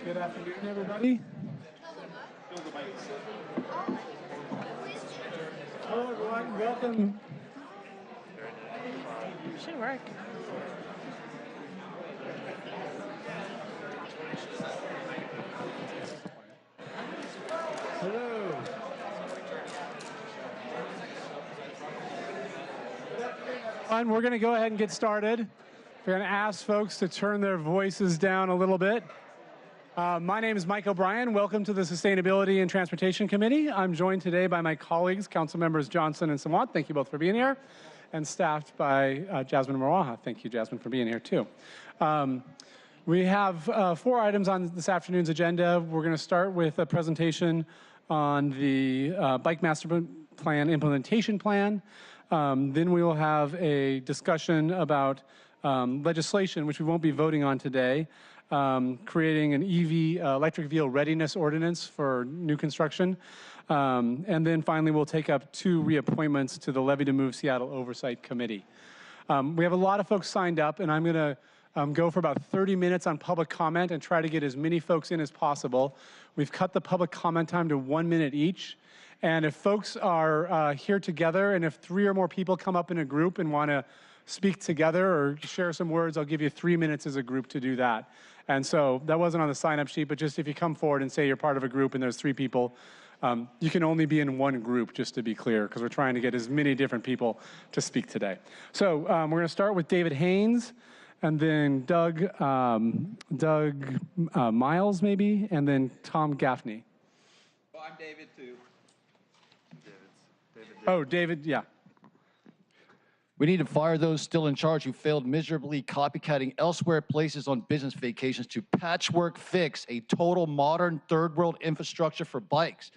Good afternoon, everybody. Hello, everyone. Welcome. Should work. Hello. We're going to go ahead and get started. We're going to ask folks to turn their voices down a little bit. My name is Mike O'Brien. Welcome to the Sustainability and Transportation Committee. I'm joined today by my colleagues, Council Members Johnson and Sawant. Thank you both for being here. And staffed by Jasmine Maraha. Thank you, Jasmine, for being here too. We have 4 items on this afternoon's agenda. We're going to start with a presentation on the Bike Master Plan Implementation Plan. Then we will have a discussion about legislation, which we won't be voting on today, creating an EV, electric vehicle readiness ordinance for new construction. And then finally, we'll take up 2 reappointments to the Levy to Move Seattle Oversight Committee. We have a lot of folks signed up, and I'm going to go for about 30 minutes on public comment and try to get as many folks in as possible. We've cut the public comment time to 1 minute each. And if folks are here together, and if 3 or more people come up in a group and want to speak together or share some words, I'll give you 3 minutes as a group to do that. And so that wasn't on the sign-up sheet, but just if you come forward and say you're part of a group and there's 3 people, you can only be in one group, just to be clear, because we're trying to get as many different people to speak today. So we're going to start with David Haynes, and then Doug Miles, maybe, and then Tom Gaffney. Well, I'm David, too. Oh, David, yeah. We need to fire those still in charge who failed miserably copycatting elsewhere places on business vacations to patchwork fix a total modern third world infrastructure for bikes.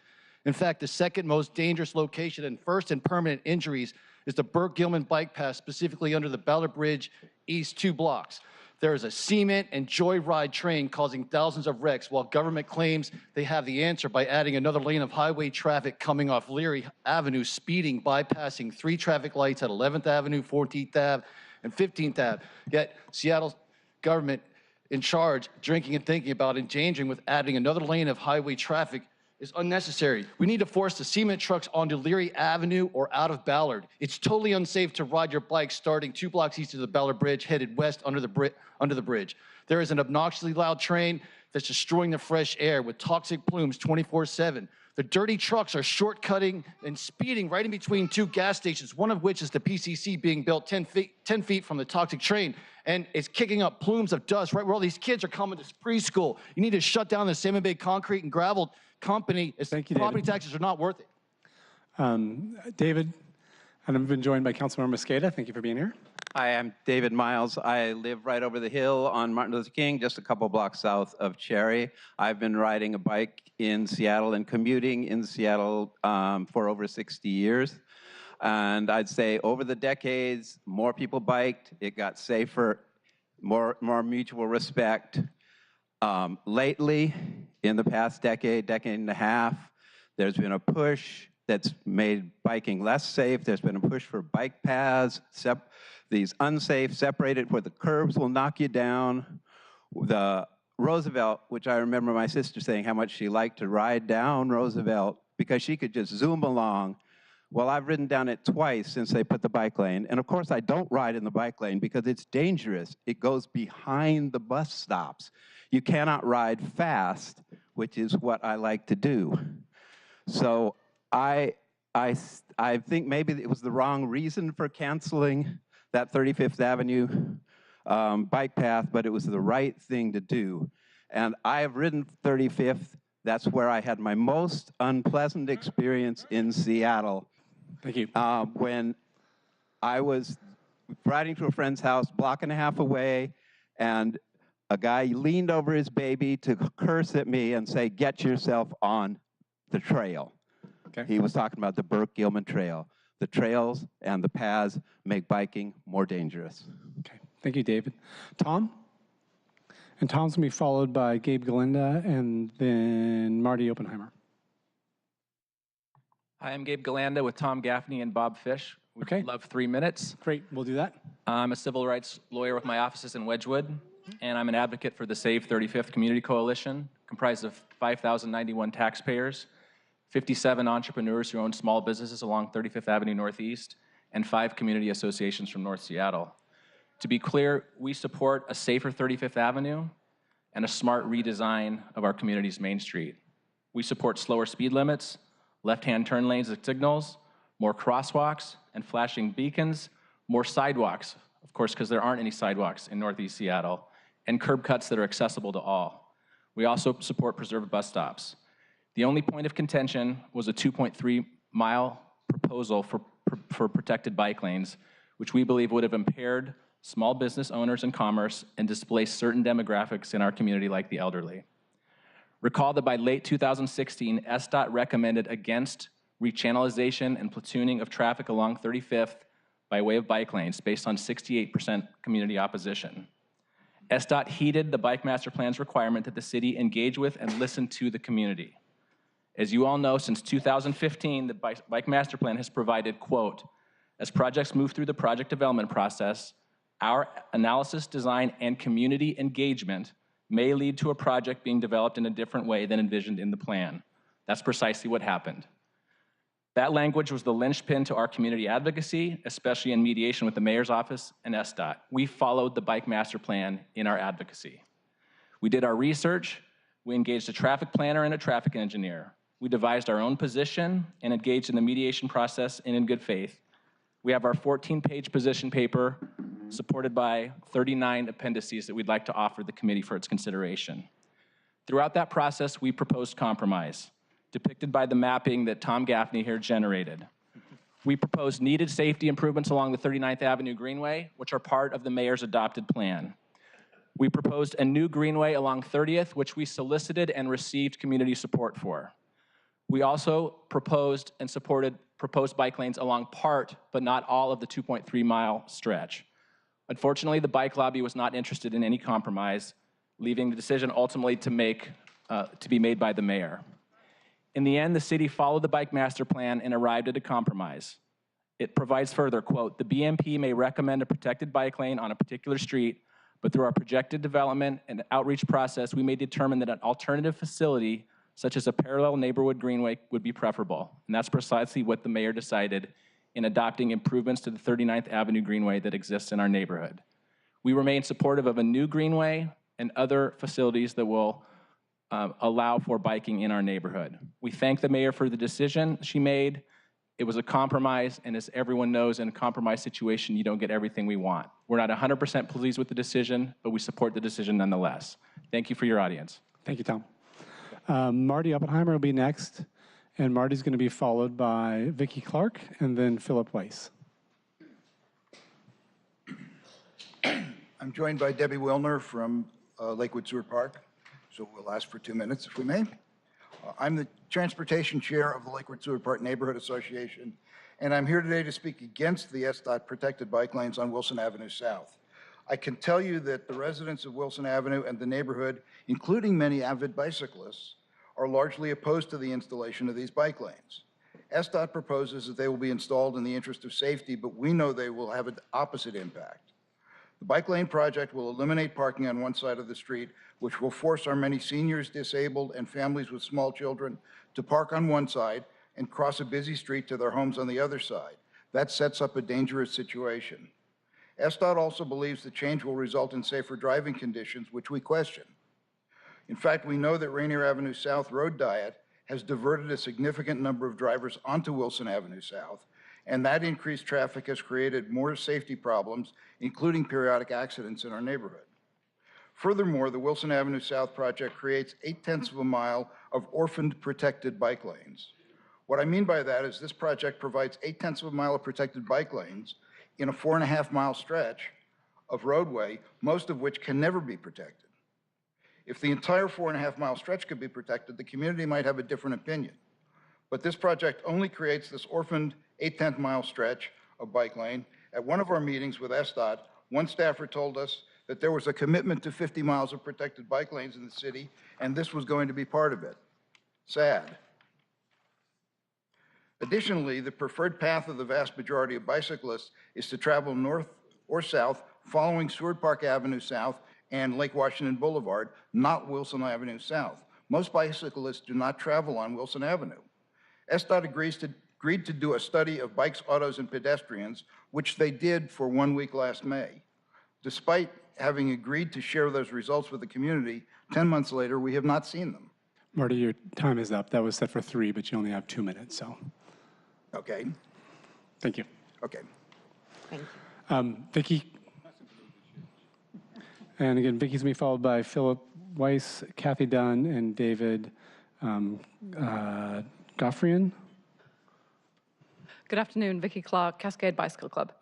In fact, the second most dangerous location and first in permanent injuries is the Burke-Gilman bike path, specifically under the Ballard Bridge east 2 blocks. There is a cement and joyride train causing thousands of wrecks, while government claims they have the answer by adding another lane of highway traffic coming off Leary Avenue, speeding, bypassing 3 traffic lights at 11th Avenue, 14th Ave, and 15th Ave. Yet Seattle's government in charge, drinking and thinking about endangering with adding another lane of highway traffic is unnecessary. We need to force the cement trucks onto Leary Avenue or out of Ballard. It's totally unsafe to ride your bike starting 2 blocks east of the Ballard Bridge, headed west under the bridge. There is an obnoxiously loud train that's destroying the fresh air with toxic plumes 24/7. The dirty trucks are shortcutting and speeding right in between 2 gas stations, one of which is the PCC being built 10 feet from the toxic train, and it's kicking up plumes of dust right where all these kids are coming to preschool. You need to shut down the Salmon Bay Concrete and Gravel company. Thank you, property David. taxes are not worth it. David, and I've been joined by Councilmember Mosqueda. Thank you for being here. Hi, I'm David Miles. I live right over the hill on Martin Luther King, just a couple blocks south of Cherry. I've been riding a bike in Seattle and commuting in Seattle for over 60 years. And I'd say over the decades, more people biked, it got safer, more mutual respect. Lately, in the past decade and a half, there's been a push that's made biking less safe. There's been a push for bike paths, these unsafe, separated where the curbs will knock you down. The Roosevelt, which I remember my sister saying how much she liked to ride down Roosevelt because she could just zoom along. Well, I've ridden down it twice since they put the bike lane. And of course, I don't ride in the bike lane because it's dangerous. It goes behind the bus stops. You cannot ride fast, which is what I like to do. So I think maybe it was the wrong reason for canceling that 35th Avenue bike path, but it was the right thing to do. And I have ridden 35th. That's where I had my most unpleasant experience in Seattle. Thank you. When I was riding to a friend's house, block and a half away, and a guy leaned over his baby to curse at me and say, "Get yourself on the trail." Okay. He was talking about the Burke-Gilman Trail. The trails and the paths make biking more dangerous. Okay. Thank you, David. Tom? And Tom's going to be followed by Gabe Galinda and then Marty Oppenheimer. Hi, I'm Gabe Galanda with Tom Gaffney and Bob Fish. We'd Okay. love 3 minutes. Great. We'll do that. I'm a civil rights lawyer with my offices in Wedgwood, and I'm an advocate for the Save 35th Community Coalition, comprised of 5,091 taxpayers, 57 entrepreneurs who own small businesses along 35th Avenue Northeast, and 5 community associations from North Seattle. To be clear, we support a safer 35th Avenue and a smart redesign of our community's Main Street. We support slower speed limits, left-hand turn lanes and signals, more crosswalks and flashing beacons, more sidewalks, of course, because there aren't any sidewalks in Northeast Seattle, and curb cuts that are accessible to all. We also support preserved bus stops. The only point of contention was a 2.3-mile proposal for protected bike lanes, which we believe would have impaired small business owners and commerce and displaced certain demographics in our community like the elderly. Recall that by late 2016, SDOT recommended against rechannelization and platooning of traffic along 35th by way of bike lanes based on 68% community opposition. SDOT heeded the Bike Master Plan's requirement that the city engage with and listen to the community. As you all know, since 2015, the Bike Master Plan has provided, quote, as projects move through the project development process, our analysis, design, and community engagement may lead to a project being developed in a different way than envisioned in the plan. That's precisely what happened. That language was the linchpin to our community advocacy, especially in mediation with the mayor's office and SDOT. We followed the Bike Master Plan in our advocacy. We did our research, we engaged a traffic planner and a traffic engineer. We devised our own position and engaged in the mediation process and in good faith. We have our 14-page position paper supported by 39 appendices that we'd like to offer the committee for its consideration. Throughout that process, we proposed compromise, depicted by the mapping that Tom Gaffney here generated. We proposed needed safety improvements along the 39th Avenue Greenway, which are part of the mayor's adopted plan. We proposed a new greenway along 30th, which we solicited and received community support for. We also proposed and supported proposed bike lanes along part, but not all of the 2.3-mile stretch. Unfortunately, the bike lobby was not interested in any compromise, leaving the decision ultimately to be made by the mayor. In the end, the city followed the Bike Master Plan and arrived at a compromise. It provides further, quote, the BMP may recommend a protected bike lane on a particular street, but through our projected development and outreach process, we may determine that an alternative facility, such as a parallel neighborhood greenway, would be preferable. And that's precisely what the mayor decided in adopting improvements to the 39th Avenue Greenway that exists in our neighborhood. We remain supportive of a new greenway and other facilities that will allow for biking in our neighborhood. We thank the mayor for the decision she made. It was a compromise, and as everyone knows, in a compromise situation, you don't get everything we want. We're not 100% pleased with the decision, but we support the decision nonetheless. Thank you for your audience. Thank you, Tom. Marty Oppenheimer will be next, and Marty's going to be followed by Vicki Clark and then Philip Weiss. I'm joined by Debbie Wilner from Lakewood Seward Park, so we'll ask for 2 minutes if we may. I'm the transportation chair of the Lakewood Seward Park Neighborhood Association, and I'm here today to speak against the SDOT protected bike lanes on Wilson Avenue South. I can tell you that the residents of Wilson Avenue and the neighborhood, including many avid bicyclists, are largely opposed to the installation of these bike lanes. SDOT proposes that they will be installed in the interest of safety, but we know they will have an opposite impact. The bike lane project will eliminate parking on one side of the street, which will force our many seniors, disabled, and families with small children to park on one side and cross a busy street to their homes on the other side. That sets up a dangerous situation. SDOT also believes the change will result in safer driving conditions, which we question. In fact, we know that Rainier Avenue South road diet has diverted a significant number of drivers onto Wilson Avenue South, and that increased traffic has created more safety problems, including periodic accidents in our neighborhood. Furthermore, the Wilson Avenue South project creates 0.8 of a mile of orphaned protected bike lanes. What I mean by that is this project provides 0.8 of a mile of protected bike lanes in a 4.5-mile stretch of roadway, most of which can never be protected. If the entire 4.5-mile stretch could be protected, the community might have a different opinion. But this project only creates this orphaned 0.8-mile stretch of bike lane. At one of our meetings with SDOT, one staffer told us that there was a commitment to 50 miles of protected bike lanes in the city, and this was going to be part of it. Sad. Additionally, the preferred path of the vast majority of bicyclists is to travel north or south following Seward Park Avenue South and Lake Washington Boulevard, not Wilson Avenue South. Most bicyclists do not travel on Wilson Avenue. SDOT agreed to do a study of bikes, autos, and pedestrians, which they did for 1 week last May. Despite having agreed to share those results with the community, 10 months later, we have not seen them. Marty, your time is up. That was set for 3, but you only have 2 minutes, so Okay, thank you. okay. Vicky? And again, Vicky's going to be followed by Philip Weiss, Kathy Dunn, and David Goffrian. Good afternoon, Vicky Clark, Cascade Bicycle Club.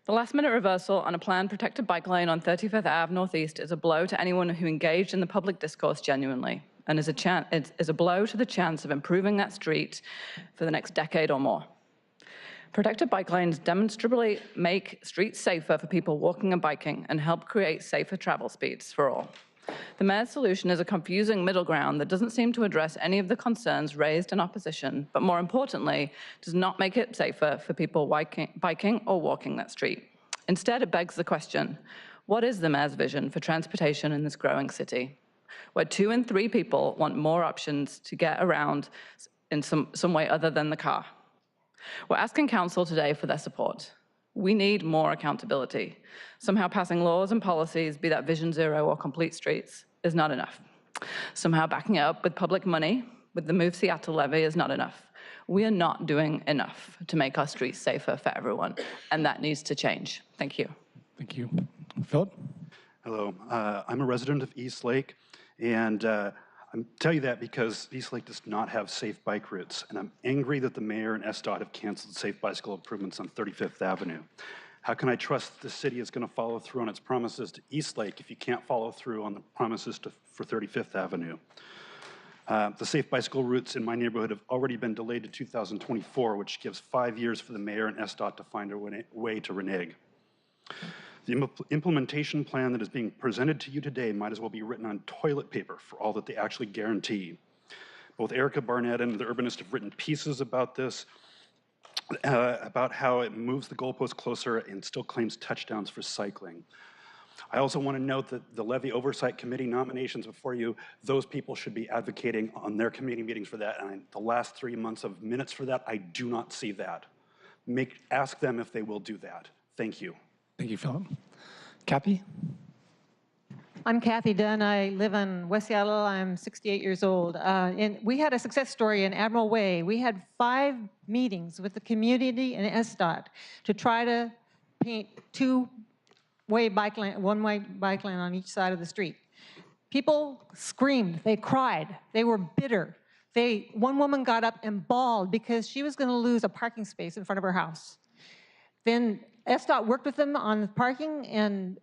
The last-minute reversal on a planned protected bike lane on 35th Ave Northeast is a blow to anyone who engaged in the public discourse genuinely, and is a blow to the chance of improving that street for the next decade or more. Protected bike lanes demonstrably make streets safer for people walking and biking and help create safer travel speeds for all. The mayor's solution is a confusing middle ground that doesn't seem to address any of the concerns raised in opposition, but more importantly, does not make it safer for people biking or walking that street. Instead, it begs the question, what is the mayor's vision for transportation in this growing city, where 2 in 3 people want more options to get around in some way other than the car? We're asking council today for their support. We need more accountability. Somehow passing laws and policies, be that Vision Zero or Complete Streets, is not enough. Somehow backing it up with public money, with the Move Seattle levy, is not enough. We are not doing enough to make our streets safer for everyone, and that needs to change. Thank you. Thank you. Philip? Hello, I'm a resident of East Lake, and I'm telling you that because East Lake does not have safe bike routes, and I'm angry that the mayor and SDOT have canceled safe bicycle improvements on 35th Avenue. How can I trust the city is going to follow through on its promises to East Lake if you can't follow through on the promises for 35th Avenue? The safe bicycle routes in my neighborhood have already been delayed to 2024, which gives 5 years for the mayor and SDOT to find a way to renege. The implementation plan that is being presented to you today might as well be written on toilet paper for all that they actually guarantee. Both Erica Barnett and the Urbanist have written pieces about this, about how it moves the goalpost closer and still claims touchdowns for cycling. I also want to note that the Levy Oversight Committee nominations before you, those people should be advocating on their committee meetings for that. And the last 3 months of minutes for that, I do not see that. Ask them if they will do that. Thank you. Thank you, Philip. Kathy? I'm Kathy Dunn. I live in West Seattle. I'm 68 years old. And we had a success story in Admiral Way. We had 5 meetings with the community and SDOT to try to paint one-way bike lane on each side of the street. People screamed. They cried. They were bitter. One woman got up and bawled because she was going to lose a parking space in front of her house. Then SDOT worked with them on the parking, and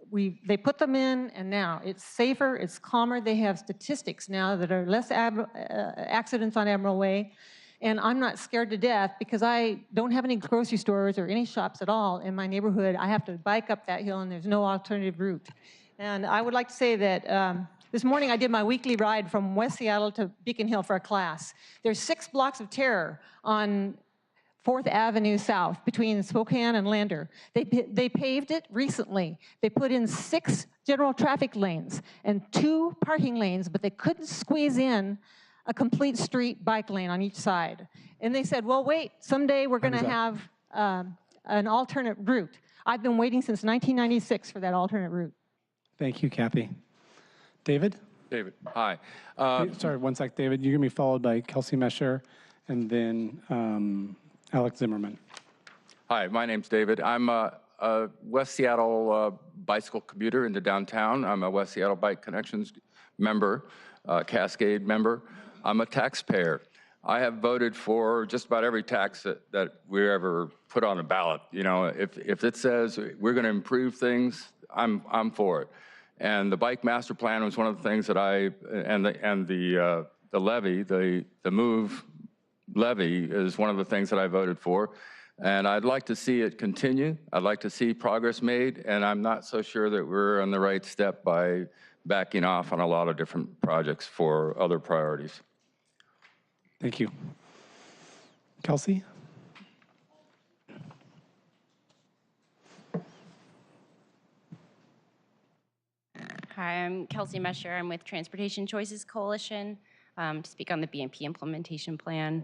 they put them in, and now it's safer, it's calmer. They have statistics now that are less accidents on Admiral Way, and I'm not scared to death because I don't have any grocery stores or any shops at all in my neighborhood. I have to bike up that hill, and there's no alternative route. And I would like to say that this morning I did my weekly ride from West Seattle to Beacon Hill for a class. There's 6 blocks of terror on 4th Avenue South between Spokane and Lander. They paved it recently. They put in 6 general traffic lanes and 2 parking lanes, but they couldn't squeeze in a complete street bike lane on each side. And they said, well, wait, someday we're gonna have an alternate route. I've been waiting since 1996 for that alternate route. Thank you, Kathy. David? David, hi. Sorry, one sec, David. You're going to be followed by Kelsey Mesher and then Alex Zimmerman. Hi, my name's David. I'm a West Seattle bicycle commuter into downtown. I'm a West Seattle Bike Connections member, Cascade member. I'm a taxpayer. I have voted for just about every tax that we ever put on a ballot. You know, if it says we're going to improve things, I'm for it. And the bike master plan was one of the things that the levy, the Move levy is one of the things that I voted for. And I'd like to see it continue. I'd like to see progress made. And I'm not so sure that we're on the right step by backing off on a lot of different projects for other priorities. Thank you. Kelsey? Hi, I'm Kelsey Mesher. I'm with Transportation Choices Coalition. to speak on the BMP implementation plan.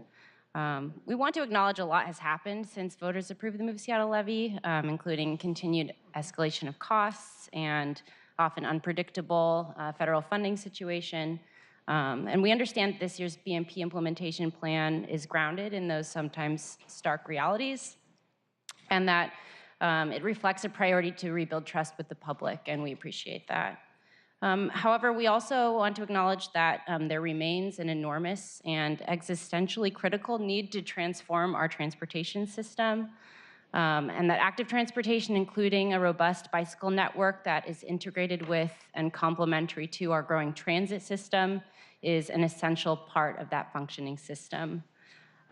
We want to acknowledge a lot has happened since voters approved the Move Seattle levy, including continued escalation of costs and often unpredictable federal funding situation. And we understand that this year's BMP implementation plan is grounded in those sometimes stark realities, and that it reflects a priority to rebuild trust with the public, and we appreciate that. However, we also want to acknowledge that there remains an enormous and existentially critical need to transform our transportation system, and that active transportation, including a robust bicycle network that is integrated with and complementary to our growing transit system, is an essential part of that functioning system.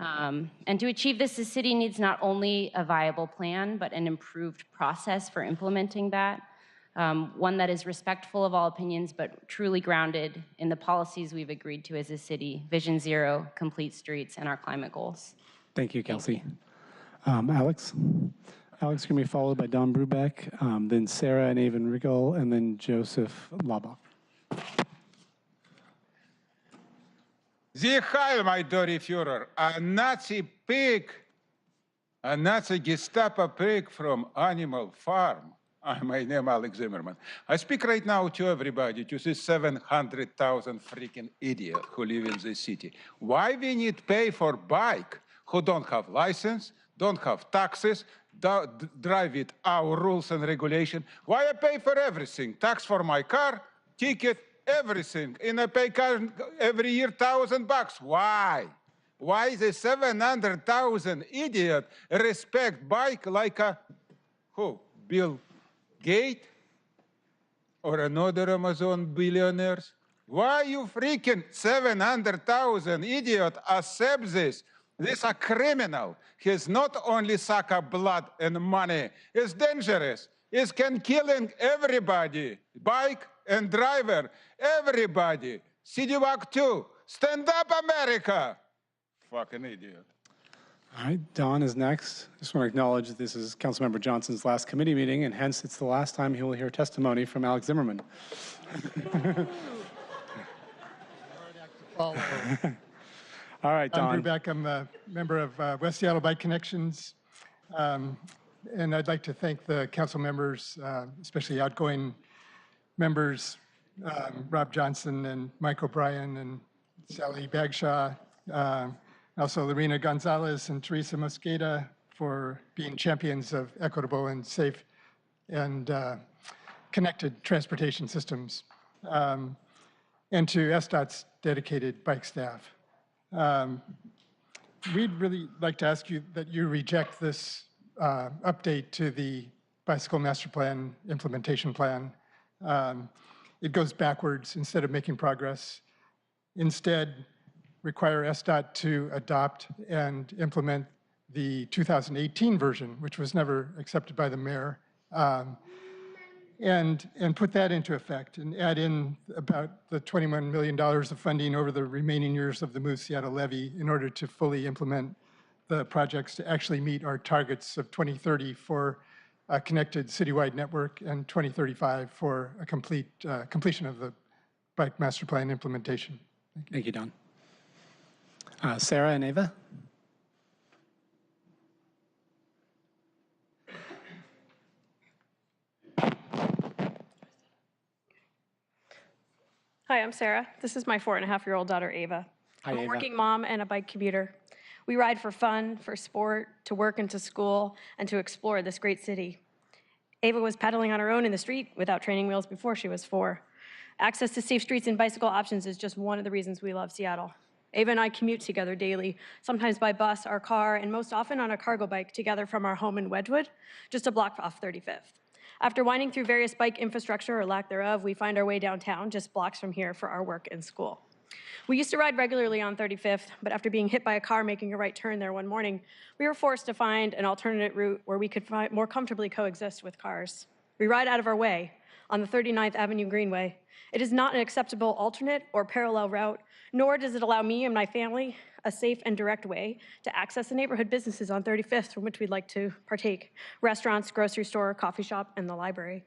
And to achieve this, the city needs not only a viable plan, but an improved process for implementing that. One that is respectful of all opinions, but truly grounded in the policies we've agreed to as a city: Vision Zero, complete streets, and our climate goals. Thank you, Kelsey. Alex? Alex going to be followed by Don Brubeck, then Sarah and Avon Riggle, and then Joseph Labach. Sie Heil, my dirty Führer, a Nazi pig, a Nazi Gestapo pig from Animal Farm. My name is Alex Zimmerman. I speak right now to everybody, to this 700,000 freaking idiot who live in this city. Why we need pay for bike who don't have license, don't have taxes, drive with our rules and regulation? Why I pay for everything? Tax for my car, ticket, everything. And I pay car every year $1,000. Why? Why the 700,000 idiot respect bike like a who? Bill Gates or another Amazon billionaires? Why you freaking 700,000 idiot accept this? This a criminal. He's not only suck up blood and money. It's dangerous. It can killing everybody. Bike and driver, everybody. CityWalk too. Stand up, America. Fucking idiot. All right, Don is next. Just want to acknowledge that this is Councilmember Johnson's last committee meeting, and hence it's the last time he will hear testimony from Alex Zimmerman. All right, Don. I'm Brubeck. I'm a member of West Seattle Bike Connections. And I'd like to thank the council members, especially outgoing members, Rob Johnson and Mike O'Brien and Sally Bagshaw, also Lorena Gonzalez and Teresa Mosqueda for being champions of equitable and safe and connected transportation systems, and to SDOT's dedicated bike staff. We'd really like to ask you that you reject this update to the Bicycle Master Plan implementation plan. It goes backwards instead of making progress. Instead, require SDOT to adopt and implement the 2018 version, which was never accepted by the mayor, and put that into effect and add in about the $21 million of funding over the remaining years of the Move Seattle levy in order to fully implement the projects to actually meet our targets of 2030 for a connected citywide network and 2035 for a completion of the Bike Master Plan implementation. Thank you, Don. Sarah and Ava? Hi, I'm Sarah. This is my 4.5-year-old daughter, Ava. Hi, I'm a Ava. working mom and a bike commuter. We ride for fun, for sport, to work and to school, and to explore this great city. Ava was pedaling on her own in the street without training wheels before she was 4. Access to safe streets and bicycle options is just one of the reasons we love Seattle. Ava and I commute together daily, sometimes by bus, our car, and most often on a cargo bike together from our home in Wedgwood, just a block off 35th. After winding through various bike infrastructure or lack thereof, we find our way downtown, just blocks from here, for our work and school. We used to ride regularly on 35th, but after being hit by a car making a right turn there one morning, we were forced to find an alternate route where we could more comfortably coexist with cars. We ride out of our way on the 39th Avenue Greenway. It is not an acceptable alternate or parallel route, nor does it allow me and my family a safe and direct way to access the neighborhood businesses on 35th from which we'd like to partake: restaurants, grocery store, coffee shop, and the library.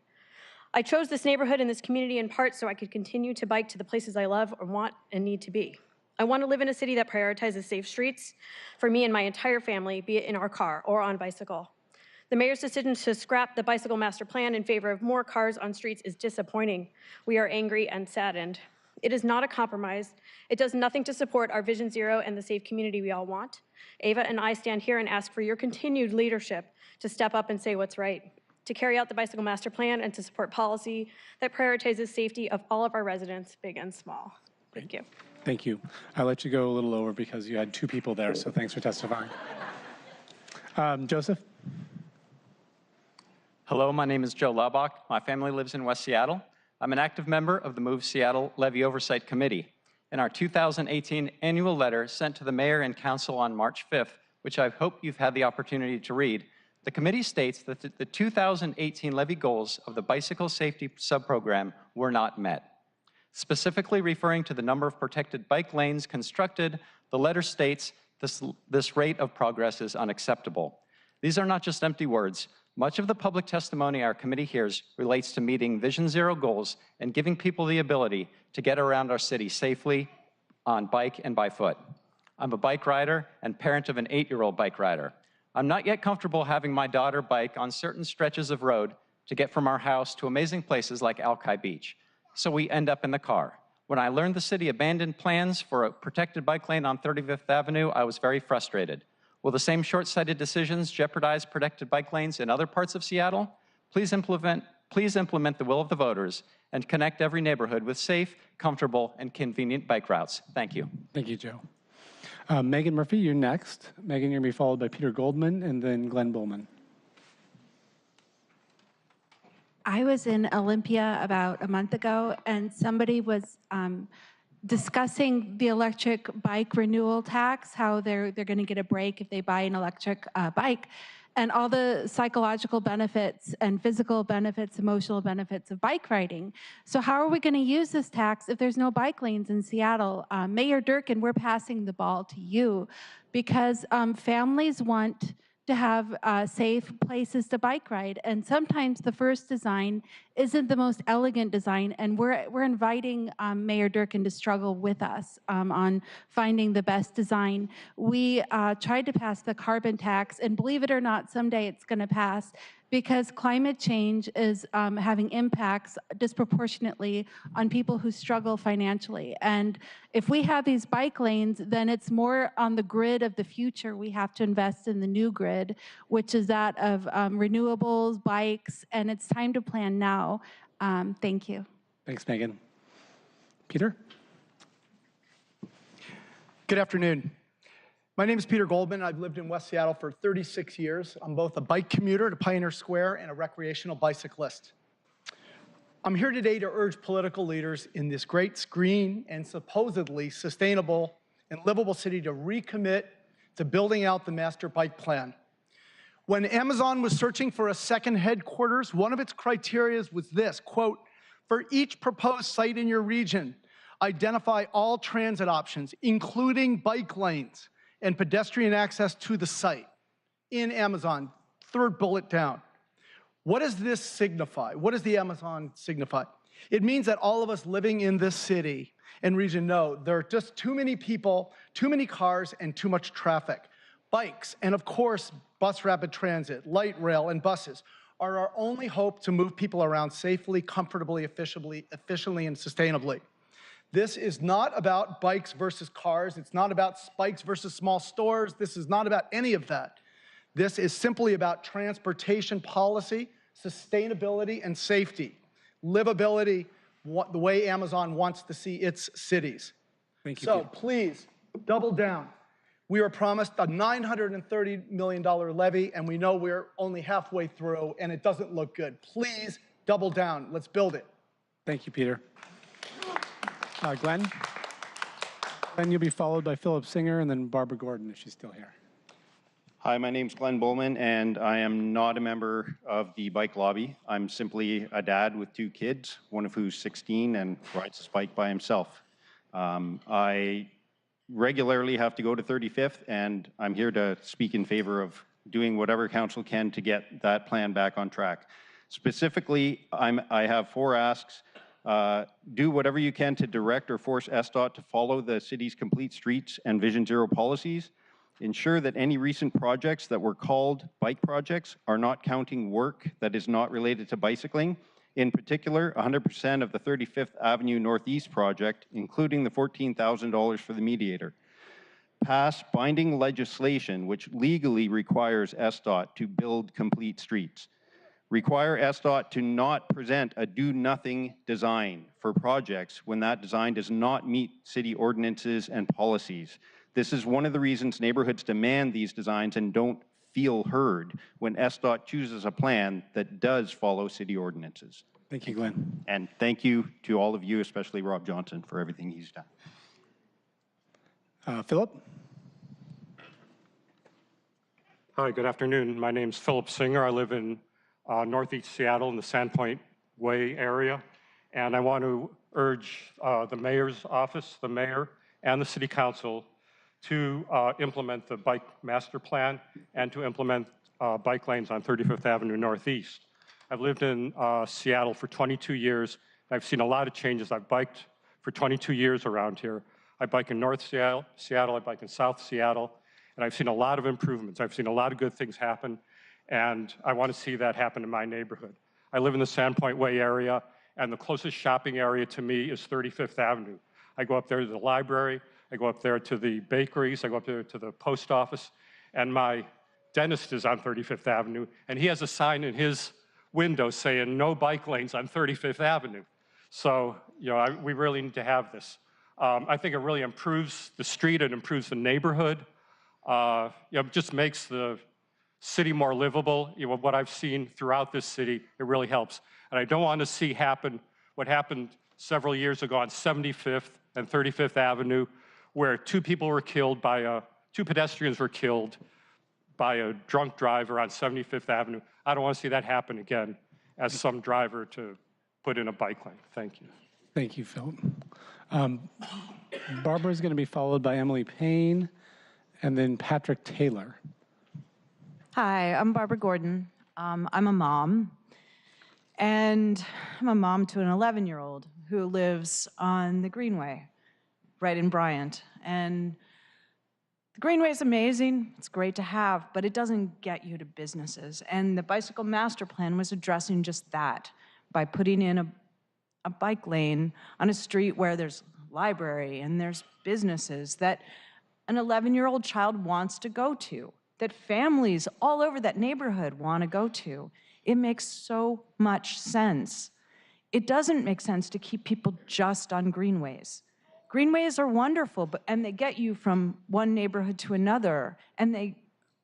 I chose this neighborhood and this community in part so I could continue to bike to the places I love or want and need to be. I want to live in a city that prioritizes safe streets for me and my entire family, be it in our car or on bicycle. The mayor's decision to scrap the bicycle master plan in favor of more cars on streets is disappointing. We are angry and saddened. It is not a compromise. It does nothing to support our Vision Zero and the safe community we all want. Ava and I stand here and ask for your continued leadership to step up and say what's right, to carry out the bicycle master plan and to support policy that prioritizes safety of all of our residents, big and small. Thank you. Thank you. I let you go a little over because you had 2 people there, so thanks for testifying. Joseph? Hello, my name is Joe Laubach. My family lives in West Seattle. I'm an active member of the Move Seattle Levy Oversight Committee. In our 2018 annual letter sent to the mayor and council on March 5th, which I hope you've had the opportunity to read, the committee states that the 2018 levy goals of the bicycle safety subprogram were not met. Specifically referring to the number of protected bike lanes constructed, the letter states this rate of progress is unacceptable. These are not just empty words. Much of the public testimony our committee hears relates to meeting Vision Zero goals and giving people the ability to get around our city safely on bike and by foot. I'm a bike rider and parent of an 8-year-old bike rider. I'm not yet comfortable having my daughter bike on certain stretches of road to get from our house to amazing places like Alki Beach. So we end up in the car. When I learned the city abandoned plans for a protected bike lane on 35th Avenue, I was very frustrated. Will the same short-sighted decisions jeopardize protected bike lanes in other parts of Seattle? Please implement the will of the voters and connect every neighborhood with safe, comfortable, and convenient bike routes. Thank you. Thank you, Joe. Megan Murphy, you're next. Megan, you're going to be followed by Peter Goldman and then Glenn Bullman. I was in Olympia about a month ago, and somebody was discussing the electric bike renewal tax, how they're going to get a break if they buy an electric bike, and all the psychological benefits and physical benefits, emotional benefits of bike riding. So how are we going to use this tax if there's no bike lanes in Seattle? Mayor Durkin, we're passing the ball to you because families want to have safe places to bike ride. And sometimes the first design isn't the most elegant design, and we're inviting Mayor Durkin to struggle with us on finding the best design. We tried to pass the carbon tax, and believe it or not, someday it's gonna pass because climate change is having impacts disproportionately on people who struggle financially. And if we have these bike lanes, then it's more on the grid of the future. We have to invest in the new grid, which is that of renewables, bikes, and it's time to plan now. Thank you. Thanks, Megan. Peter? Good afternoon. My name is Peter Goldman. I've lived in West Seattle for 36 years. I'm both a bike commuter to Pioneer Square and a recreational bicyclist. I'm here today to urge political leaders in this great green and supposedly sustainable and livable city to recommit to building out the master bike plan. When Amazon was searching for a second headquarters, one of its criteria was this, quote, for each proposed site in your region, identify all transit options, including bike lanes and pedestrian access to the site in Amazon, third bullet down. What does this signify? What does the Amazon signify? It means that all of us living in this city and region know there are just too many people, too many cars, and too much traffic. Bikes, and of course, bus rapid transit, light rail, and buses are our only hope to move people around safely, comfortably, efficiently, and sustainably. This is not about bikes versus cars. It's not about bikes versus small stores. This is not about any of that. This is simply about transportation policy, sustainability, and safety, livability, the way Amazon wants to see its cities. Thank you, so Peter. please, double down. We were promised a $930 million levy, and we know we're only halfway through, and it doesn't look good. Please double down. Let's build it. Thank you, Peter. Glenn? Glenn, you'll be followed by Philip Singer and then Barbara Gordon if she's still here. Hi, my name's Glenn Bullman, and I am not a member of the bike lobby. I'm simply a dad with 2 kids, one of who's 16 and rides his bike by himself. I regularly have to go to 35th, and I'm here to speak in favor of doing whatever council can to get that plan back on track. Specifically, I have 4 asks Do whatever you can to direct or force SDOT to follow the city's complete streets and Vision Zero policies. Ensure that any recent projects that were called bike projects are not counting work that is not related to bicycling. In particular, 100% of the 35th Avenue Northeast project, including the $14,000 for the mediator. Pass binding legislation which legally requires SDOT to build complete streets. Require SDOT to not present a do-nothing design for projects when that design does not meet city ordinances and policies. This is one of the reasons neighborhoods demand these designs and don't feel heard when SDOT chooses a plan that does follow city ordinances. Thank you, Glenn. And thank you to all of you, especially Rob Johnson, for everything he's done. Philip? Hi, good afternoon. My name's Philip Singer. I live in Northeast Seattle in the Sandpoint Way area. And I want to urge the mayor's office, the mayor, and the city council to implement the bike master plan and to implement bike lanes on 35th Avenue Northeast. I've lived in Seattle for 22 years. I've seen a lot of changes. I've biked for 22 years around here. I bike in North Seattle, I bike in South Seattle, and I've seen a lot of improvements. I've seen a lot of good things happen, and I want to see that happen in my neighborhood. I live in the Sandpoint Way area, and the closest shopping area to me is 35th Avenue. I go up there to the library, I go up there to the bakeries, I go up there to the post office, and my dentist is on 35th Avenue, and he has a sign in his window saying no bike lanes on 35th Avenue. So, you know, we really need to have this. I think it really improves the street, it improves the neighborhood. You know, it just makes the city more livable. You know, what I've seen throughout this city, it really helps. And I don't want to see happen what happened several years ago on 75th and 35th Avenue, where two pedestrians were killed by a drunk driver on 75th Avenue. I don't want to see that happen again as some driver to put in a bike lane. Thank you. Thank you, Philip. Barbara is going to be followed by Emily Payne and then Patrick Taylor. Hi, I'm Barbara Gordon. I'm a mom, and I'm a mom to an 11-year-old who lives on the Greenway, right in Bryant. And the Greenway is amazing, it's great to have, but it doesn't get you to businesses. And the bicycle master plan was addressing just that by putting in a bike lane on a street where there's a library and there's businesses that an 11-year-old child wants to go to, that families all over that neighborhood want to go to. It makes so much sense. It doesn't make sense to keep people just on greenways. Greenways are wonderful, and they get you from one neighborhood to another, and they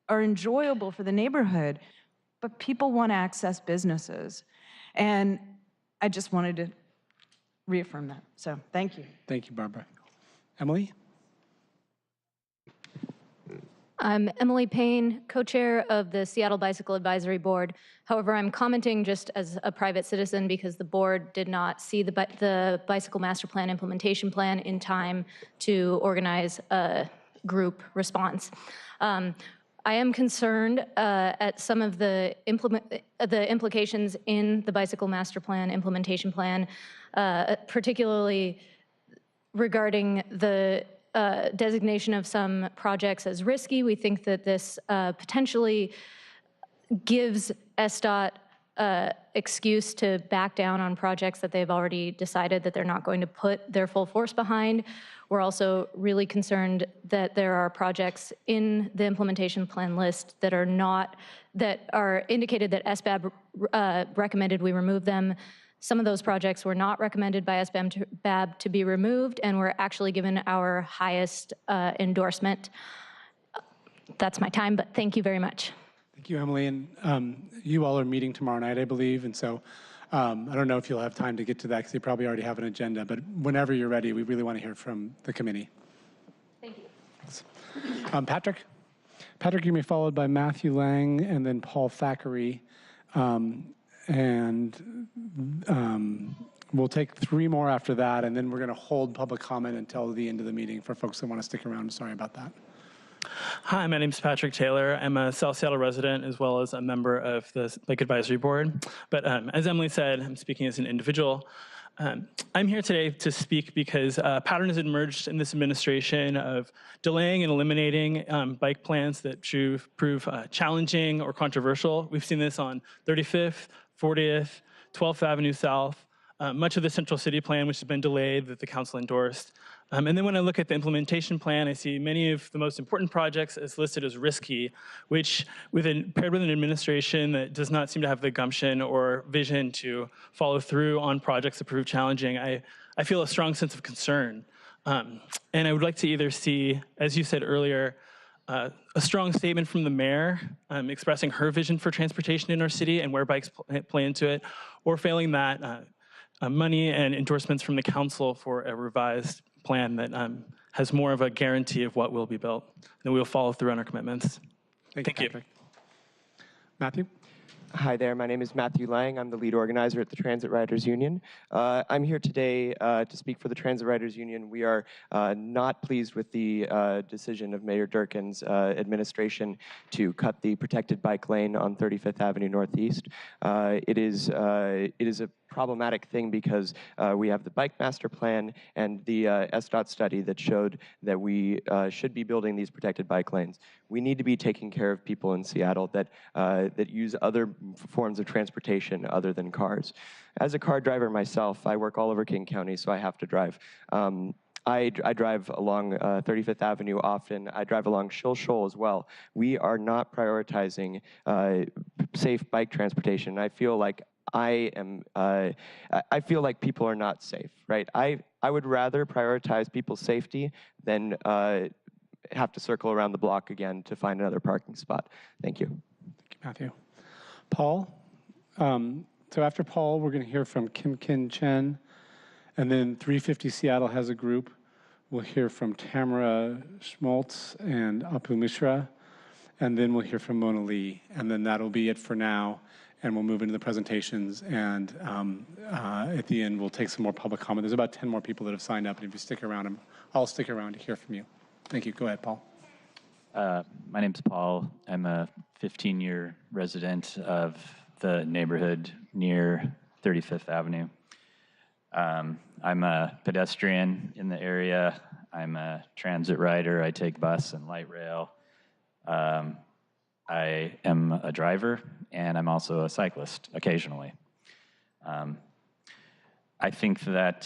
are enjoyable for the neighborhood, but people want to access businesses. And I just wanted to reaffirm that. So thank you. Thank you, Barbara. Emily? I'm Emily Payne, co-chair of the Seattle Bicycle Advisory Board. However, I'm commenting just as a private citizen because the board did not see the Bicycle Master Plan implementation plan in time to organize a group response. I am concerned at some of the implications in the Bicycle Master Plan implementation plan, particularly regarding the designation of some projects as risky. We think that this potentially gives SDOT excuse to back down on projects that they've already decided that they're not going to put their full force behind. We're also really concerned that there are projects in the implementation plan list that are indicated that SBAB recommended we remove them. Some of those projects were not recommended by SBAB to be removed and were actually given our highest endorsement. That's my time, but thank you very much. Thank you, Emily. And you all are meeting tomorrow night, I believe, and so I don't know if you'll have time to get to that because you probably already have an agenda, but whenever you're ready, we really want to hear from the committee. Thank you. Patrick? Patrick, you're going to be followed by Matthew Lang and then Paul Thackeray. We'll take 3 more after that, and then we're going to hold public comment until the end of the meeting for folks that want to stick around. Sorry about that. Hi, my name is Patrick Taylor. I'm a South Seattle resident as well as a member of the Lake Advisory Board. But as Emily said, I'm speaking as an individual. I'm here today to speak because a pattern has emerged in this administration of delaying and eliminating bike plans that prove challenging or controversial. We've seen this on 35th, 40th, 12th Avenue South, much of the Central City Plan, which has been delayed, that the council endorsed. And then when I look at the implementation plan, I see many of the most important projects as listed as risky, which paired with an administration that does not seem to have the gumption or vision to follow through on projects that prove challenging, I feel a strong sense of concern. And I would like to either see, as you said earlier, a strong statement from the mayor expressing her vision for transportation in our city and where bikes play into it, or failing that, money and endorsements from the council for a revised plan that has more of a guarantee of what will be built. And we will follow through on our commitments. Thank you. Matthew? Hi there, my name is Matthew Lang. I'm the lead organizer at the Transit Riders Union. I'm here today to speak for the Transit Riders Union. We are not pleased with the decision of Mayor Durkan's administration to cut the protected bike lane on 35th Avenue Northeast. It is a problematic thing because we have the Bike Master Plan and the SDOT study that showed that we should be building these protected bike lanes. We need to be taking care of people in Seattle that use other forms of transportation other than cars. As a car driver myself, I work all over King County, so I have to drive. I drive along 35th Avenue often. I drive along Schill Shoal as well. We are not prioritizing safe bike transportation. I feel like I feel like people are not safe, right? I would rather prioritize people's safety than have to circle around the block again to find another parking spot. Thank you. Thank you, Matthew. Paul? So after Paul, we're going to hear from Kim Kin Chen, and then 350 Seattle has a group. We'll hear from Tamara Schmaltz and Apu Mishra, and then we'll hear from Mona Lee, and then that'll be it for now. And we'll move into the presentations, and at the end, we'll take some more public comment. There's about 10 more people that have signed up, and if you stick around, I'll stick around to hear from you. Thank you. Go ahead, Paul. My name's Paul. I'm a 15-year resident of the neighborhood near 35th Avenue. I'm a pedestrian in the area. I'm a transit rider. I take bus and light rail. I am a driver, and I'm also a cyclist occasionally. I think that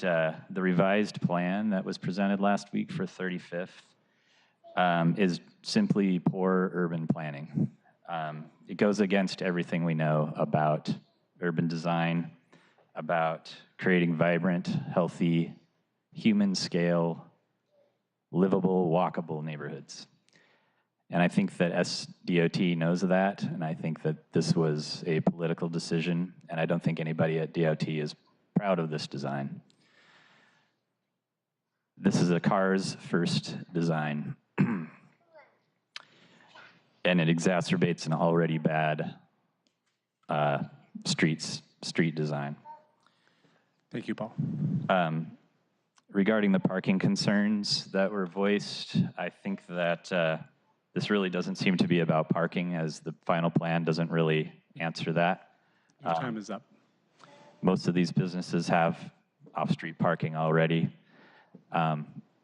the revised plan that was presented last week for 35th is simply poor urban planning. It goes against everything we know about urban design, about creating vibrant, healthy, human-scale, livable, walkable neighborhoods. And I think that SDOT knows that, and I think that this was a political decision, and I don't think anybody at DOT is proud of this design. This is a car's first design, and it exacerbates an already bad street design. Thank you, Paul. Regarding the parking concerns that were voiced, I think that this really doesn't seem to be about parking, as the final plan doesn't really answer that. Your time is up. Most of these businesses have off-street parking already,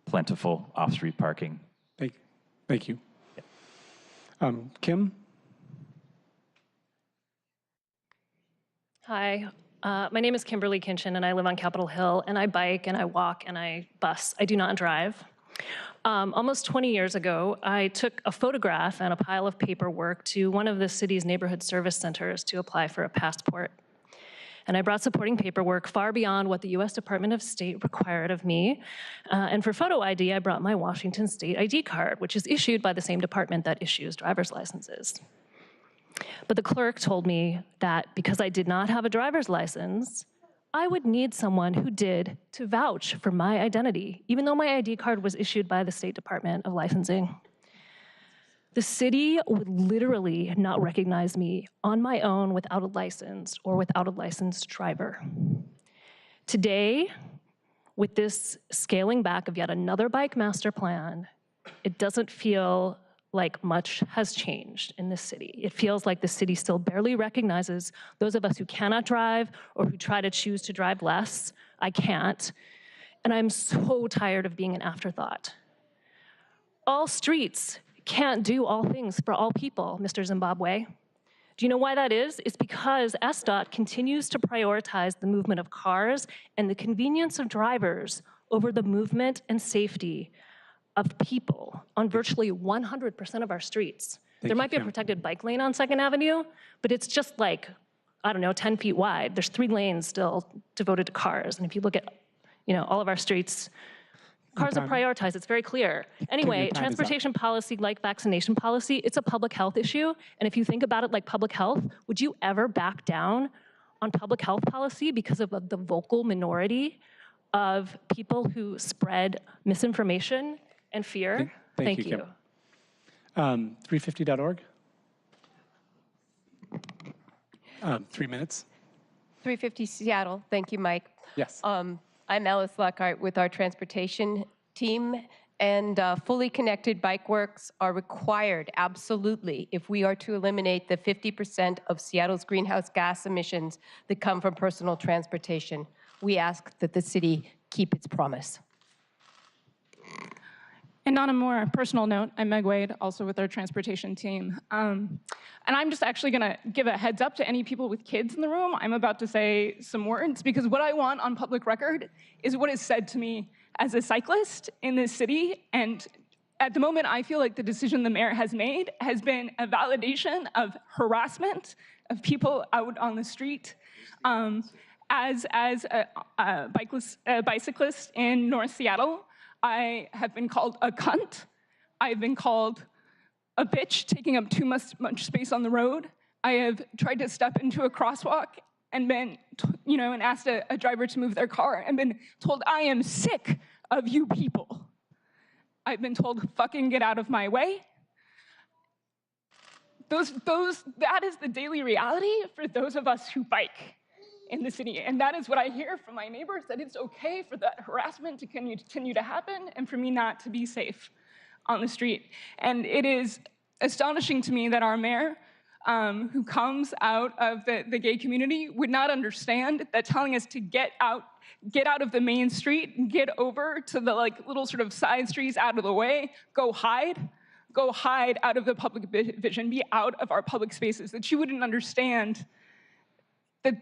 plentiful off-street parking. Thank you. Kim? Hi, my name is Kimberly Kinchin, and I live on Capitol Hill, and I bike, and I walk, and I bus. I do not drive. Almost 20 years ago, I took a photograph and a pile of paperwork to one of the city's neighborhood service centers to apply for a passport. And I brought supporting paperwork far beyond what the US Department of State required of me. And for photo ID, I brought my Washington State ID card, which is issued by the same department that issues driver's licenses. But the clerk told me that because I did not have a driver's license, I would need someone who did to vouch for my identity, even though my ID card was issued by the State Department of Licensing. The city would literally not recognize me on my own without a license or without a licensed driver. Today, with this scaling back of yet another bike master plan, it doesn't feel like much has changed in this city. It feels like the city still barely recognizes those of us who cannot drive or who try to choose to drive less. I can't. And I'm so tired of being an afterthought. All streets can't do all things for all people, Mr. Zimbabwe. Do you know why that is? It's because SDOT continues to prioritize the movement of cars and the convenience of drivers over the movement and safety of people on virtually 100% of our streets. There might be a protected bike lane on 2nd Avenue, but it's just like, I don't know, 10 feet wide. There's 3 lanes still devoted to cars. And if you look at, all of our streets, cars are prioritized. It's very clear. Anyway, transportation policy, like vaccination policy, it's a public health issue. And if you think about it like public health, would you ever back down on public health policy because of the vocal minority of people who spread misinformation and fear? Thank you. 350.org. 3 minutes. 350 Seattle. Thank you, Mike. Yes. I'm Alice Lockhart with our transportation team, and fully connected bike works are required, absolutely, if we are to eliminate the 50% of Seattle's greenhouse gas emissions that come from personal transportation. We ask that the city keep its promise. And on a more personal note, I'm Meg Wade, also with our transportation team. And I'm just actually going to give a heads up to any people with kids in the room. I'm about to say some words because what I want on public record is what is said to me as a cyclist in this city. And at the moment, I feel like the decision the mayor has made has been a validation of harassment of people out on the street. As a bicyclist in North Seattle, I have been called a cunt. I've been called a bitch, taking up too much space on the road. I have tried to step into a crosswalk and been, and asked a driver to move their car and been told, I am sick of you people. I've been told, fucking get out of my way. That is the daily reality for those of us who bike in the city. And that is what I hear from my neighbors, that it's okay for that harassment to continue to happen and for me not to be safe on the street. And it is astonishing to me that our mayor, who comes out of the gay community, would not understand that telling us to get out of the main street, and get over to the little sort of side streets out of the way, go hide out of the public vision, be out of our public spaces, that she wouldn't understand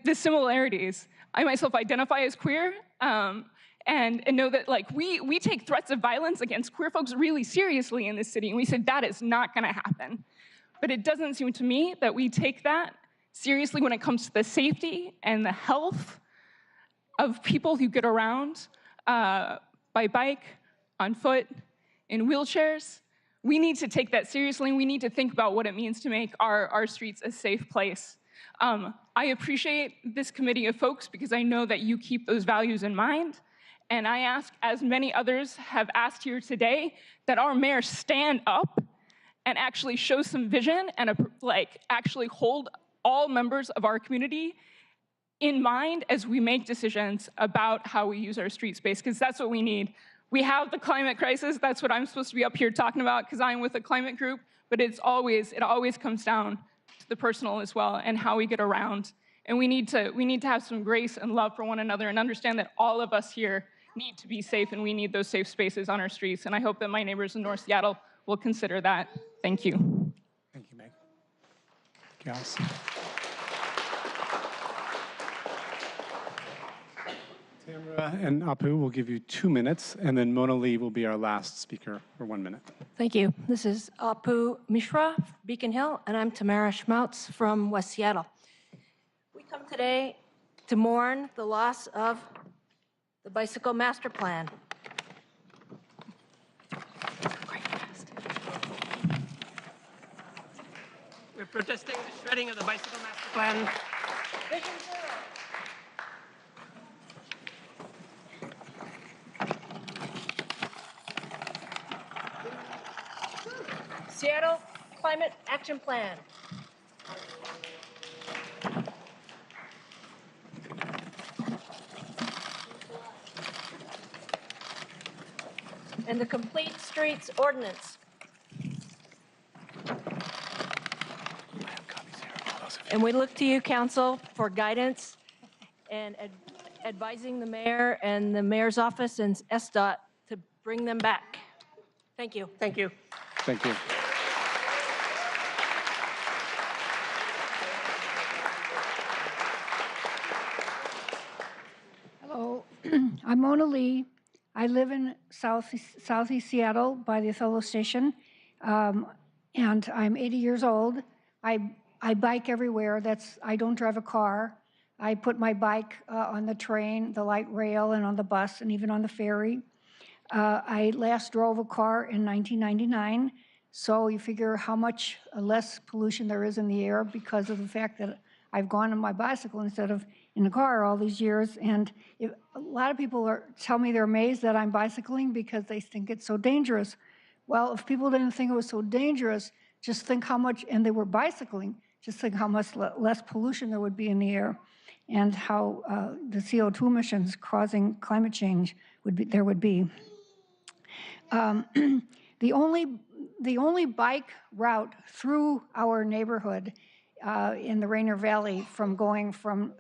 the similarities. I myself identify as queer, and know that we take threats of violence against queer folks really seriously in this city, and we said that is not gonna happen. But it doesn't seem to me that we take that seriously when it comes to the safety and the health of people who get around by bike, on foot, in wheelchairs. We need to take that seriously, and we need to think about what it means to make our streets a safe place. I appreciate this committee of folks because I know that you keep those values in mind. And I ask, as many others have asked here today, that our mayor stand up and actually show some vision and actually hold all members of our community in mind as we make decisions about how we use our street space, because that's what we need. We have the climate crisis. That's what I'm supposed to be up here talking about because I'm with a climate group, but it always comes down to the personal as well and how we get around. And we need to have some grace and love for one another and understand that all of us here need to be safe, and we need those safe spaces on our streets. And I hope that my neighbors in North Seattle will consider that. Thank you. Thank you, Meg. Chaos. Tamara and Apu will give you 2 minutes, and then Mona Lee will be our last speaker for 1 minute. Thank you. This is Apu Mishra, Beacon Hill, and I'm Tamara Schmeltz from West Seattle. We come today to mourn the loss of the Bicycle Master Plan. We're protesting the shredding of the Bicycle Master Plan. Vision Zero. Seattle Climate Action Plan. And the Complete Streets Ordinance. And we look to you, council, for guidance and advising the mayor and the mayor's office and SDOT to bring them back. Thank you. Thank you. Thank you. Hello, I'm Mona Lee. I live in southeast Seattle by the Othello Station, and I'm 80 years old. I bike everywhere. I don't drive a car. I put my bike on the train, the light rail, and on the bus, and even on the ferry. I last drove a car in 1999, so you figure how much less pollution there is in the air because of the fact that I've gone on my bicycle instead of in the car all these years. And a lot of people tell me they're amazed that I'm bicycling because they think it's so dangerous. Well, if people didn't think it was so dangerous, just think how much, and they were bicycling, just think how much less pollution there would be in the air and how the CO2 emissions causing climate change there would be. The only bike route through our neighborhood in the Rainier Valley from going from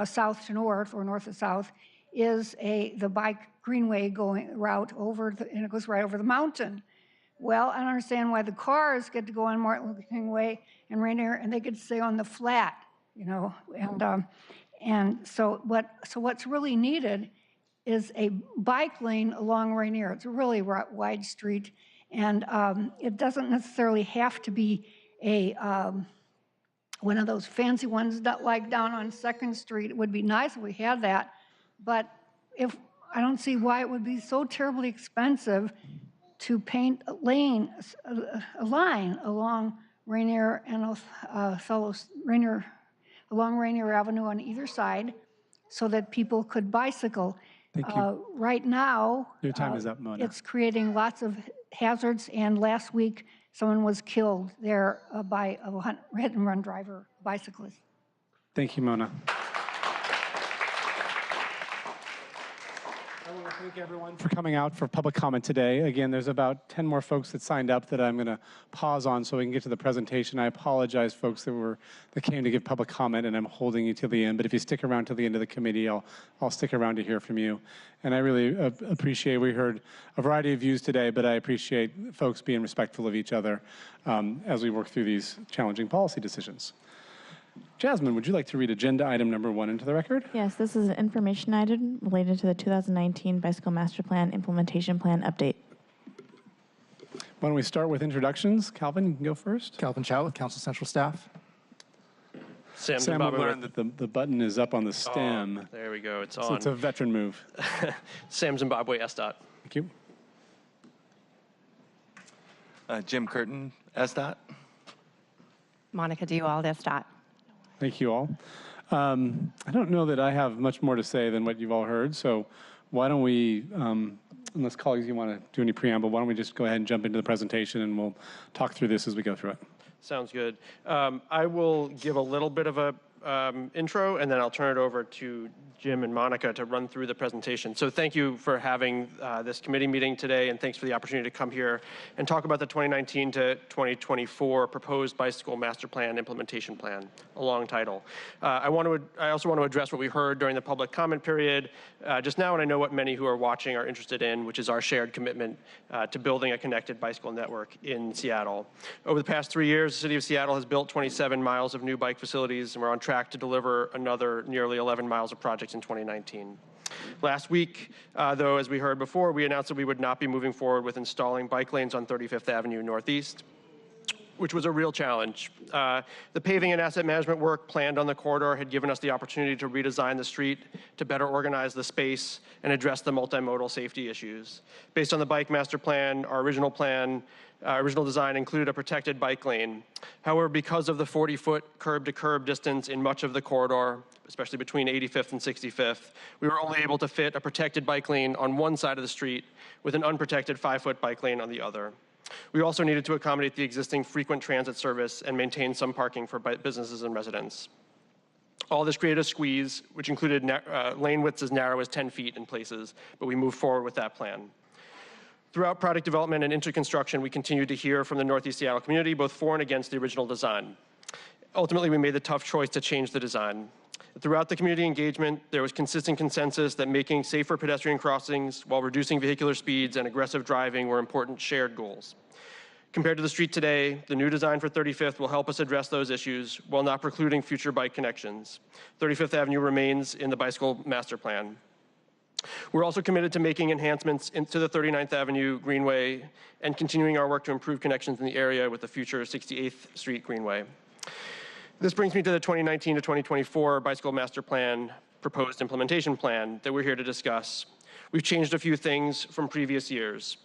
south to north or north to south is the bike greenway route and it goes right over the mountain. Well, I don't understand why the cars get to go on Martin Luther King Way and Rainier, and they get to stay on the flat, you know. And so what's really needed is a bike lane along Rainier. It's a really wide street, and it doesn't necessarily have to be one of those fancy ones that like down on 2nd Street. It would be nice if we had that, but I don't see why it would be so terribly expensive to paint a line along Rainier and along Rainier Avenue on either side so that people could bicycle. Thank you. Right now, Your time is up, Mona. it's creating lots of hazards, and last week someone was killed there by a hit-and-run driver, bicyclist. Thank you, Mona. I want to thank everyone for coming out for public comment today. Again, there's about 10 more folks that signed up that I'm going to pause on so we can get to the presentation. I apologize, folks, that came to give public comment, and I'm holding you till the end. But if you stick around till the end of the committee, I'll stick around to hear from you. And I really appreciate, we heard a variety of views today, but I appreciate folks being respectful of each other as we work through these challenging policy decisions. Jasmine, would you like to read agenda item number 1 into the record? Yes, this is an information item related to the 2019 Bicycle Master Plan Implementation Plan update. Why don't we start with introductions? Calvin, you can go first. Calvin Chow with Council Central Staff. Sam will learn that the button is up on the stem. Oh, there we go, it's So on. it's a veteran move. Sam Zimbabwe, SDOT. Thank you. Jim Curtin, SDOT. Monica Dewald, SDOT. Thank you all. I don't know that I have much more to say than what you've all heard, so why don't we, unless colleagues you want to do any preamble, why don't we just go ahead and jump into the presentation and we'll talk through this as we go through it. Sounds good. I will give a little bit of a intro, and then I'll turn it over to Jim and Monica to run through the presentation. So thank you for having this committee meeting today, and thanks for the opportunity to come here and talk about the 2019 to 2024 proposed bicycle master plan implementation plan, a long title. I also want to address what we heard during the public comment period just now, and I know what many who are watching are interested in, which is our shared commitment to building a connected bicycle network in Seattle. Over the past 3 years, the city of Seattle has built 27 miles of new bike facilities, and we're on track to deliver another nearly 11 miles of projects in 2019. Last week, though, as we heard before, we announced that we would not be moving forward with installing bike lanes on 35th Avenue Northeast, which was a real challenge. The paving and asset management work planned on the corridor had given us the opportunity to redesign the street to better organize the space and address the multimodal safety issues. Based on the bike master plan, our original design included a protected bike lane. However, because of the 40-foot curb-to-curb distance in much of the corridor, especially between 85th and 65th, we were only able to fit a protected bike lane on one side of the street with an unprotected 5-foot bike lane on the other. We also needed to accommodate the existing frequent transit service and maintain some parking for businesses and residents. All this created a squeeze, which included lane widths as narrow as 10 feet in places, but we moved forward with that plan. Throughout product development and into construction, we continued to hear from the Northeast Seattle community, both for and against the original design. ultimately, we made the tough choice to change the design. Throughout the community engagement, there was consistent consensus that making safer pedestrian crossings while reducing vehicular speeds and aggressive driving were important shared goals. Compared to the street today, the new design for 35th will help us address those issues while not precluding future bike connections. 35th Avenue remains in the bicycle master plan. We're also committed to making enhancements into the 39th Avenue Greenway and continuing our work to improve connections in the area with the future 68th Street Greenway. This brings me to the 2019 to 2024 Bicycle Master Plan proposed implementation plan that we're here to discuss. We've changed a few things from previous years.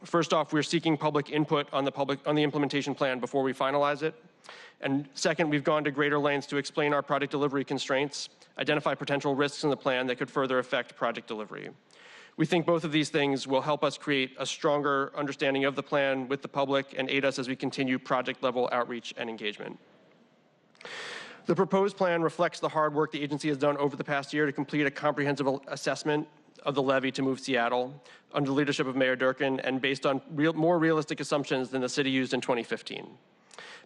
First off, we're seeking public input on the implementation plan before we finalize it. And second, we've gone to greater lengths to explain our project delivery constraints, identify potential risks in the plan that could further affect project delivery. We think both of these things will help us create a stronger understanding of the plan with the public and aid us as we continue project-level outreach and engagement. The proposed plan reflects the hard work the agency has done over the past year to complete a comprehensive assessment of the levy to move Seattle under the leadership of Mayor Durkan and based on more realistic assumptions than the city used in 2015.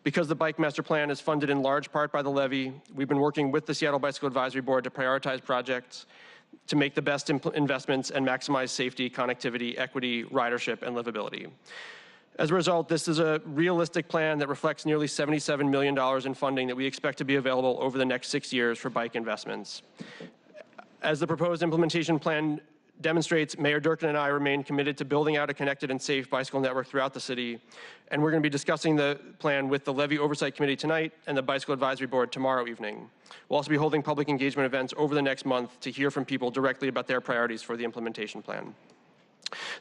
Because the Bike Master Plan is funded in large part by the levy, we've been working with the Seattle Bicycle Advisory Board to prioritize projects to make the best investments and maximize safety, connectivity, equity, ridership, and livability. As a result, this is a realistic plan that reflects nearly $77 million in funding that we expect to be available over the next 6 years for bike investments. As the proposed implementation plan demonstrates, Mayor Durkan and I remain committed to building out a connected and safe bicycle network throughout the city. And we're going to be discussing the plan with the Levy Oversight Committee tonight and the Bicycle Advisory Board tomorrow evening. We'll also be holding public engagement events over the next month to hear from people directly about their priorities for the implementation plan.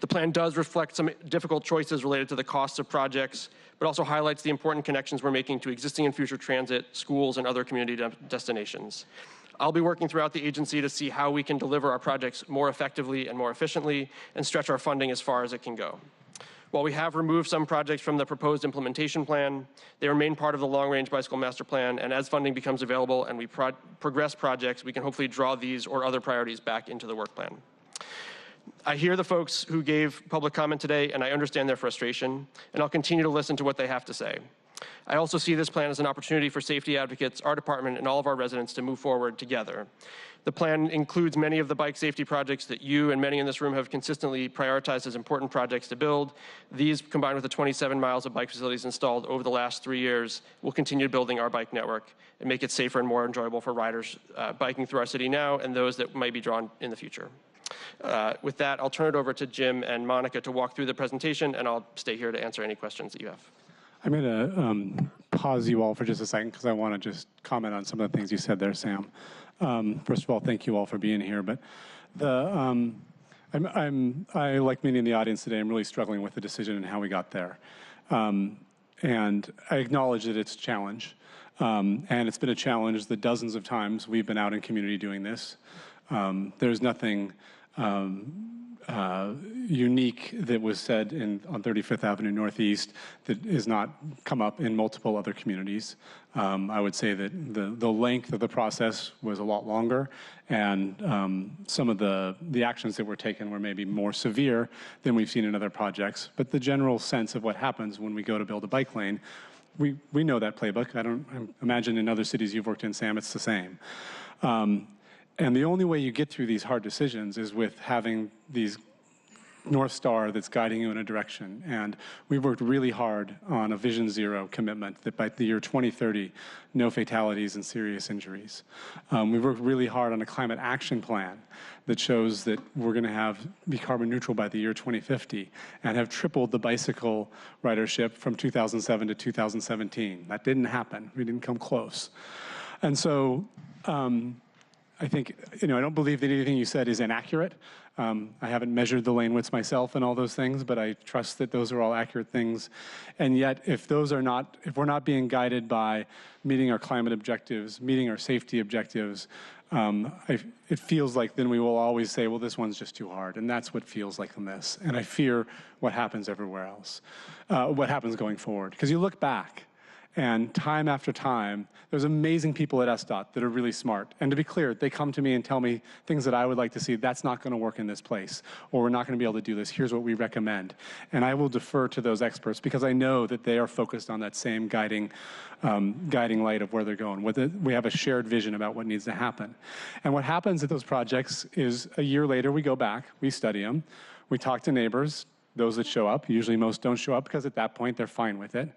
The plan does reflect some difficult choices related to the costs of projects, but also highlights the important connections we're making to existing and future transit, schools, and other community destinations. I'll be working throughout the agency to see how we can deliver our projects more effectively and more efficiently and stretch our funding as far as it can go. While we have removed some projects from the proposed implementation plan, they remain part of the long-range bicycle master plan, and as funding becomes available and we progress projects, we can hopefully draw these or other priorities back into the work plan. I hear the folks who gave public comment today, and I understand their frustration, and I'll continue to listen to what they have to say. I also see this plan as an opportunity for safety advocates, our department, and all of our residents to move forward together. The plan includes many of the bike safety projects that you and many in this room have consistently prioritized as important projects to build. These, combined with the 27 miles of bike facilities installed over the last 3 years, will continue building our bike network and make it safer and more enjoyable for riders biking through our city now and those that might be drawn in the future. With that, I'll turn it over to Jim and Monica to walk through the presentation, and I'll stay here to answer any questions that you have. I'm going to pause you all for just a second because I want to just comment on some of the things you said there, Sam. First of all, thank you all for being here. But I, like many in the audience today, I'm really struggling with the decision and how we got there. And I acknowledge that it's a challenge. And it's been a challenge the dozens of times we've been out in community doing this. There's nothing unique that was said on 35th Avenue Northeast that has not come up in multiple other communities. I would say that the length of the process was a lot longer, and some of the actions that were taken were maybe more severe than we've seen in other projects. But the general sense of what happens when we go to build a bike lane, we know that playbook. I imagine in other cities you've worked in, Sam, it's the same. And the only way you get through these hard decisions is with having these North Star that's guiding you in a direction. And we've worked really hard on a Vision Zero commitment that by the year 2030, no fatalities and serious injuries. We've worked really hard on a climate action plan that shows that we're going to be carbon neutral by the year 2050 and have tripled the bicycle ridership from 2007 to 2017. That didn't happen. We didn't come close. And so, I think, I don't believe that anything you said is inaccurate. I haven't measured the lane widths myself and all those things, but I trust that those are all accurate things. And yet, if we're not being guided by meeting our climate objectives, meeting our safety objectives, it feels like then we will always say, well, this one's just too hard. And that's what feels like on this. And I fear what happens everywhere else, what happens going forward. Because you look back, And time after time, there's amazing people at SDOT that are really smart. And to be clear, they come to me and tell me things that I would like to see. That's not going to work in this place, or we're not going to be able to do this. Here's what we recommend. And I will defer to those experts because I know that they are focused on that same guiding light of where they're going. We have a shared vision about what needs to happen. And what happens at those projects is a year later, we go back, we study them, we talk to neighbors, those that show up. Usually most don't show up because at that point they're fine with it.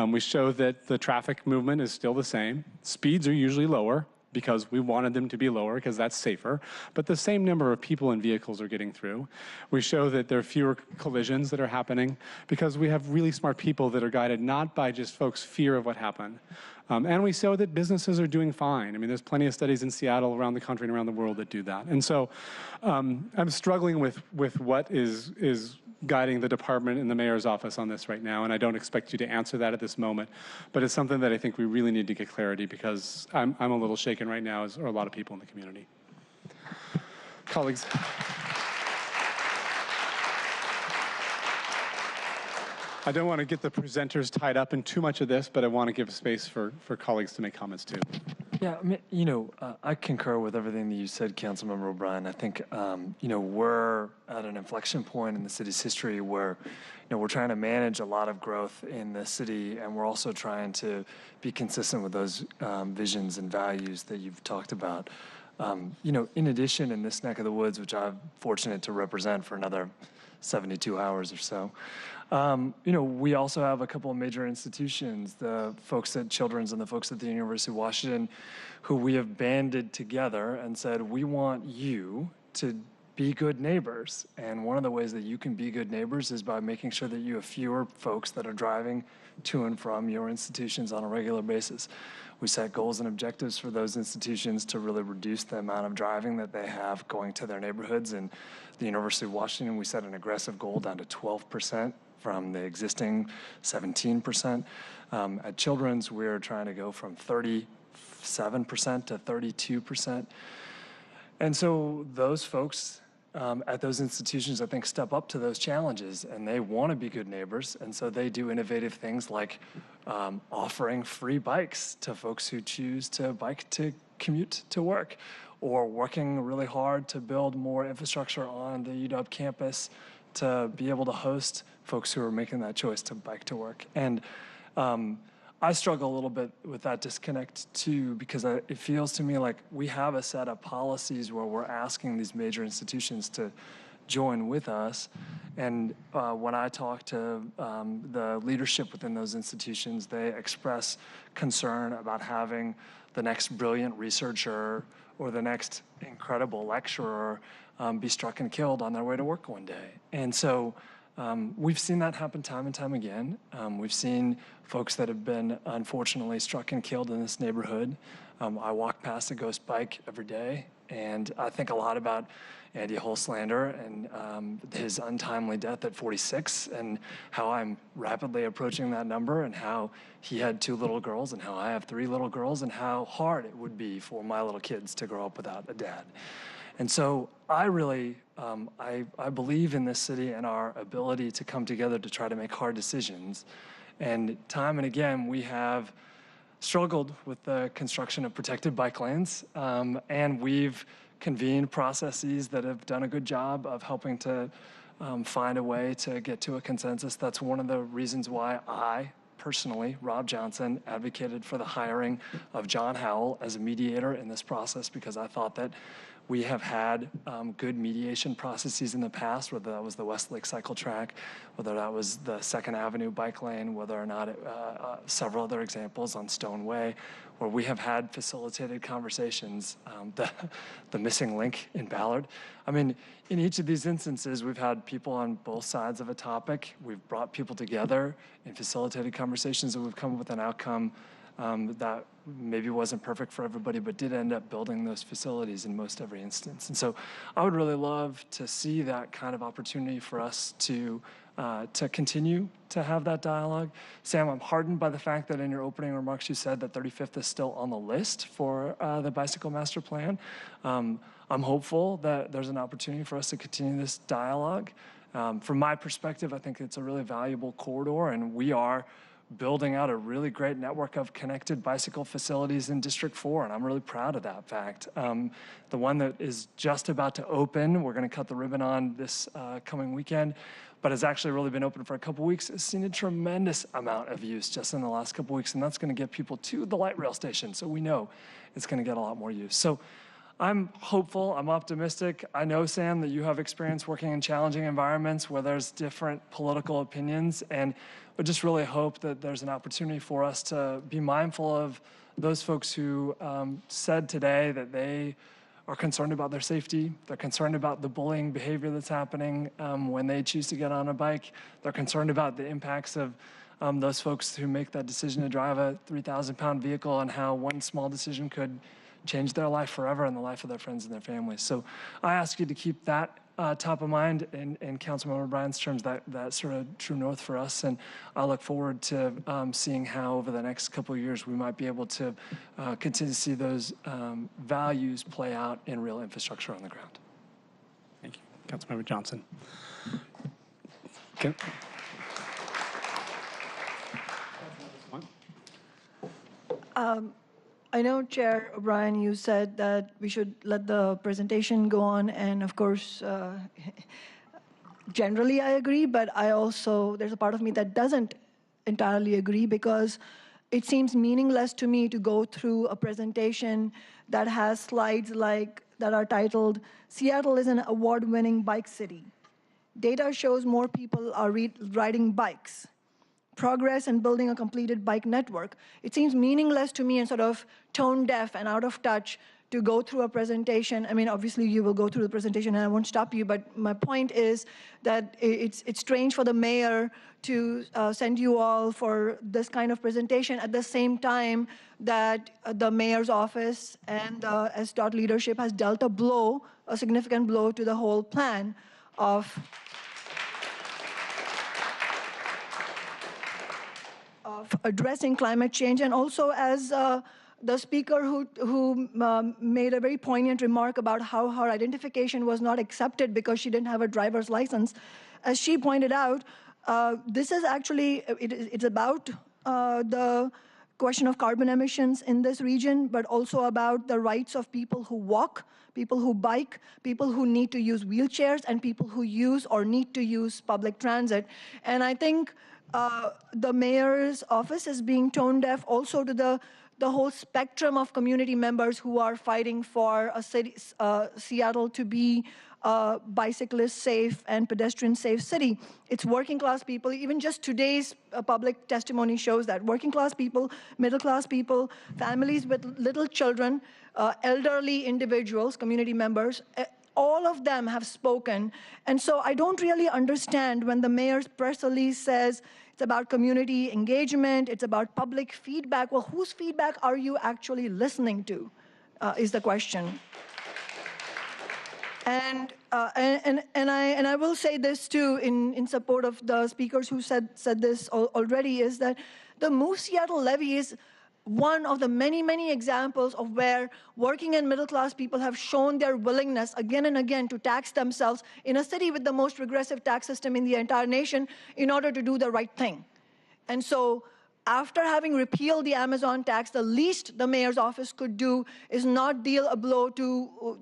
We show that the traffic movement is still the same. Speeds are usually lower because we wanted them to be lower because that's safer, but the same number of people and vehicles are getting through. We show that there are fewer collisions that are happening because we have really smart people that are guided not by just folks' fear of what happened. And we show that businesses are doing fine. I mean, there's plenty of studies in Seattle, around the country, and around the world that do that. And so I'm struggling with what is guiding the department and the mayor's office on this right now, and I don't expect you to answer that at this moment, but it's something that I think we really need to get clarity because I'm a little shaken right now, as are a lot of people in the community. Colleagues. I don't want to get the presenters tied up in too much of this, but I want to give space for colleagues to make comments too. Yeah, I mean, I concur with everything that you said, Councilmember O'Brien. I think, we're at an inflection point in the city's history where, we're trying to manage a lot of growth in the city, and we're also trying to be consistent with those visions and values that you've talked about. In addition, in this neck of the woods, which I'm fortunate to represent for another 72 hours or so, we also have a couple of major institutions, the folks at Children's and the folks at the University of Washington, who we have banded together and said, we want you to be good neighbors. And one of the ways that you can be good neighbors is by making sure that you have fewer folks that are driving to and from your institutions on a regular basis. We set goals and objectives for those institutions to really reduce the amount of driving that they have going to their neighborhoods. And the University of Washington, we set an aggressive goal down to 12%. From the existing 17%. At Children's, we're trying to go from 37% to 32%. And so those folks at those institutions, I think, step up to those challenges, and they want to be good neighbors, and so they do innovative things like offering free bikes to folks who choose to bike to commute to work, or working really hard to build more infrastructure on the UW campus to be able to host folks who are making that choice to bike to work. And I struggle a little bit with that disconnect too, because it feels to me like we have a set of policies where we're asking these major institutions to join with us. And when I talk to the leadership within those institutions, they express concern about having the next brilliant researcher or the next incredible lecturer be struck and killed on their way to work one day. And so we've seen that happen time and time again. We've seen folks that have been unfortunately struck and killed in this neighborhood. I walk past a ghost bike every day, and I think a lot about Andy Holslander and his untimely death at 46, and how I'm rapidly approaching that number, and how he had 2 little girls, and how I have 3 little girls, and how hard it would be for my little kids to grow up without a dad. And so I really, I believe in this city and our ability to come together to try to make hard decisions. And time and again, we have struggled with the construction of protected bike lanes, and we've convened processes that have done a good job of helping to find a way to get to a consensus. That's one of the reasons why I personally, Rob Johnson, advocated for the hiring of John Howell as a mediator in this process, because I thought that we have had good mediation processes in the past, whether that was the Westlake cycle track, whether that was the 2nd Avenue bike lane, whether or not several other examples on Stone Way, where we have had facilitated conversations, the missing link in Ballard. I mean, in each of these instances, we've had people on both sides of a topic. We've brought people together in facilitated conversations, and we've come up with an outcome that maybe wasn't perfect for everybody, but did end up building those facilities in most every instance. And so I would really love to see that kind of opportunity for us to continue to have that dialogue. Sam, I'm heartened by the fact that in your opening remarks you said that 35th is still on the list for the bicycle master plan. I'm hopeful that there's an opportunity for us to continue this dialogue. From my perspective, I think it's a really valuable corridor, and we are building out a really great network of connected bicycle facilities in District 4, and I'm really proud of that fact. The one that is just about to open, we're going to cut the ribbon on this coming weekend, but has actually really been open for a couple weeks, has seen a tremendous amount of use just in the last couple weeks, and that's going to get people to the light rail station, so we know it's going to get a lot more use. So I'm hopeful, I'm optimistic. I know, Sam, that you have experience working in challenging environments where there's different political opinions, and I just really hope that there's an opportunity for us to be mindful of those folks who said today that they are concerned about their safety. They're concerned about the bullying behavior that's happening when they choose to get on a bike. They're concerned about the impacts of those folks who make that decision to drive a 3,000-pound vehicle and how one small decision could change their life forever and the life of their friends and their families. So I ask you to keep that top of mind in Councilmember Bryan's terms, that sort of true north for us. And I look forward to seeing how over the next couple of years we might be able to continue to see those values play out in real infrastructure on the ground. Thank you. Councilmember Johnson. I know, Chair O'Brien, you said that we should let the presentation go on, and of course, generally I agree, but I also, there's a part of me that doesn't entirely agree, because it seems meaningless to me to go through a presentation that has slides like that are titled, "Seattle is an award-winning bike city. Data shows more people are riding bikes. Progress in building a completed bike network." It seems meaningless to me and sort of tone deaf and out of touch to go through a presentation. I mean, obviously you will go through the presentation and I won't stop you, but my point is that it's strange for the mayor to send you all for this kind of presentation at the same time that the mayor's office and the SDOT leadership has dealt a blow, a significant blow to the whole plan of addressing climate change. And also, as the speaker who made a very poignant remark about how her identification was not accepted because she didn't have a driver's license, as she pointed out, this is actually, it's about the question of carbon emissions in this region, but also about the rights of people who walk, people who bike, people who need to use wheelchairs, and people who use or need to use public transit. And I think the mayor's office is being tone deaf also to the whole spectrum of community members who are fighting for a city, Seattle to be a bicyclist safe and pedestrian safe city. It's working class people. Even just today's public testimony shows that working class people, middle class people, families with little children, elderly individuals, community members, all of them have spoken. And so I don't really understand when the mayor's press release says it's about community engagement, it's about public feedback. Well, whose feedback are you actually listening to, is the question. And I will say this too, in support of the speakers who said this already, is that the Move Seattle levy is one of the many, many examples of where working and middle-class people have shown their willingness again and again to tax themselves in a city with the most regressive tax system in the entire nation in order to do the right thing. And so after having repealed the Amazon tax, the least the mayor's office could do is not deal a blow to,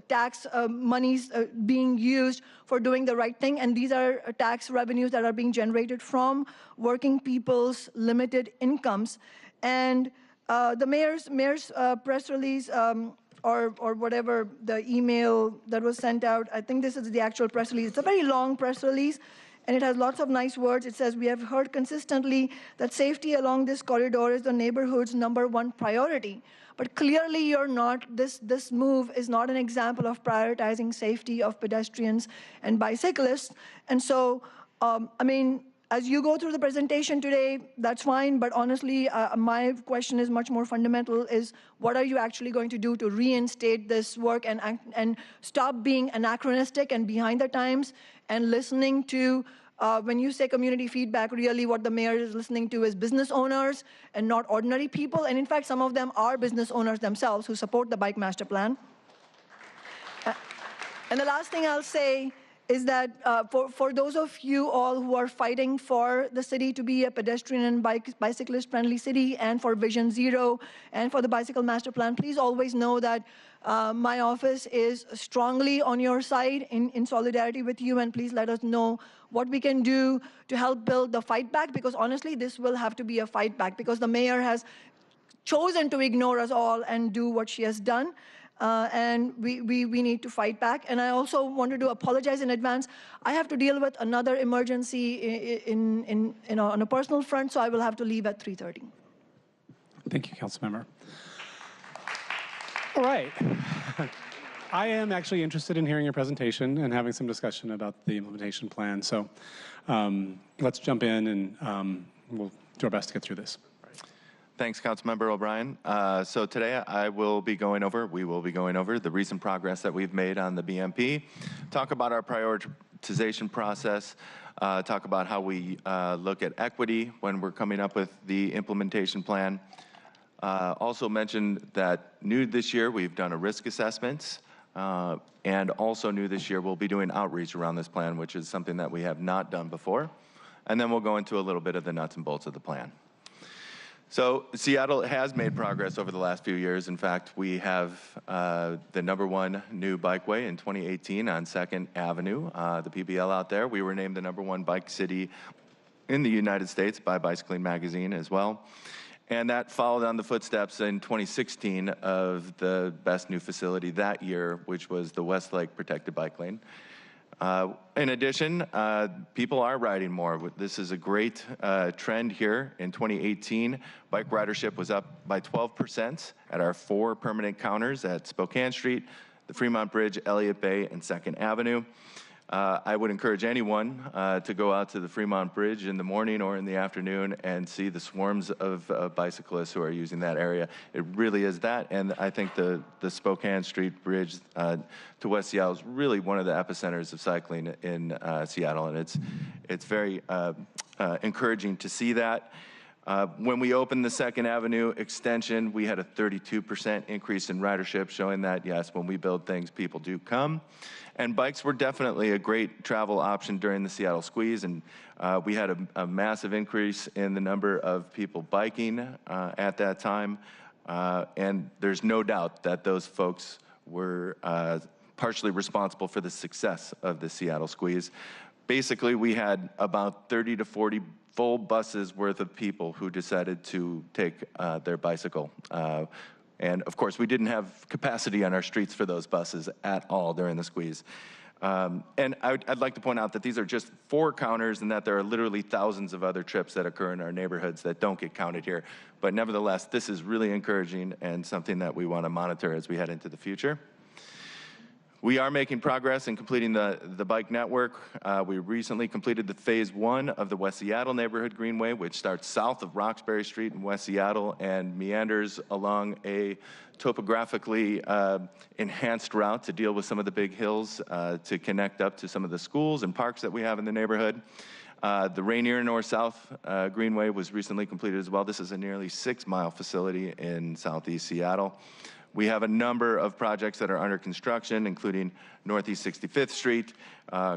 tax monies being used for doing the right thing. And these are tax revenues that are being generated from working people's limited incomes. And the mayor's press release or whatever the email that was sent out, I think this is the actual press release. It's a very long press release, and it has lots of nice words. It says, "We have heard consistently that safety along this corridor is the neighborhood's #1 priority. But clearly you're not, this move is not an example of prioritizing safety of pedestrians and bicyclists." And so, as you go through the presentation today, that's fine, but honestly, my question is much more fundamental, is what are you actually going to do to reinstate this work and stop being anachronistic and behind the times and listening to, when you say community feedback, really what the mayor is listening to is business owners and not ordinary people. And in fact, some of them are business owners themselves who support the Bike Master Plan. And the last thing I'll say is that for those of you all who are fighting for the city to be a pedestrian and bicyclist-friendly city, and for Vision Zero, and for the Bicycle Master Plan, please always know that my office is strongly on your side in solidarity with you, and please let us know what we can do to help build the fight back, because honestly, this will have to be a fight back, because the mayor has chosen to ignore us all and do what she has done. And we need to fight back. And I also wanted to apologize in advance. I have to deal with another emergency on a personal front, so I will have to leave at 3:30. Thank you, Councilmember. All right. I am actually interested in hearing your presentation and having some discussion about the implementation plan. So let's jump in and we'll do our best to get through this. Thanks, Councilmember O'Brien. So today we will be going over the recent progress that we've made on the BMP, talk about our prioritization process, talk about how we look at equity when we're coming up with the implementation plan. Also mention that new this year, we've done a risk assessment, and also new this year, we'll be doing outreach around this plan, which is something that we have not done before. And then we'll go into a little bit of the nuts and bolts of the plan. So Seattle has made progress over the last few years. In fact, we have the #1 new bikeway in 2018 on 2nd Avenue, the PBL out there. We were named the #1 bike city in the United States by Bicycling Magazine as well. And that followed on the footsteps in 2016 of the best new facility that year, which was the Westlake Protected Bike Lane. In addition, people are riding more. This is a great trend here. In 2018, bike ridership was up by 12% at our 4 permanent counters at Spokane Street, the Fremont Bridge, Elliott Bay, and 2nd Avenue. I would encourage anyone to go out to the Fremont Bridge in the morning or in the afternoon and see the swarms of bicyclists who are using that area. It really is that, and I think the Spokane Street Bridge to West Seattle is really one of the epicenters of cycling in Seattle, and it's very encouraging to see that. When we opened the 2nd Avenue extension, we had a 32% increase in ridership, showing that, yes, when we build things, people do come. And bikes were definitely a great travel option during the Seattle Squeeze, and we had a massive increase in the number of people biking at that time. And there's no doubt that those folks were partially responsible for the success of the Seattle Squeeze. Basically, we had about 30 to 40 full buses worth of people who decided to take their bicycle. And of course, we didn't have capacity on our streets for those buses at all during the Squeeze. And I'd like to point out that these are just 4 counters and that there are literally thousands of other trips that occur in our neighborhoods that don't get counted here. But nevertheless, this is really encouraging and something that we want to monitor as we head into the future. We are making progress in completing the bike network. We recently completed the phase 1 of the West Seattle Neighborhood Greenway, which starts south of Roxbury Street in West Seattle and meanders along a topographically enhanced route to deal with some of the big hills to connect up to some of the schools and parks that we have in the neighborhood. The Rainier North-South Greenway was recently completed as well. This is a nearly 6-mile facility in southeast Seattle. We have a number of projects that are under construction, including Northeast 65th Street,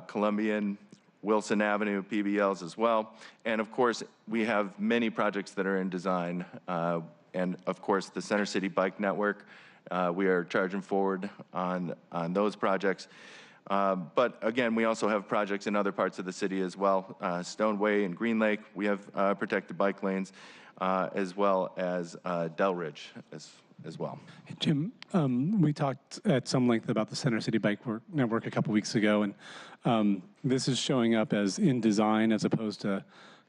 Columbian, Wilson Avenue, PBLs as well. And of course, we have many projects that are in design. And of course, the Center City Bike Network, we are charging forward on those projects. But again, we also have projects in other parts of the city as well. Stoneway and Green Lake, we have protected bike lanes, as well as Delridge as well. Hey, Jim, we talked at some length about the Center City Bike Network a couple weeks ago, and this is showing up as in design as opposed to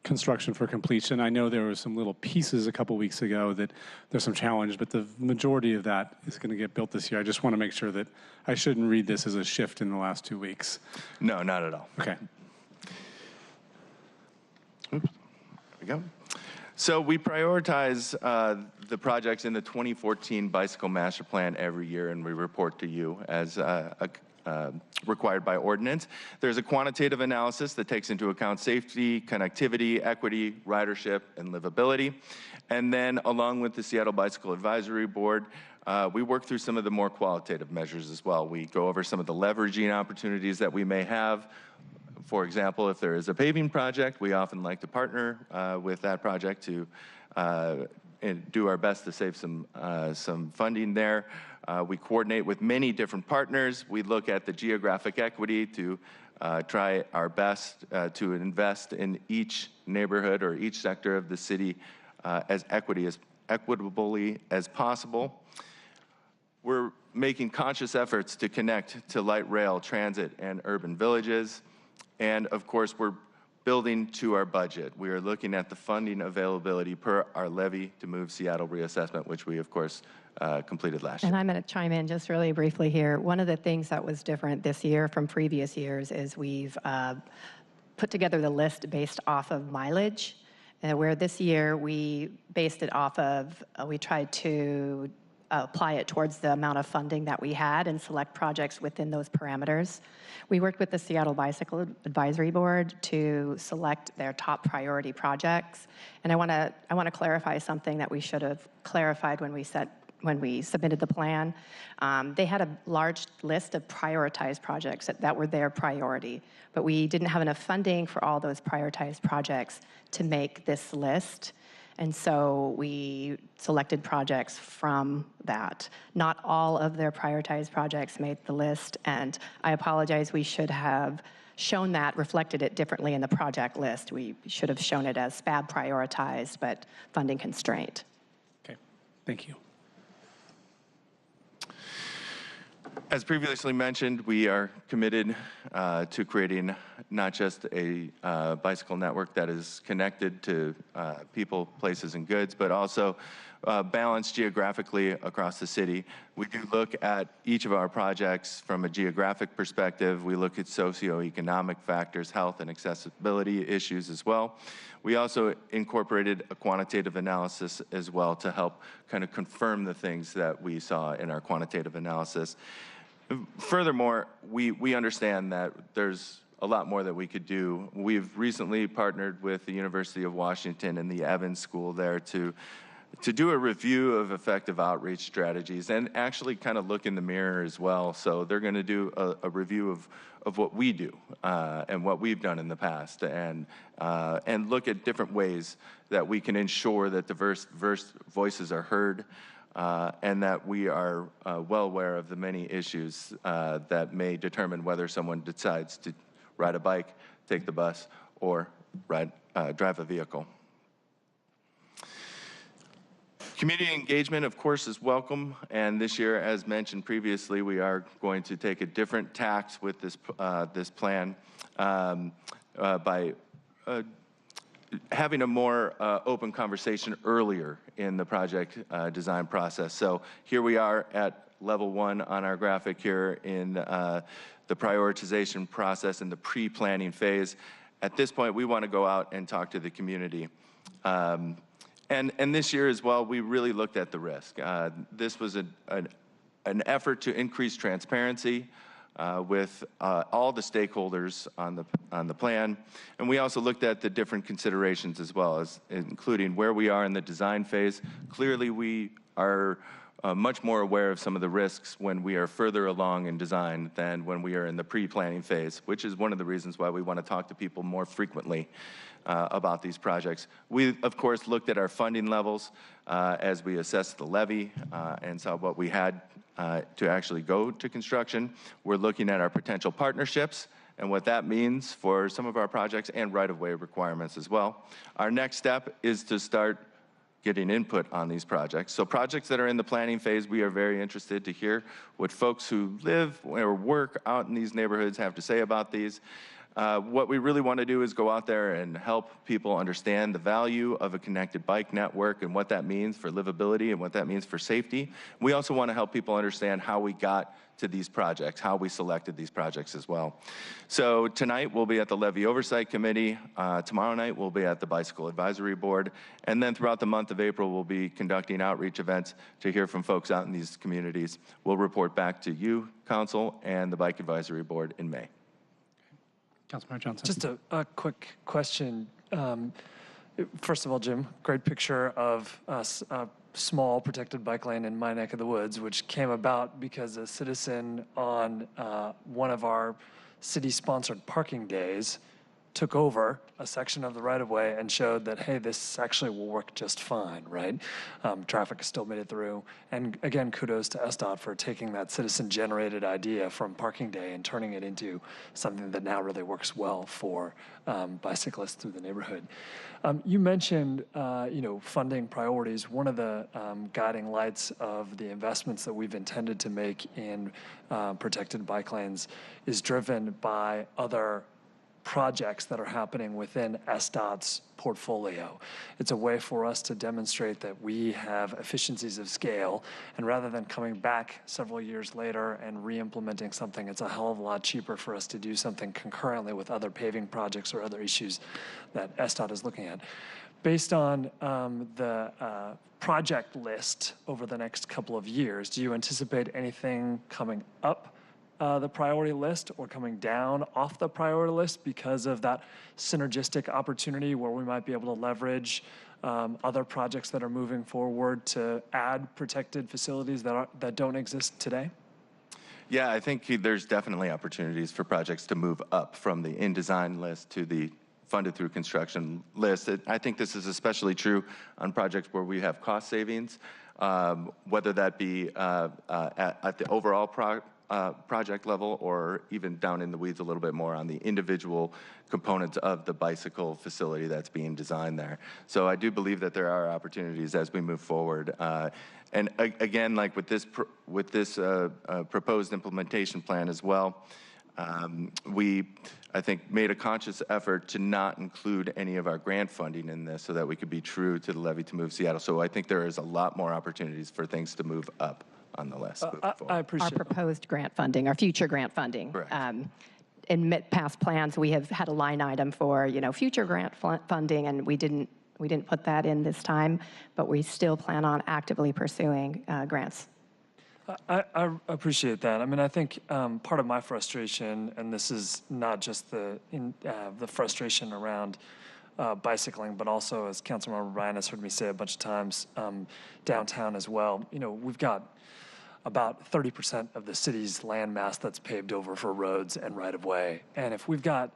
construction for completion. I know there were some little pieces a couple weeks ago that there's some challenge, but the majority of that is going to get built this year. I just want to make sure that I shouldn't read this as a shift in the last 2 weeks. No, not at all. Okay. Oops. There we go. So we prioritize the projects in the 2014 Bicycle Master Plan every year, and we report to you as required by ordinance. There's a quantitative analysis that takes into account safety, connectivity, equity, ridership, and livability. And then along with the Seattle Bicycle Advisory Board, we work through some of the more qualitative measures as well. We go over some of the leveraging opportunities that we may have. For example, if there is a paving project, we often like to partner with that project to and do our best to save some funding there. We coordinate with many different partners. We look at the geographic equity to try our best to invest in each neighborhood or each sector of the city as equitably as possible. We're making conscious efforts to connect to light rail, transit, and urban villages. And of course, we're building to our budget. We are looking at the funding availability per our Levy to Move Seattle reassessment, which we, of course, completed last year. And I'm going to chime in just really briefly here. One of the things that was different this year from previous years is we've put together the list based off of mileage, where this year we based it off of, we tried to apply it towards the amount of funding that we had and select projects within those parameters. We worked with the Seattle Bicycle Advisory Board to select their top priority projects. And I want to clarify something that we should have clarified when we submitted the plan. They had a large list of prioritized projects that were their priority, but we didn't have enough funding for all those prioritized projects to make this list. And so we selected projects from that. Not all of their prioritized projects made the list, and I apologize, we should have shown that, reflected it differently in the project list. We should have shown it as SPAB prioritized, but funding constraint. Okay, thank you. As previously mentioned, we are committed to creating not just a bicycle network that is connected to people, places, and goods, but also balanced geographically across the city. We do look at each of our projects from a geographic perspective. We look at socioeconomic factors, health and accessibility issues as well. We also incorporated a quantitative analysis as well to help kind of confirm the things that we saw in our quantitative analysis. Furthermore, we understand that there's a lot more that we could do. We've recently partnered with the University of Washington and the Evans School there to do a review of effective outreach strategies and actually kind of look in the mirror as well. So they're going to do a review of what we do and what we've done in the past and look at different ways that we can ensure that diverse voices are heard and that we are well aware of the many issues that may determine whether someone decides to ride a bike, take the bus, or drive a vehicle. Community engagement, of course, is welcome, and this year, as mentioned previously, we are going to take a different tack with this plan by having a more open conversation earlier in the project design process. So here we are at level 1 on our graphic here in the prioritization process in the pre-planning phase. At this point, we want to go out and talk to the community. And this year as well, we really looked at the risk. This was an effort to increase transparency with all the stakeholders on the plan. And we also looked at the different considerations as well, as including where we are in the design phase. Clearly, we are much more aware of some of the risks when we are further along in design than when we are in the pre-planning phase, which is one of the reasons why we want to talk to people more frequently about these projects. We, of course, looked at our funding levels as we assessed the levy and saw what we had to actually go to construction. We're looking at our potential partnerships and what that means for some of our projects and right-of-way requirements as well. Our next step is to start getting input on these projects. So projects that are in the planning phase, we are very interested to hear what folks who live or work out in these neighborhoods have to say about these. What we really want to do is go out there and help people understand the value of a connected bike network and what that means for livability and what that means for safety. We also want to help people understand how we got to these projects, how we selected these projects as well. So tonight we'll be at the Levy Oversight Committee. Tomorrow night we'll be at the Bicycle Advisory Board. And then throughout the month of April, we'll be conducting outreach events to hear from folks out in these communities. We'll report back to you, Council, and the Bike Advisory Board in May. Councilmember Johnson. Just a quick question. First of all, Jim, great picture of us small protected bike lane in my neck of the woods, which came about because a citizen on one of our city-sponsored parking days took over a section of the right-of-way and showed that, hey, this actually will work just fine, right? Traffic still made it through. And again, kudos to SDOT for taking that citizen-generated idea from parking day and turning it into something that now really works well for bicyclists through the neighborhood. You mentioned, funding priorities. One of the guiding lights of the investments that we've intended to make in protected bike lanes is driven by other projects that are happening within SDOT's portfolio. It's a way for us to demonstrate that we have efficiencies of scale, and rather than coming back several years later and re-implementing something, it's a hell of a lot cheaper for us to do something concurrently with other paving projects or other issues that SDOT is looking at. Based on the project list over the next couple of years, do you anticipate anything coming up the priority list or coming down off the priority list because of that synergistic opportunity where we might be able to leverage other projects that are moving forward to add protected facilities that don't exist today? Yeah, I think there's definitely opportunities for projects to move up from the in-design list to the funded through construction list. I think this is especially true on projects where we have cost savings, whether that be at the overall project level or even down in the weeds a little bit more on the individual components of the bicycle facility that's being designed there. So I do believe that there are opportunities as we move forward. And again, like with this proposed implementation plan as well, we, I think, made a conscious effort to not include any of our grant funding in this so that we could be true to the Levy to Move Seattle. So I think there is a lot more opportunities for things to move up on the list. I appreciate our proposed grant funding, our future grant funding. In past plans, we have had a line item for, future grant funding, and we didn't put that in this time, but we still plan on actively pursuing grants. I appreciate that. I mean, I think part of my frustration, and this is not just the frustration around bicycling, but also, as Councilmember Bryan has heard me say a bunch of times, downtown as well. We've got about 30% of the city's land mass that's paved over for roads and right-of-way. And if we've got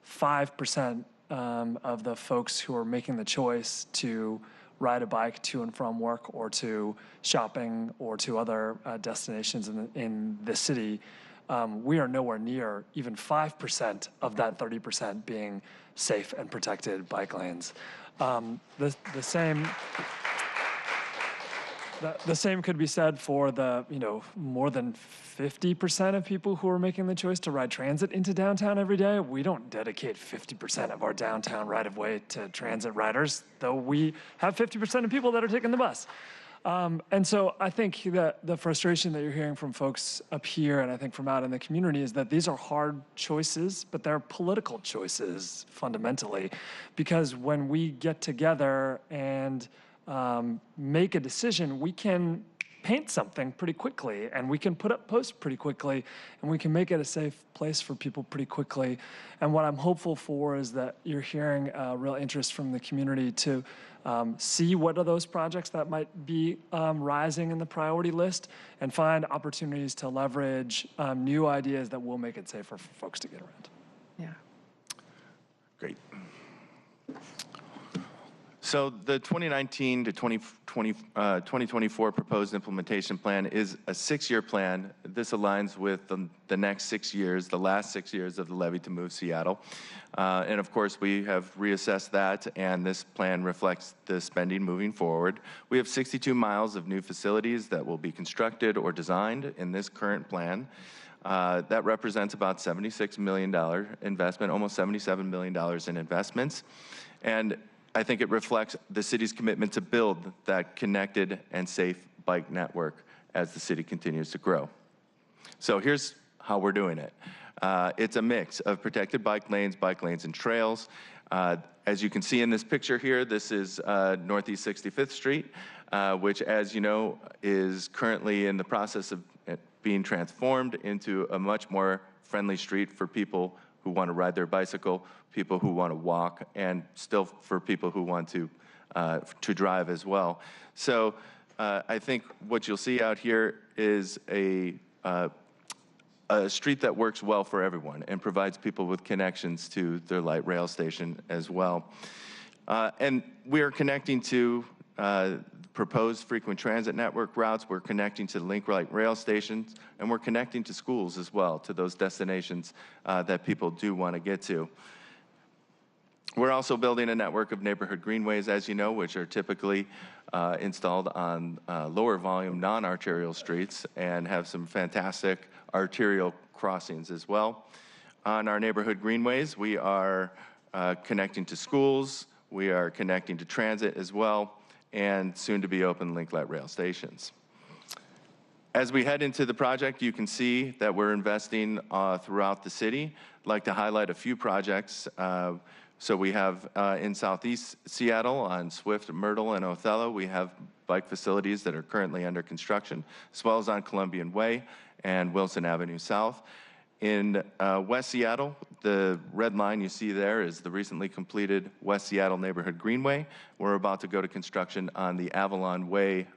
5% of the folks who are making the choice to ride a bike to and from work or to shopping or to other destinations in the city, we are nowhere near even 5% of that 30% being safe and protected bike lanes. The same could be said for the, more than 50% of people who are making the choice to ride transit into downtown every day. We don't dedicate 50% of our downtown right-of-way to transit riders, though we have 50% of people that are taking the bus. And so I think that the frustration that you're hearing from folks up here and I think from out in the community is that these are hard choices, but they're political choices fundamentally, because when we get together and make a decision, we can paint something pretty quickly, and we can put up posts pretty quickly, and we can make it a safe place for people pretty quickly. And what I'm hopeful for is that you're hearing real interest from the community to see what are those projects that might be rising in the priority list and find opportunities to leverage new ideas that will make it safer for folks to get around. Yeah. Great. So the 2019 to 2024 proposed implementation plan is a 6-year plan. This aligns with the next 6 years, the last 6 years of the Levy to Move Seattle. And of course, we have reassessed that, and this plan reflects the spending moving forward. We have 62 miles of new facilities that will be constructed or designed in this current plan. That represents about $76 million investment, almost $77 million in investments. And I think it reflects the city's commitment to build that connected and safe bike network as the city continues to grow. So here's how we're doing it. It's a mix of protected bike lanes, and trails. As you can see in this picture here, this is Northeast 65th Street, which, as you know, is currently in the process of being transformed into a much more friendly street for people who want to ride their bicycle, people who want to walk, and still for people who want to drive as well. So I think what you'll see out here is a street that works well for everyone and provides people with connections to their light rail station as well. And we are connecting to proposed frequent transit network routes. We're connecting to the Link Light rail stations, and we're connecting to schools as well, to those destinations that people do want to get to. We're also building a network of neighborhood greenways, as you know, which are typically installed on lower volume, non-arterial streets and have some fantastic arterial crossings as well. On our neighborhood greenways, we are connecting to schools, we are connecting to transit as well, and soon to be open Link Light rail stations. As we head into the project, you can see that we're investing throughout the city. I'd like to highlight a few projects. So we have in Southeast Seattle on Swift, Myrtle, and Othello, we have bike facilities that are currently under construction, as well as on Columbian Way and Wilson Avenue South. In West Seattle, the red line you see there is the recently completed West Seattle Neighborhood Greenway. We're about to go to construction on the Avalon Way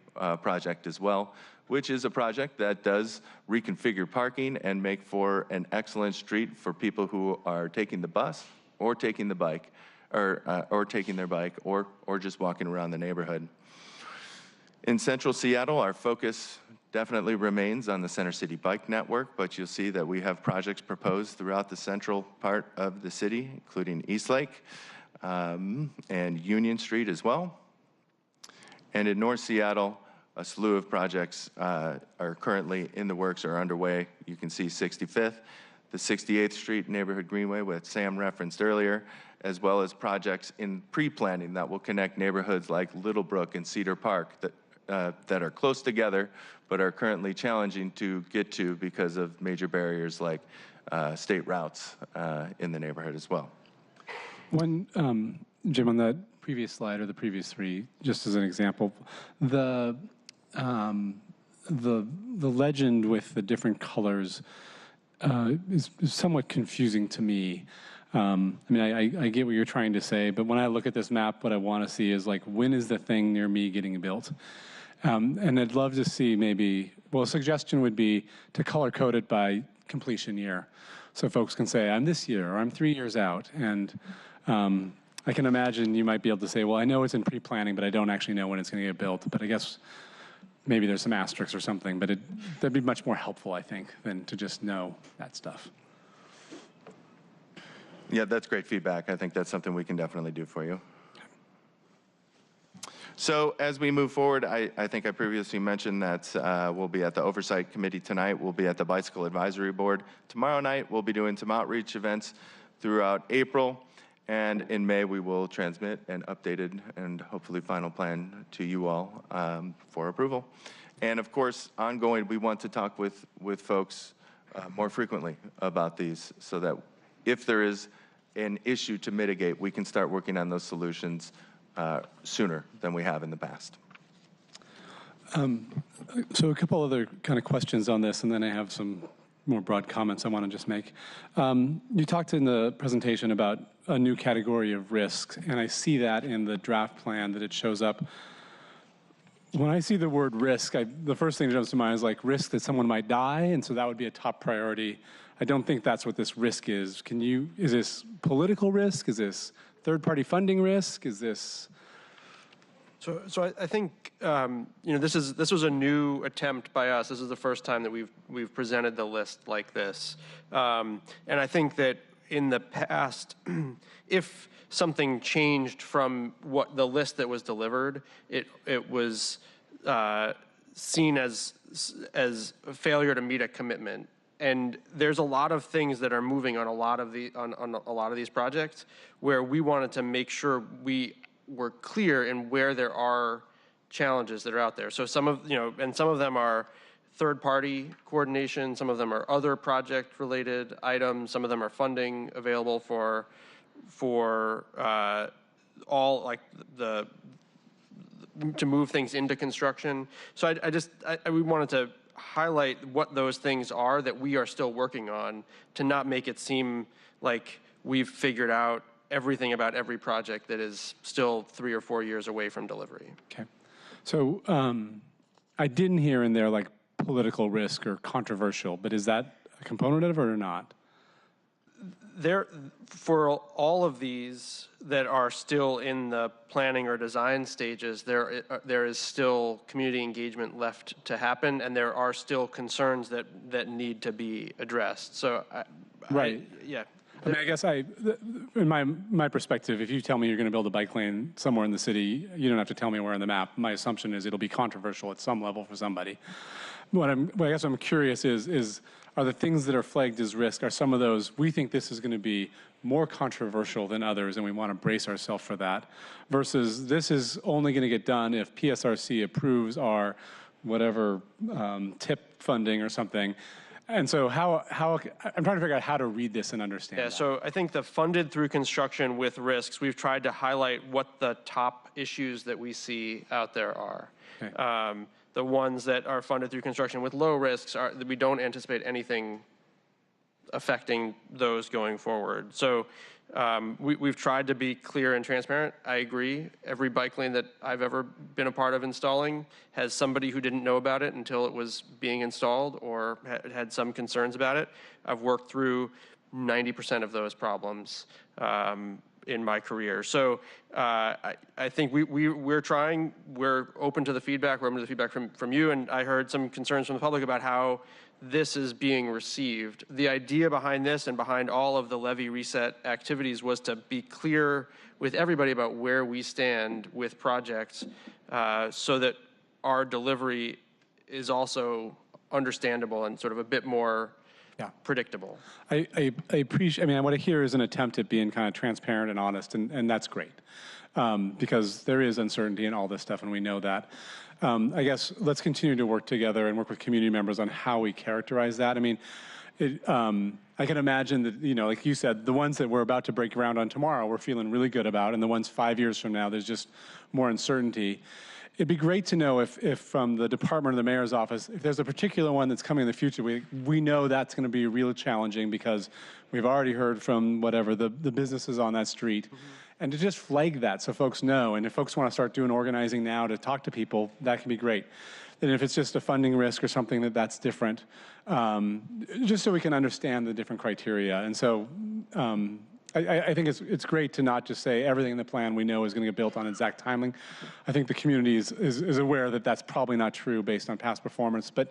project as well, which is a project that does reconfigure parking and make for an excellent street for people who are taking the bus or taking the bike, or taking their bike, or just walking around the neighborhood. In Central Seattle, our focus definitely remains on the Center City Bike Network, but you'll see that we have projects proposed throughout the central part of the city, including Eastlake and Union Street as well. And in North Seattle, a slew of projects are currently in the works or underway. You can see 65th, the 68th Street Neighborhood Greenway, which Sam referenced earlier, as well as projects in pre-planning that will connect neighborhoods like Littlebrook and Cedar Park that are close together, but are currently challenging to get to because of major barriers like state routes in the neighborhood as well. When, Jim, on that previous slide or the previous three, just as an example, the legend with the different colors is somewhat confusing to me. I mean, I get what you're trying to say, but when I look at this map, what I want to see is like, when is the thing near me getting built? And I'd love to see maybe, well, a suggestion would be to color code it by completion year. So folks can say, I'm this year, or I'm 3 years out. And I can imagine you might be able to say, well, I know it's in pre-planning, but I don't actually know when it's going to get built. But I guess maybe there's some asterisks or something, but that'd be much more helpful, I think, than to just know that stuff. Yeah, that's great feedback. I think that's something we can definitely do for you. So as we move forward, I think I previously mentioned that we'll be at the Oversight Committee tonight. We'll be at the Bicycle Advisory Board. Tomorrow night, we'll be doing some outreach events throughout April. And in May, we will transmit an updated and hopefully final plan to you all for approval. And of course, ongoing, we want to talk with folks more frequently about these so that if there is an issue to mitigate, we can start working on those solutions sooner than we have in the past. So a couple other kind of questions on this, and then I have some more broad comments I want to just make. You talked in the presentation about a new category of risk, and I see that in the draft plan that it shows up. When I see the word risk, the first thing that comes to mind is like risk that someone might die, and so that would be a top priority. I don't think that's what this risk is. Is this political risk? Is this third-party funding risk? Is this? So I think this was a new attempt by us. This is the first time that we've presented the list like this, and I think that in the past, if something changed from what the list that was delivered, it was seen as a failure to meet a commitment. And there's a lot of things that are moving on a lot of these projects where we wanted to make sure we were clear in where there are challenges that are out there. So some of them are third-party coordination, some of them are other project-related items, some of them are funding available for all like to move things into construction. So we wanted to highlight what those things are that we are still working on to not make it seem like we've figured out everything about every project that is still 3 or 4 years away from delivery. Okay. So I didn't hear in there like political risk or controversial, but is that a component of it or not? For all of these that are still in the planning or design stages, there is still community engagement left to happen, and there are still concerns that need to be addressed. So, right. Yeah. I mean, I guess in my perspective, if you tell me you're going to build a bike lane somewhere in the city, you don't have to tell me where on the map. My assumption is it'll be controversial at some level for somebody. What I guess I'm curious is are the things that are flagged as risk, are some of those, we think this is going to be more controversial than others and we want to brace ourselves for that, versus this is only going to get done if PSRC approves our whatever TIP funding or something. And so how I'm trying to figure out how to read this and understand that. So I think the funded through construction with risks, we've tried to highlight what the top issues that we see out there are. Okay. The ones that are funded through construction with low risks are that we don't anticipate anything affecting those going forward. So we've tried to be clear and transparent. I agree. Every bike lane that I've ever been a part of installing has somebody who didn't know about it until it was being installed or had some concerns about it. I've worked through 90% of those problems in my career. So I think we're trying, we're open to the feedback, we're open to the feedback from you, and I heard some concerns from the public about how this is being received. The idea behind this and behind all of the levy reset activities was to be clear with everybody about where we stand with projects so that our delivery is also understandable and sort of a bit more predictable. I appreciate, I mean, what I hear is an attempt at being kind of transparent and honest, and that's great. Because there is uncertainty in all this stuff, and we know that. I guess let's continue to work together and work with community members on how we characterize that. I mean, I can imagine that, you know, like you said, the ones that we're about to break ground on tomorrow, we're feeling really good about, and the ones 5 years from now, there's just more uncertainty. It'd be great to know if from the department or the mayor's office, if there's a particular one that's coming in the future, we know that's going to be really challenging because we've already heard from whatever the businesses on that street. Mm-hmm. And to just flag that so folks know, and if folks want to start doing organizing now to talk to people, that can be great. And if it's just a funding risk or something that's different, just so we can understand the different criteria. And so I think it's great to not just say everything in the plan we know is going to get built on exact timing. I think the community is aware that that's probably not true based on past performance, but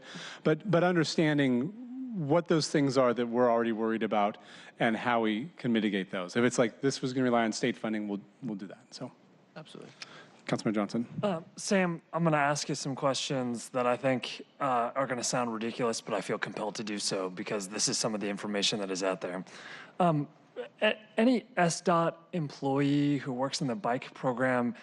understanding what those things are that we're already worried about and how we can mitigate those. If it's like this was going to rely on state funding, we'll do that. So, absolutely. Councilman Johnson. Sam, I'm going to ask you some questions that I think are going to sound ridiculous, but I feel compelled to do so because this is some of the information that is out there. Any SDOT employee who works in the bike program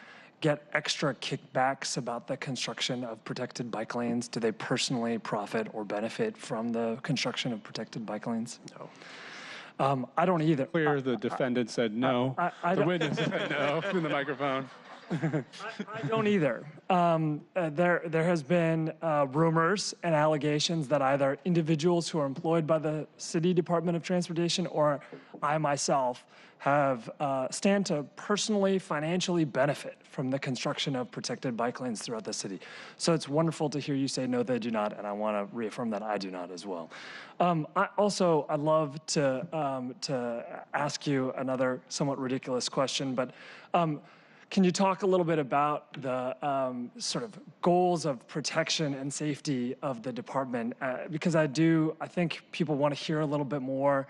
get extra kickbacks about the construction of protected bike lanes? Do they personally profit or benefit from the construction of protected bike lanes? No. I don't either. Clear, the defendant said no. The witness said no in the microphone. I don't either. There has been rumors and allegations that either individuals who are employed by the City Department of Transportation or I myself have stand to personally, financially benefit from the construction of protected bike lanes throughout the city. So it's wonderful to hear you say no, they do not, and I want to reaffirm that I do not as well. I'd love to ask you another somewhat ridiculous question, but can you talk a little bit about the sort of goals of protection and safety of the department? Because I think people want to hear a little bit more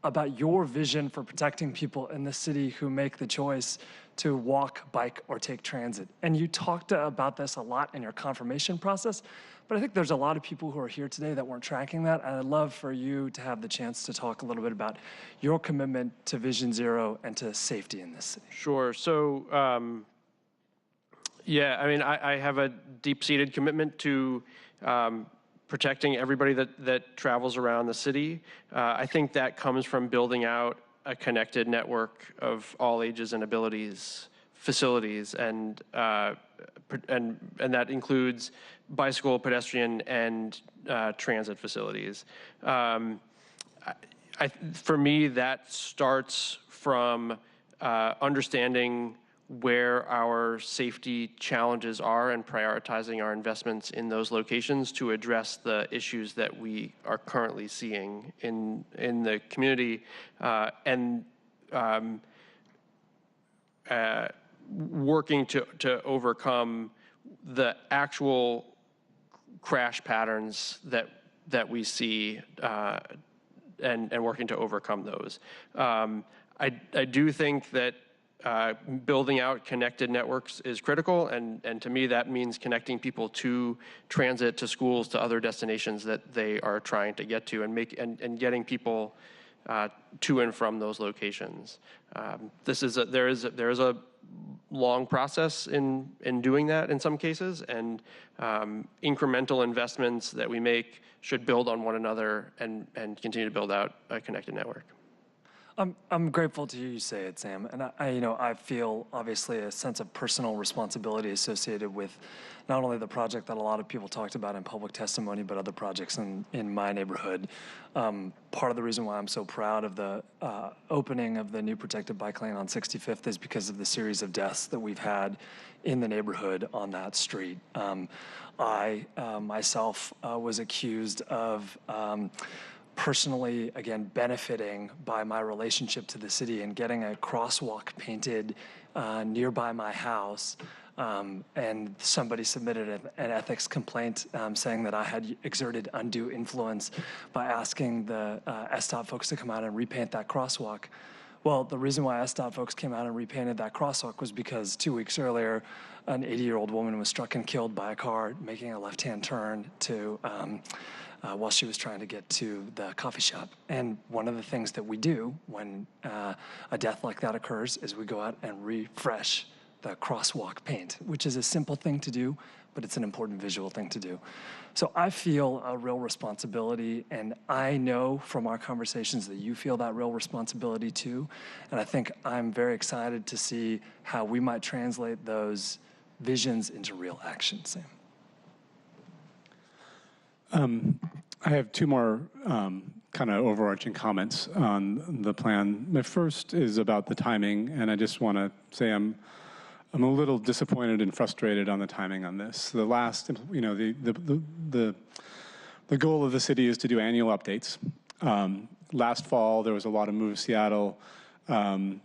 about your vision for protecting people in the city who make the choice to walk, bike, or take transit. And you talked about this a lot in your confirmation process, but I think there's a lot of people who are here today that weren't tracking that, and I'd love for you to have the chance to talk a little bit about your commitment to Vision Zero and to safety in this city. Sure. So, yeah, I mean, I have a deep-seated commitment to protecting everybody that travels around the city. I think that comes from building out a connected network of all ages and abilities facilities, and that includes bicycle, pedestrian, and transit facilities. For me, that starts from understanding where our safety challenges are and prioritizing our investments in those locations to address the issues that we are currently seeing in the community, and working to overcome the actual crash patterns that we see, and working to overcome those. I do think that building out connected networks is critical, and to me that means connecting people to transit, to schools, to other destinations that they are trying to get to, and getting people to and from those locations. There is a long process in doing that in some cases, and incremental investments that we make should build on one another and continue to build out a connected network. I'm grateful to hear you say it, Sam, and I feel obviously a sense of personal responsibility associated with not only the project that a lot of people talked about in public testimony, but other projects in my neighborhood. Part of the reason why I'm so proud of the opening of the new protected bike lane on 65th is because of the series of deaths that we've had in the neighborhood on that street. I myself was accused of personally, again, benefiting by my relationship to the city and getting a crosswalk painted nearby my house. And somebody submitted an ethics complaint saying that I had exerted undue influence by asking the SDOT folks to come out and repaint that crosswalk. Well, the reason why SDOT folks came out and repainted that crosswalk was because 2 weeks earlier, an 80-year-old woman was struck and killed by a car making a left-hand turn to while she was trying to get to the coffee shop. And one of the things that we do when a death like that occurs is we go out and refresh the crosswalk paint, which is a simple thing to do, but it's an important visual thing to do. So I feel a real responsibility, and I know from our conversations that you feel that real responsibility too. And I think I'm very excited to see how we might translate those visions into real action, Sam. I have two more kind of overarching comments on the plan. My first is about the timing, and I just want to say I'm a little disappointed and frustrated on the timing on this. The last, the goal of the city is to do annual updates. Last fall, there was a lot of Move Seattle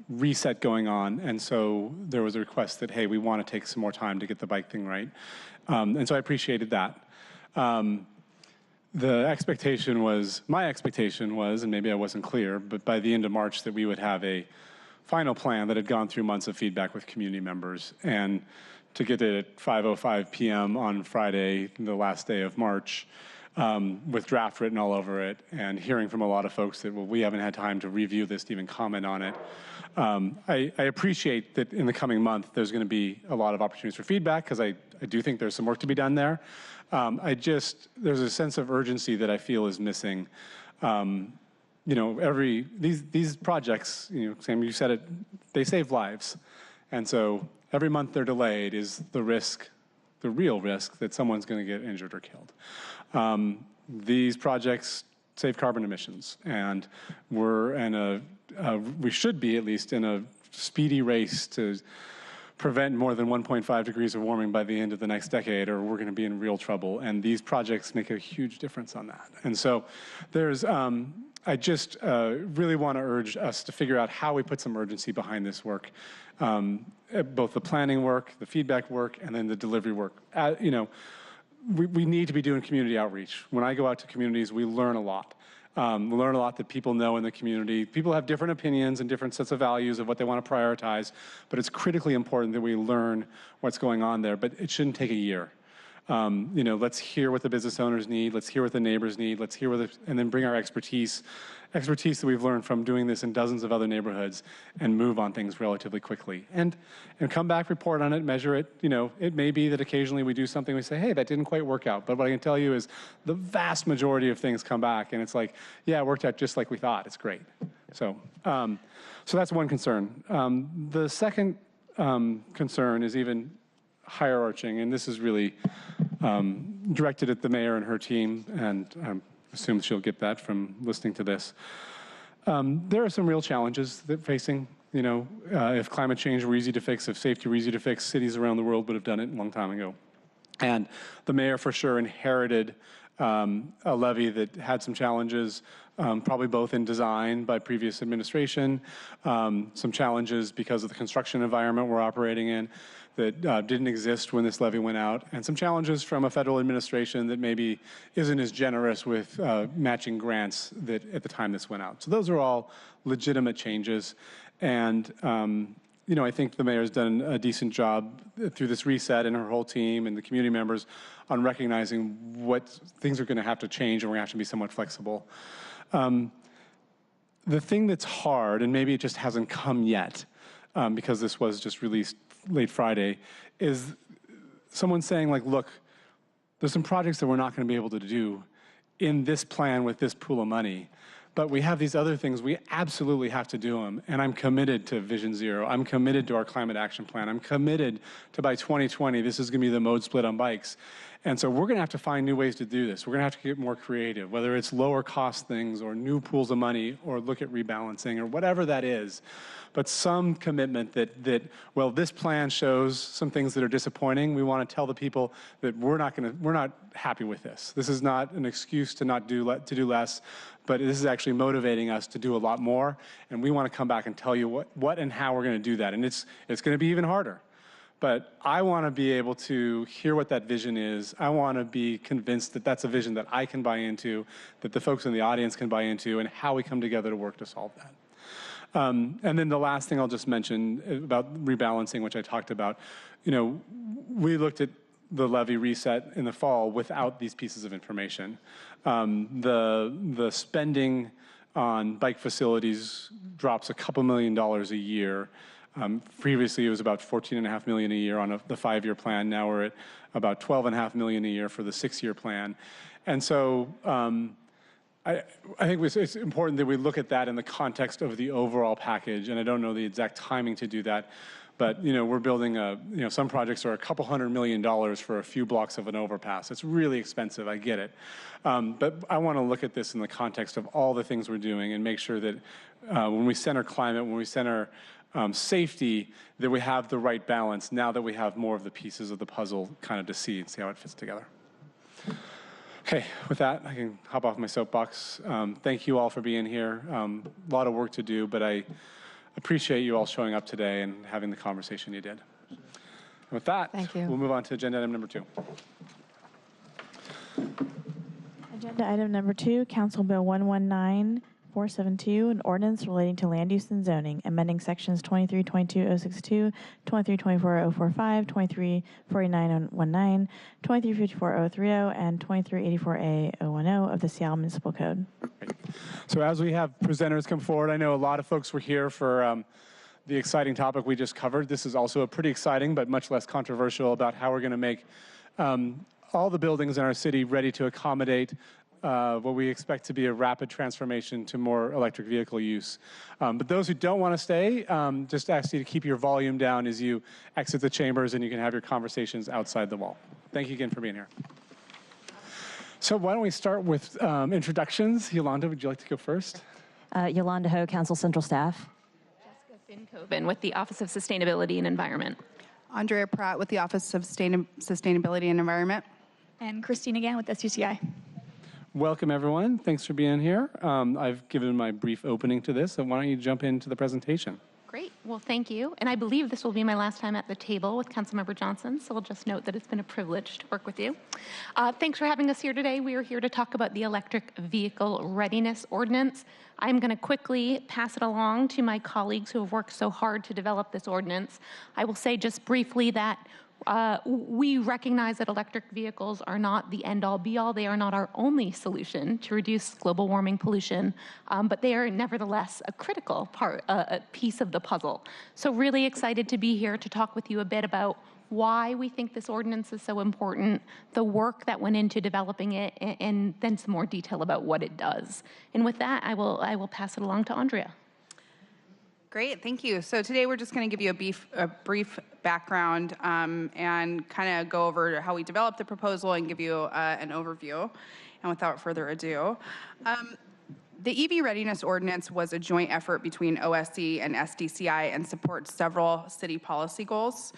reset going on, and so there was a request that, hey, we want to take some more time to get the bike thing right. And so I appreciated that. My expectation was, and maybe I wasn't clear, but by the end of March that we would have a final plan that had gone through months of feedback with community members, and to get it at 5:05 p.m. on Friday, the last day of March, with draft written all over it, and hearing from a lot of folks that, well, we haven't had time to review this to even comment on it. I appreciate that in the coming month there's going to be a lot of opportunities for feedback, because I do think there's some work to be done there. There's a sense of urgency that I feel is missing. These projects, Sam, you said it, they save lives. And so every month they're delayed is the risk, the real risk that someone's going to get injured or killed. These projects save carbon emissions, and we should be at least in a speedy race to prevent more than 1.5 degrees of warming by the end of the next decade, or we're going to be in real trouble. And these projects make a huge difference on that. And so I just really want to urge us to figure out how we put some urgency behind this work, both the planning work, the feedback work, and then the delivery work. We need to be doing community outreach. When I go out to communities, we learn a lot. We learn a lot that people know in the community. People have different opinions and different sets of values of what they want to prioritize, but it's critically important that we learn what's going on there, but it shouldn't take a year. Let's hear what the business owners need, let's hear what the neighbors need, let's hear and then bring our expertise that we've learned from doing this in dozens of other neighborhoods, and move on things relatively quickly. And come back, report on it, measure it. It may be that occasionally we do something, we say, hey, that didn't quite work out. But what I can tell you is the vast majority of things come back, and it's like, yeah, it worked out just like we thought. It's great. So that's one concern. The second concern is even higher arching, and this is really directed at the mayor and her team, and I assume she'll get that from listening to this. There are some real challenges that facing You know, if climate change were easy to fix, if safety were easy to fix, cities around the world would have done it a long time ago. And the mayor for sure inherited a levy that had some challenges, probably both in design by previous administration, some challenges because of the construction environment we're operating in that didn't exist when this levy went out, and some challenges from a federal administration that maybe isn't as generous with matching grants that at the time this went out. So those are all legitimate changes. And you know, I think the mayor's done a decent job through this reset, and her whole team and the community members on recognizing what things are going to have to change, and we're going to have to be somewhat flexible. The thing that's hard, and maybe it just hasn't come yet, because this was just released late Friday, is someone saying like, look, there's some projects that we're not going to be able to do in this plan with this pool of money. But we have these other things, we absolutely have to do them. And I'm committed to Vision Zero. I'm committed to our climate action plan. I'm committed to by 2020, this is gonna be the mode split on bikes. And so we're gonna have to find new ways to do this. We're gonna have to get more creative, whether it's lower cost things or new pools of money or look at rebalancing or whatever that is. But some commitment that well, this plan shows some things that are disappointing. We wanna tell the people that we're not happy with this. This is not an excuse to do less, but this is actually motivating us to do a lot more. And we wanna come back and tell you what and how we're gonna do that. And it's gonna be even harder. But I want to be able to hear what that vision is. I want to be convinced that that's a vision that I can buy into, that the folks in the audience can buy into, and how we come together to work to solve that. And then the last thing I'll just mention about rebalancing, which I talked about, you know, we looked at the levy reset in the fall without these pieces of information. The spending on bike facilities drops a couple $1 million a year. Previously, it was about $14.5 million a year on the 5-year plan. Now we're at about $12.5 million a year for the 6-year plan. And so I think it's important that we look at that in the context of the overall package. And I don't know the exact timing to do that. But you know, we're building some projects are a couple $100 million for a few blocks of an overpass. It's really expensive, I get it. But I want to look at this in the context of all the things we're doing and make sure that when we center climate, when we center safety, that we have the right balance now that we have more of the pieces of the puzzle kind of to see and see how it fits together. Okay, with that, I can hop off my soapbox. Thank you all for being here. A lot of work to do, but I appreciate you all showing up today and having the conversation you did. And with that, we'll move on to agenda item number 2. Agenda item number 2, Council Bill 119472, an ordinance relating to land use and zoning, amending sections 2322.062, 2324.045, 2349.019, 2354.030, and 2384A.010 of the Seattle Municipal Code. So as we have presenters come forward, I know a lot of folks were here for the exciting topic we just covered. This is also a pretty exciting but much less controversial about how we're going to make all the buildings in our city ready to accommodate what we expect to be a rapid transformation to more electric vehicle use. But those who don't want to stay, just ask you to keep your volume down as you exit the chambers, and you can have your conversations outside the wall. Thank you again for being here. So why don't we start with introductions. Yolanda, would you like to go first? Yolanda Ho, Council Central Staff. Jessica Finn-Coben with the Office of Sustainability and Environment. Andrea Pratt with the Office of Sustainability and Environment. And Christine again with SUCI. Welcome, everyone. Thanks for being here. I've given my brief opening to this, so why don't you jump into the presentation? Great. Well, thank you. And I believe this will be my last time at the table with Councilmember Johnson, so I'll just note that it's been a privilege to work with you. Thanks for having us here today. We are here to talk about the Electric Vehicle Readiness Ordinance. I'm going to quickly pass it along to my colleagues who have worked so hard to develop this ordinance. I will say just briefly that we recognize that electric vehicles are not the end-all be-all. They are not our only solution to reduce global warming pollution, but they are nevertheless a critical part, a piece of the puzzle. So really excited to be here to talk with you a bit about why we think this ordinance is so important, the work that went into developing it, and then some more detail about what it does. And with that, I will pass it along to Andrea. Great, thank you. So today we're just going to give you a brief background and kind of go over how we developed the proposal and give you an overview. And without further ado, The EV readiness ordinance was a joint effort between OSC and SDCI and supports several city policy goals.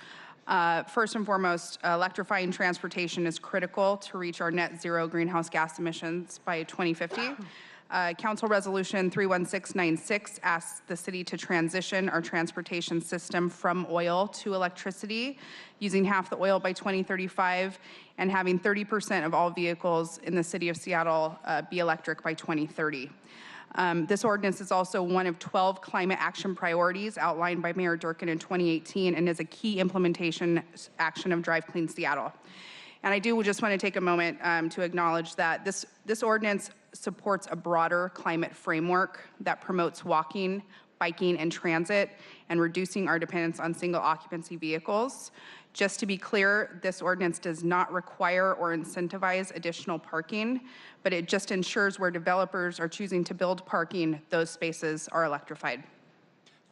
First and foremost, electrifying transportation is critical to reach our net zero greenhouse gas emissions by 2050. Council Resolution 31696 asks the city to transition our transportation system from oil to electricity, using half the oil by 2035 and having 30% of all vehicles in the city of Seattle be electric by 2030. This ordinance is also one of 12 climate action priorities outlined by Mayor Durkan in 2018 and is a key implementation action of Drive Clean Seattle. And I do just want to take a moment to acknowledge that this ordinance supports a broader climate framework that promotes walking, biking, and transit, and reducing our dependence on single occupancy vehicles. Just to be clear, this ordinance does not require or incentivize additional parking, but it just ensures where developers are choosing to build parking, those spaces are electrified.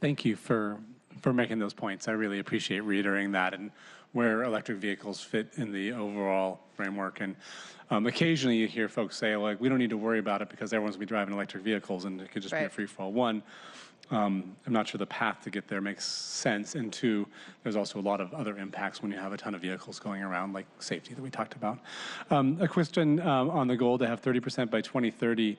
Thank you for making those points. I really appreciate reiterating that and where electric vehicles fit in the overall framework. And occasionally you hear folks say, like, we don't need to worry about it because everyone's going to be driving electric vehicles and it could just be a free-for-all. One, I'm not sure the path to get there makes sense. And two, there's also a lot of other impacts when you have a ton of vehicles going around, like safety that we talked about. A question on the goal to have 30% by 2030.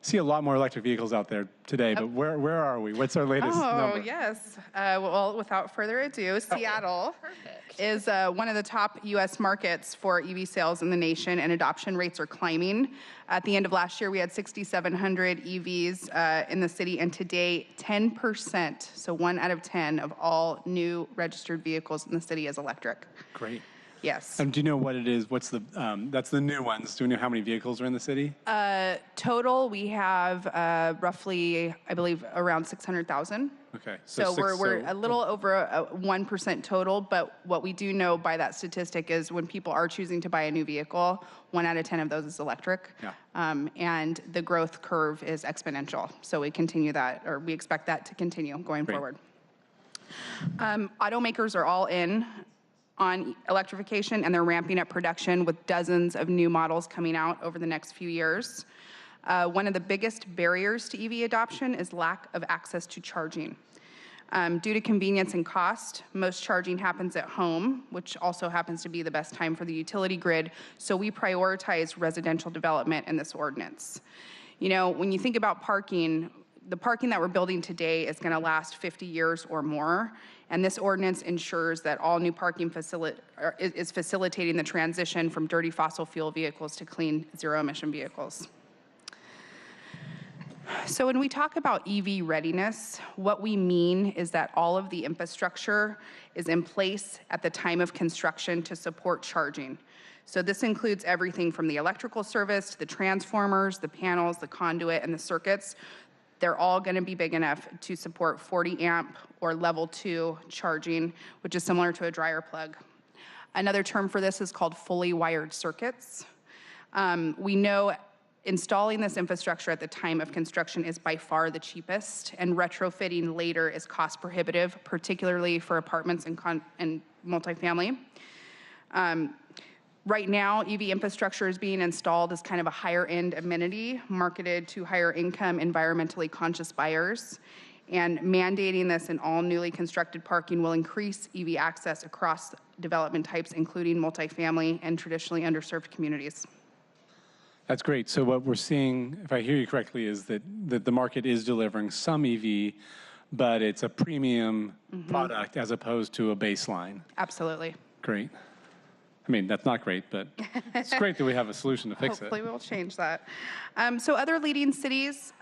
See a lot more electric vehicles out there today, but where are we? What's our latest number? Oh, yes. Well, without further ado, Seattle is one of the top U.S. markets for EV sales in the nation, and adoption rates are climbing. At the end of last year, we had 6,700 EVs in the city, and today, 10%, so 1 out of 10 of all new registered vehicles in the city is electric. Great. Yes. Do you know what it is? What's the, that's the new ones. Do we know how many vehicles are in the city? Total, we have roughly, I believe, around 600,000. Okay. So we're a little over 1% total, but what we do know by that statistic is when people are choosing to buy a new vehicle, 1 out of 10 of those is electric. Yeah. And the growth curve is exponential. So we continue that, or we expect that to continue going forward. Automakers are all in on electrification, and they're ramping up production with dozens of new models coming out over the next few years. One of the biggest barriers to EV adoption is lack of access to charging. Due to convenience and cost, most charging happens at home, which also happens to be the best time for the utility grid, so we prioritize residential development in this ordinance. You know, when you think about parking, the parking that we're building today is going to last 50 years or more, and this ordinance ensures that all new parking is facilitating the transition from dirty fossil fuel vehicles to clean zero-emission vehicles. So when we talk about EV readiness, what we mean is that all of the infrastructure is in place at the time of construction to support charging. So this includes everything from the electrical service to the transformers, the panels, the conduit, and the circuits. They're all going to be big enough to support 40 amp or level 2 charging, which is similar to a dryer plug. Another term for this is called fully wired circuits. We know installing this infrastructure at the time of construction is by far the cheapest, and retrofitting later is cost prohibitive, particularly for apartments and multifamily. Right now, EV infrastructure is being installed as kind of a higher end amenity marketed to higher income, environmentally conscious buyers. And mandating this in all newly constructed parking will increase EV access across development types, including multifamily and traditionally underserved communities. That's great. So what we're seeing, if I hear you correctly, is that the market is delivering some EV, but it's a premium product as opposed to a baseline. Absolutely. Great. I mean, that's not great, but it's great that we have a solution to fix it. Hopefully we'll change that. So other leading cities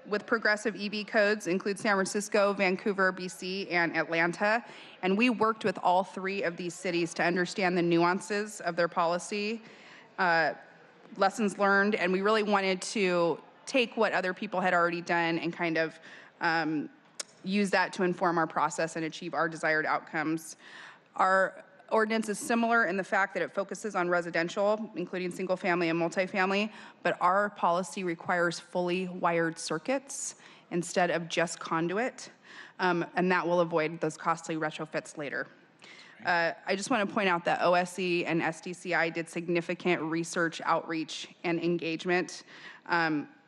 with progressive EV codes include San Francisco, Vancouver, BC, and Atlanta. And we worked with all 3 of these cities to understand the nuances of their policy, lessons learned, and we really wanted to take what other people had already done and kind of use that to inform our process and achieve our desired outcomes. Our ordinance is similar in the fact that it focuses on residential, including single family and multifamily, but our policy requires fully wired circuits instead of just conduit, and that will avoid those costly retrofits later. I just want to point out that OSC and SDCI did significant research, outreach, and engagement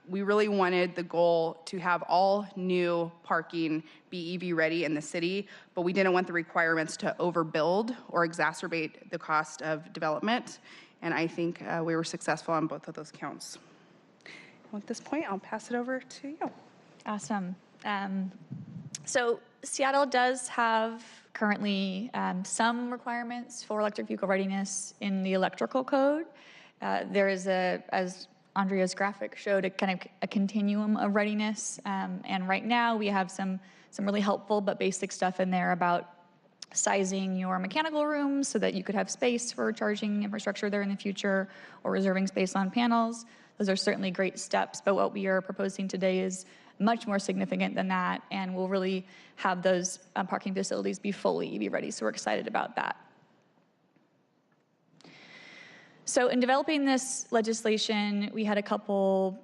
We really wanted the goal to have all new parking be EV ready in the city, but we didn't want the requirements to overbuild or exacerbate the cost of development. And I think we were successful on both of those counts. At this point, I'll pass it over to you. Awesome. So Seattle does have currently some requirements for electric vehicle readiness in the electrical code. There is as Andrea's graphic showed, a continuum of readiness. And right now we have some really helpful but basic stuff in there about sizing your mechanical rooms so that you could have space for charging infrastructure there in the future, or reserving space on panels. Those are certainly great steps, but what we are proposing today is much more significant than that, and we'll really have those parking facilities be fully EV ready, so we're excited about that. So in developing this legislation, we had a couple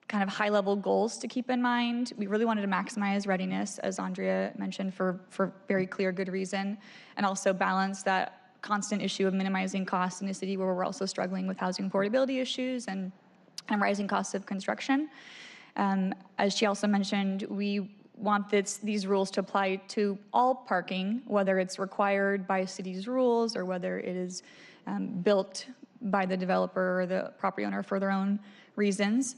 kind of high-level goals to keep in mind. We really wanted to maximize readiness, as Andrea mentioned, for very clear, good reason, and also balance that constant issue of minimizing costs in a city where we're also struggling with housing affordability issues and rising costs of construction. As she also mentioned, we want these rules to apply to all parking, whether it's required by city's rules or whether it is built by the developer or the property owner for their own reasons.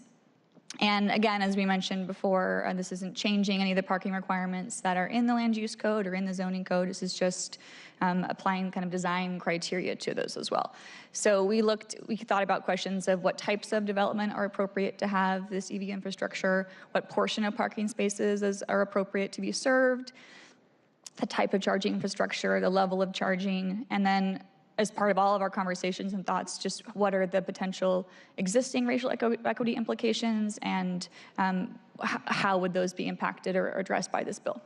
And again, as we mentioned before, this isn't changing any of the parking requirements that are in the land use code or in the zoning code. This is just applying kind of design criteria to those as well. So we thought about questions of what types of development are appropriate to have this EV infrastructure, what portion of parking spaces are appropriate to be served, the type of charging infrastructure, the level of charging, and then as part of all of our conversations and thoughts, just what are the potential existing racial equity implications, and how would those be impacted or addressed by this bill?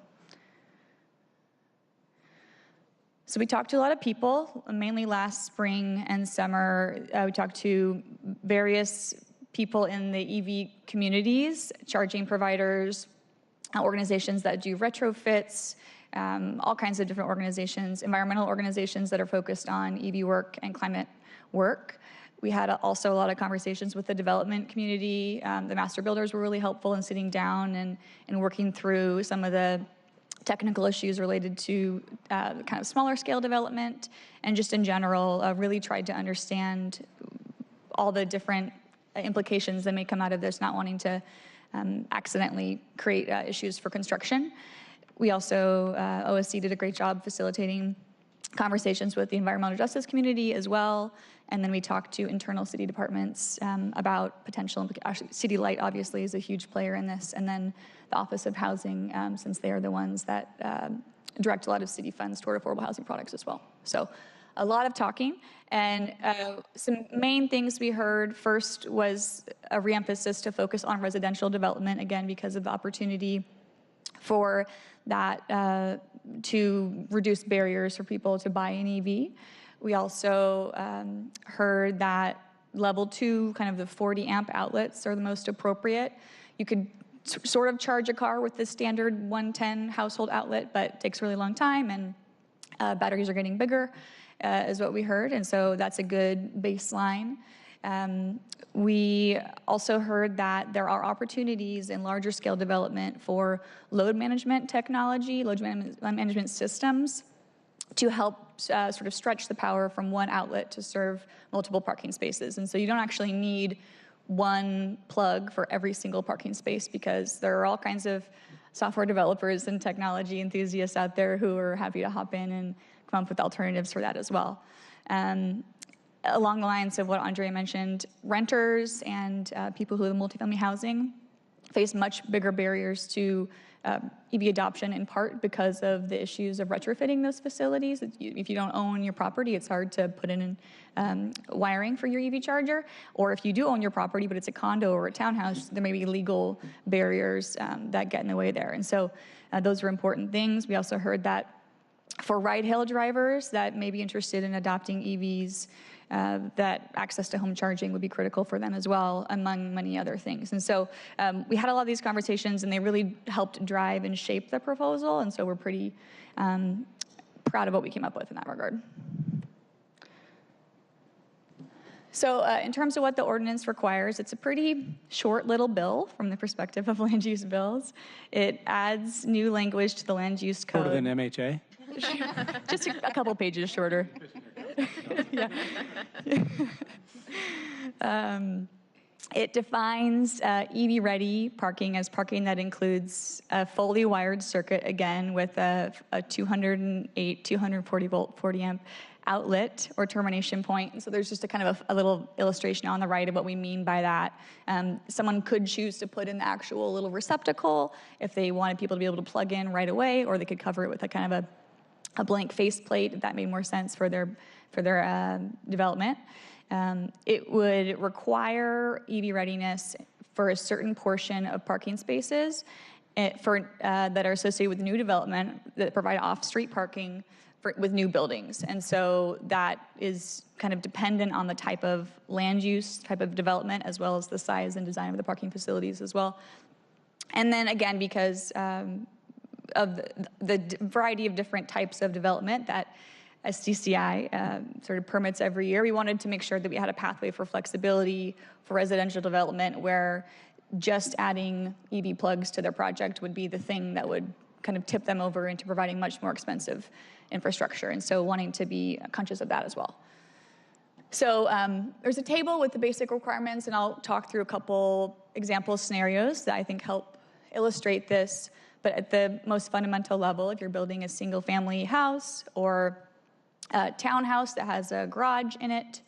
So we talked to a lot of people, mainly last spring and summer. We talked to various people in the EV communities, charging providers, organizations that do retrofits, all kinds of different organizations, environmental organizations that are focused on EV work and climate work. We had also a lot of conversations with the development community. The master builders were really helpful in sitting down and working through some of the technical issues related to kind of smaller scale development, and just in general, really tried to understand all the different implications that may come out of this, not wanting to accidentally create issues for construction. We also, OSC did a great job facilitating conversations with the environmental justice community as well. And then we talked to internal city departments about potential, actually City Light obviously is a huge player in this, and then the Office of Housing, since they are the ones that direct a lot of city funds toward affordable housing products as well. So a lot of talking, and some main things we heard. First was a reemphasis to focus on residential development, again, because of the opportunity for that to reduce barriers for people to buy an EV. We also heard that level 2, kind of the 40 amp outlets are the most appropriate. You could sort of charge a car with the standard 110 household outlet, but it takes a really long time, and batteries are getting bigger, is what we heard, and so that's a good baseline. We also heard that there are opportunities in larger scale development for load management technology, load management systems, to help sort of stretch the power from one outlet to serve multiple parking spaces. And so you don't actually need one plug for every single parking space, because there are all kinds of software developers and technology enthusiasts out there who are happy to hop in and come up with alternatives for that as well. Along the lines of what Andrea mentioned, renters and people who live in multifamily housing face much bigger barriers to EV adoption, in part because of the issues of retrofitting those facilities. If you don't own your property, it's hard to put in wiring for your EV charger. Or if you do own your property, but it's a condo or a townhouse, there may be legal barriers that get in the way there. And so those are important things. We also heard that for ride-hail drivers that may be interested in adopting EVs, that access to home charging would be critical for them as well, among many other things. And so we had a lot of these conversations, and they really helped drive and shape the proposal, and so we're pretty proud of what we came up with in that regard. So in terms of what the ordinance requires, it's a pretty short little bill from the perspective of land use bills. It adds new language to the land use code. Shorter than MHA? Just a couple pages shorter. Yeah. It defines EV-ready parking as parking that includes a fully wired circuit, again, with a 208, 240-volt, 40-amp outlet or termination point. And so there's just a kind of a little illustration on the right of what we mean by that. Someone could choose to put in the actual little receptacle if they wanted people to be able to plug in right away, or they could cover it with a kind of a blank faceplate if that made more sense for their development. It would require EV readiness for a certain portion of parking spaces that are associated with new development that provide off-street parking with new buildings. And so that is kind of dependent on the type of land use, type of development, as well as the size and design of the parking facilities as well. And then again, because of the variety of different types of development that SDCI sort of permits every year, we wanted to make sure that we had a pathway for flexibility for residential development where just adding EV plugs to their project would be the thing that would kind of tip them over into providing much more expensive infrastructure. And so wanting to be conscious of that as well. So there's a table with the basic requirements, and I'll talk through a couple example scenarios that I think help illustrate this. But at the most fundamental level, if you're building a single family house or a townhouse that has a garage in it,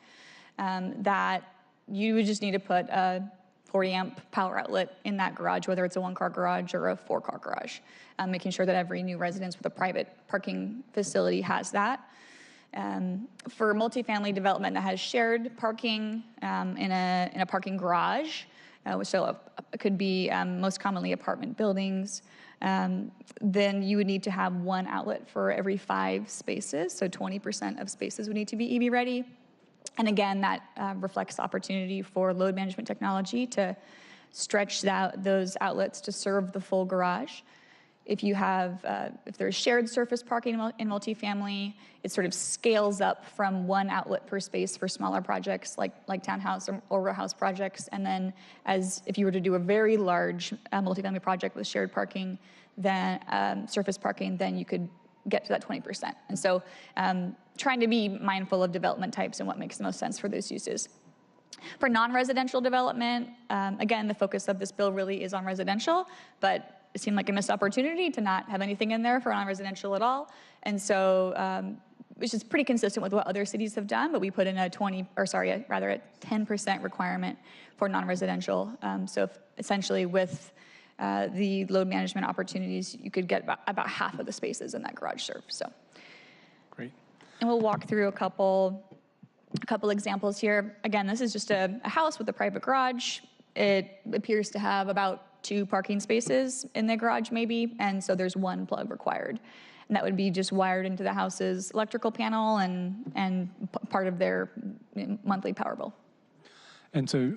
that you would just need to put a 40-amp power outlet in that garage, whether it's a one-car garage or a four-car garage, making sure that every new residence with a private parking facility has that. For multifamily development that has shared parking in a parking garage, so it could be most commonly apartment buildings, then you would need to have one outlet for every 5 spaces, so 20% of spaces would need to be EV ready. And again, that reflects opportunity for load management technology to stretch those outlets to serve the full garage. If you have, if there's shared surface parking in multifamily, it sort of scales up from one outlet per space for smaller projects like townhouse or row house projects. And then if you were to do a very large multifamily project with shared parking, then surface parking, then you could get to that 20%. And so trying to be mindful of development types and what makes the most sense for those uses. For non-residential development, again, the focus of this bill really is on residential, but it seemed like a missed opportunity to not have anything in there for non-residential at all. And so, which is pretty consistent with what other cities have done, but we put in a 10% requirement for non-residential. So essentially with the load management opportunities, you could get about half of the spaces in that garage served. So, great. And we'll walk through a couple examples here. Again, this is just a house with a private garage. It appears to have about 2 parking spaces in the garage maybe, and so there's 1 plug required. And that would be just wired into the house's electrical panel and part of their monthly power bill. And so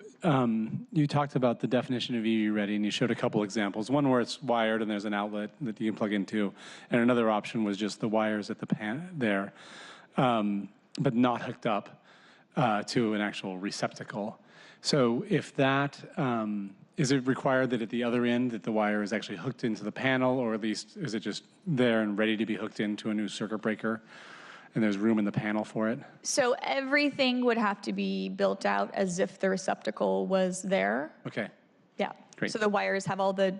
you talked about the definition of EV ready, and you showed a couple examples. One where it's wired and there's an outlet that you can plug into, and another option was just the wires at the there, but not hooked up to an actual receptacle. So if that, is it required that at the other end that the wire is actually hooked into the panel, or at least is it just there and ready to be hooked into a new circuit breaker? And there's room in the panel for it? So everything would have to be built out as if the receptacle was there. Okay. Yeah. Great. So the wires have all the,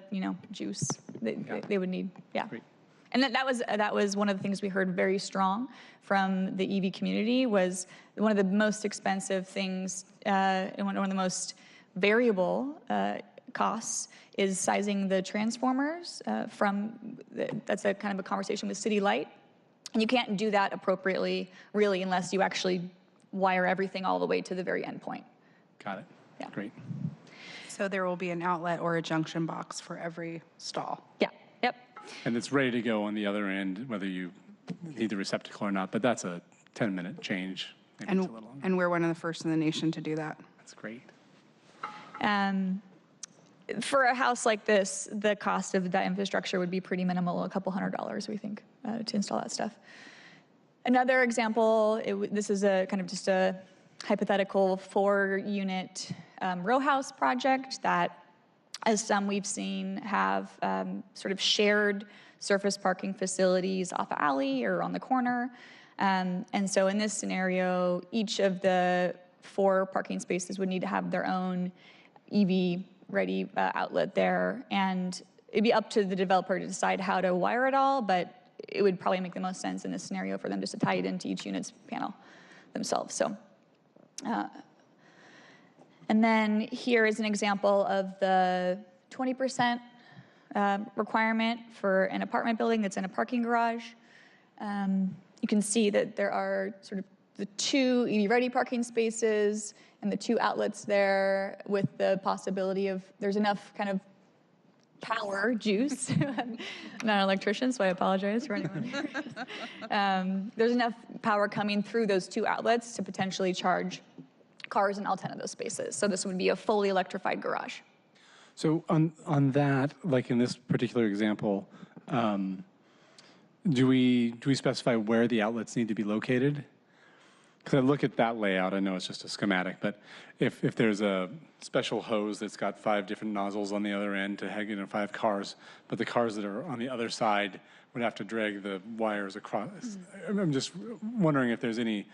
juice they would need. Yeah. Great. And that was one of the things we heard very strong from the EV community was one of the most expensive things and one of the most variable costs is sizing the transformers that's a kind of a conversation with City Light. And you can't do that appropriately, really, unless you actually wire everything all the way to the very end point. Got it. Yeah. Great. So there will be an outlet or a junction box for every stall. Yeah. Yep. And it's ready to go on the other end, whether you need the receptacle or not. But that's a 10-minute change. Maybe it's a little longer. And we're one of the first in the nation to do that. That's great. For a house like this, the cost of that infrastructure would be pretty minimal, a couple $100, we think, to install that stuff. Another example, this is a kind of just a hypothetical 4-unit row house project that, as some we've seen, have sort of shared surface parking facilities off an alley or on the corner. And so in this scenario, each of the 4 parking spaces would need to have their own EV-ready outlet there. And it'd be up to the developer to decide how to wire it all, but it would probably make the most sense in this scenario for them just to tie it into each unit's panel themselves. So, and then here is an example of the 20% requirement for an apartment building that's in a parking garage. You can see that there are sort of the 2 EV-ready parking spaces and the 2 outlets there, with the possibility of there's enough kind of power juice. I'm not an electrician, so I apologize for anyone. There's enough power coming through those 2 outlets to potentially charge cars in all 10 of those spaces. So this would be a fully electrified garage. So on that, like in this particular example, do we specify where the outlets need to be located? Because I look at that layout, I know it's just a schematic, but if there's a special hose that's got 5 different nozzles on the other end to hang in 5 cars, but the cars that are on the other side would have to drag the wires across. I'm just wondering if there's any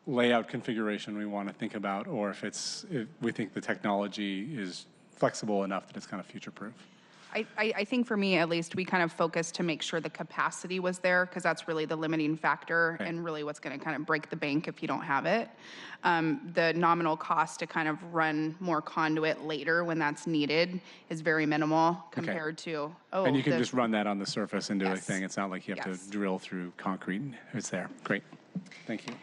layout configuration we want to think about, or if we think the technology is flexible enough that it's kind of future-proof. I think for me, at least, we kind of focused to make sure the capacity was there, because that's really the limiting factor and really what's going to kind of break the bank if you don't have it. The nominal cost to kind of run more conduit later when that's needed is very minimal compared to, and you can just run that on the surface and do a thing. It's not like you have to drill through concrete. It's there. Great. Thank you.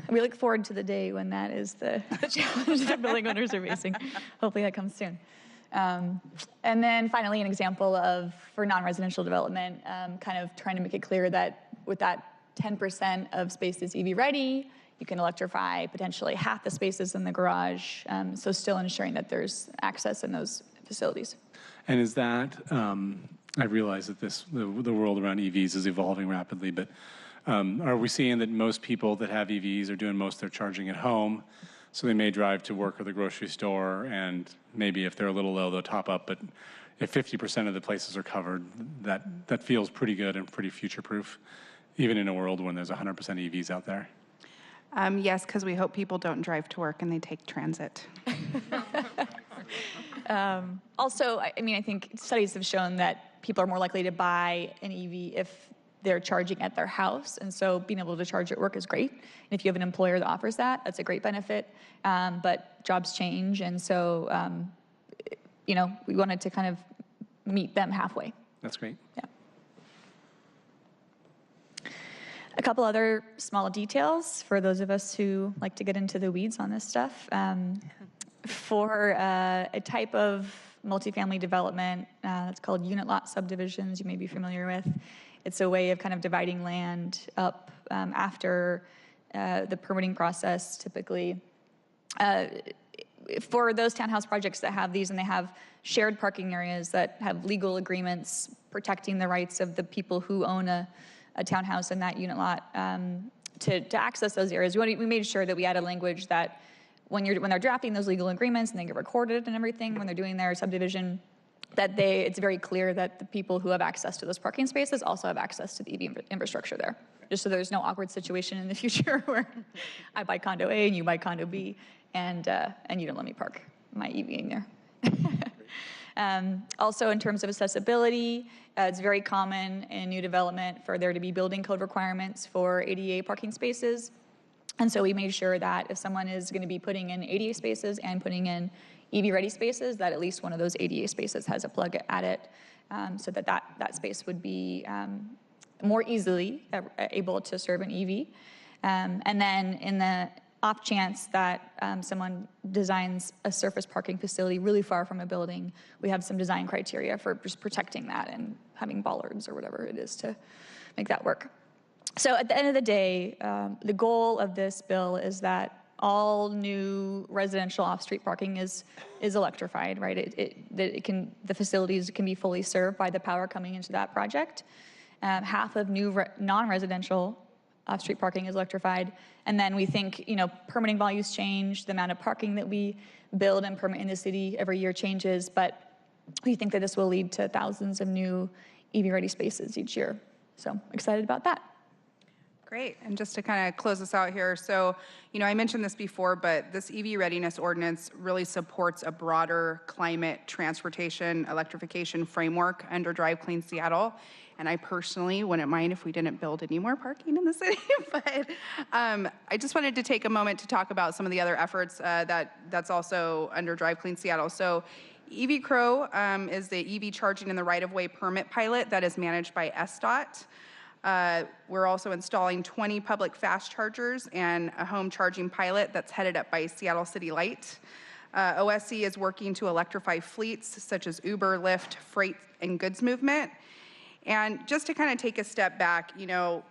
We look forward to the day when that is the challenge that building owners are facing. Hopefully that comes soon. And then finally, an example of, for non-residential development, kind of trying to make it clear that with that 10% of spaces EV ready, you can electrify potentially half the spaces in the garage, so still ensuring that there's access in those facilities. And is that, I realize that the world around EVs is evolving rapidly, but are we seeing that most people that have EVs are doing most of their charging at home? So they may drive to work or the grocery store, and maybe if they're a little low, they'll top up. But if 50% of the places are covered, that feels pretty good and pretty future-proof, even in a world when there's 100% EVs out there. Yes, because we hope people don't drive to work and they take transit. Also, I mean, I think studies have shown that people are more likely to buy an EV if they're charging at their house, and so being able to charge at work is great. And if you have an employer that offers that, that's a great benefit. But jobs change, and so you know, we wanted to kind of meet them halfway. That's great. Yeah. A couple other small details for those of us who like to get into the weeds on this stuff. For a type of multifamily development that's called unit lot subdivisions, you may be familiar with. It's a way of kind of dividing land up after the permitting process, typically. For those townhouse projects that have these and they have shared parking areas that have legal agreements protecting the rights of the people who own a townhouse in that unit lot to access those areas, we made sure that we added language that when they're drafting those legal agreements and they get recorded and everything, when they're doing their subdivision, that it's very clear that the people who have access to those parking spaces also have access to the EV infrastructure there. Just so there's no awkward situation in the future where I buy condo A and you buy condo B and you don't let me park my EV in there. Also, in terms of accessibility, it's very common in new development for there to be building code requirements for ADA parking spaces. And so we made sure that if someone is going to be putting in ADA spaces and putting in EV-ready spaces, that at least one of those ADA spaces has a plug at it, so that space would be more easily able to serve an EV. And then in the off chance that someone designs a surface parking facility really far from a building, we have some design criteria for just protecting that and having bollards or whatever it is to make that work. So at the end of the day, the goal of this bill is that all new residential off-street parking is electrified, right? The facilities can be fully served by the power coming into that project. Half of new non-residential off-street parking is electrified. And then we think, permitting volumes change, the amount of parking that we build and permit in the city every year changes, but we think that this will lead to thousands of new EV-ready spaces each year. So excited about that. Great. And just to kind of close this out here, so, I mentioned this before, but this EV readiness ordinance really supports a broader climate, transportation, electrification framework under Drive Clean Seattle. And I personally wouldn't mind if we didn't build any more parking in the city. But I just wanted to take a moment to talk about some of the other efforts that's also under Drive Clean Seattle. So EV Crow is the EV charging in the right-of-way permit pilot that is managed by SDOT. We're also installing 20 public fast chargers and a home charging pilot that's headed up by Seattle City Light. OSC is working to electrify fleets such as Uber, Lyft, freight, and goods movement. And just to kind of take a step back, from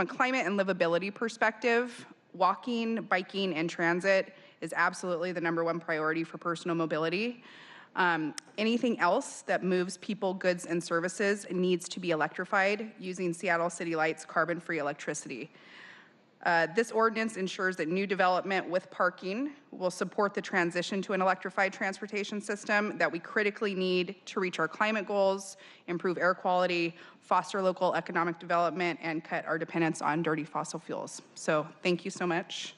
a climate and livability perspective, walking, biking, and transit is absolutely the #1 priority for personal mobility. Anything else that moves people, goods, and services needs to be electrified using Seattle City Light's carbon-free electricity. This ordinance ensures that new development with parking will support the transition to an electrified transportation system that we critically need to reach our climate goals, improve air quality, foster local economic development, and cut our dependence on dirty fossil fuels. So thank you so much,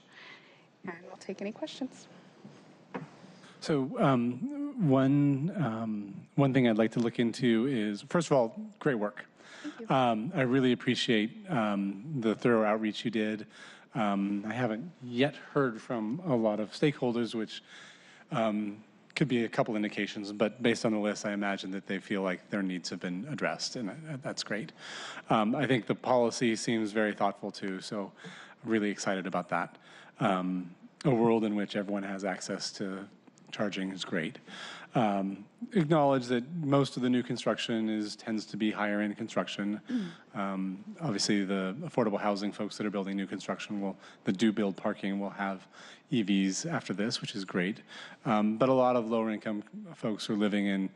and we'll take any questions. So one thing I'd like to look into is, first of all, great work. I really appreciate the thorough outreach you did. I haven't yet heard from a lot of stakeholders, which could be a couple indications, but based on the list, I imagine that they feel like their needs have been addressed, and that's great. I think the policy seems very thoughtful too, so I'm really excited about that. A world in which everyone has access to charging is great. Acknowledge that most of the new construction tends to be higher end construction. Obviously, the affordable housing folks that are building new construction that do build parking will have EVs after this, which is great. But a lot of lower income folks are living in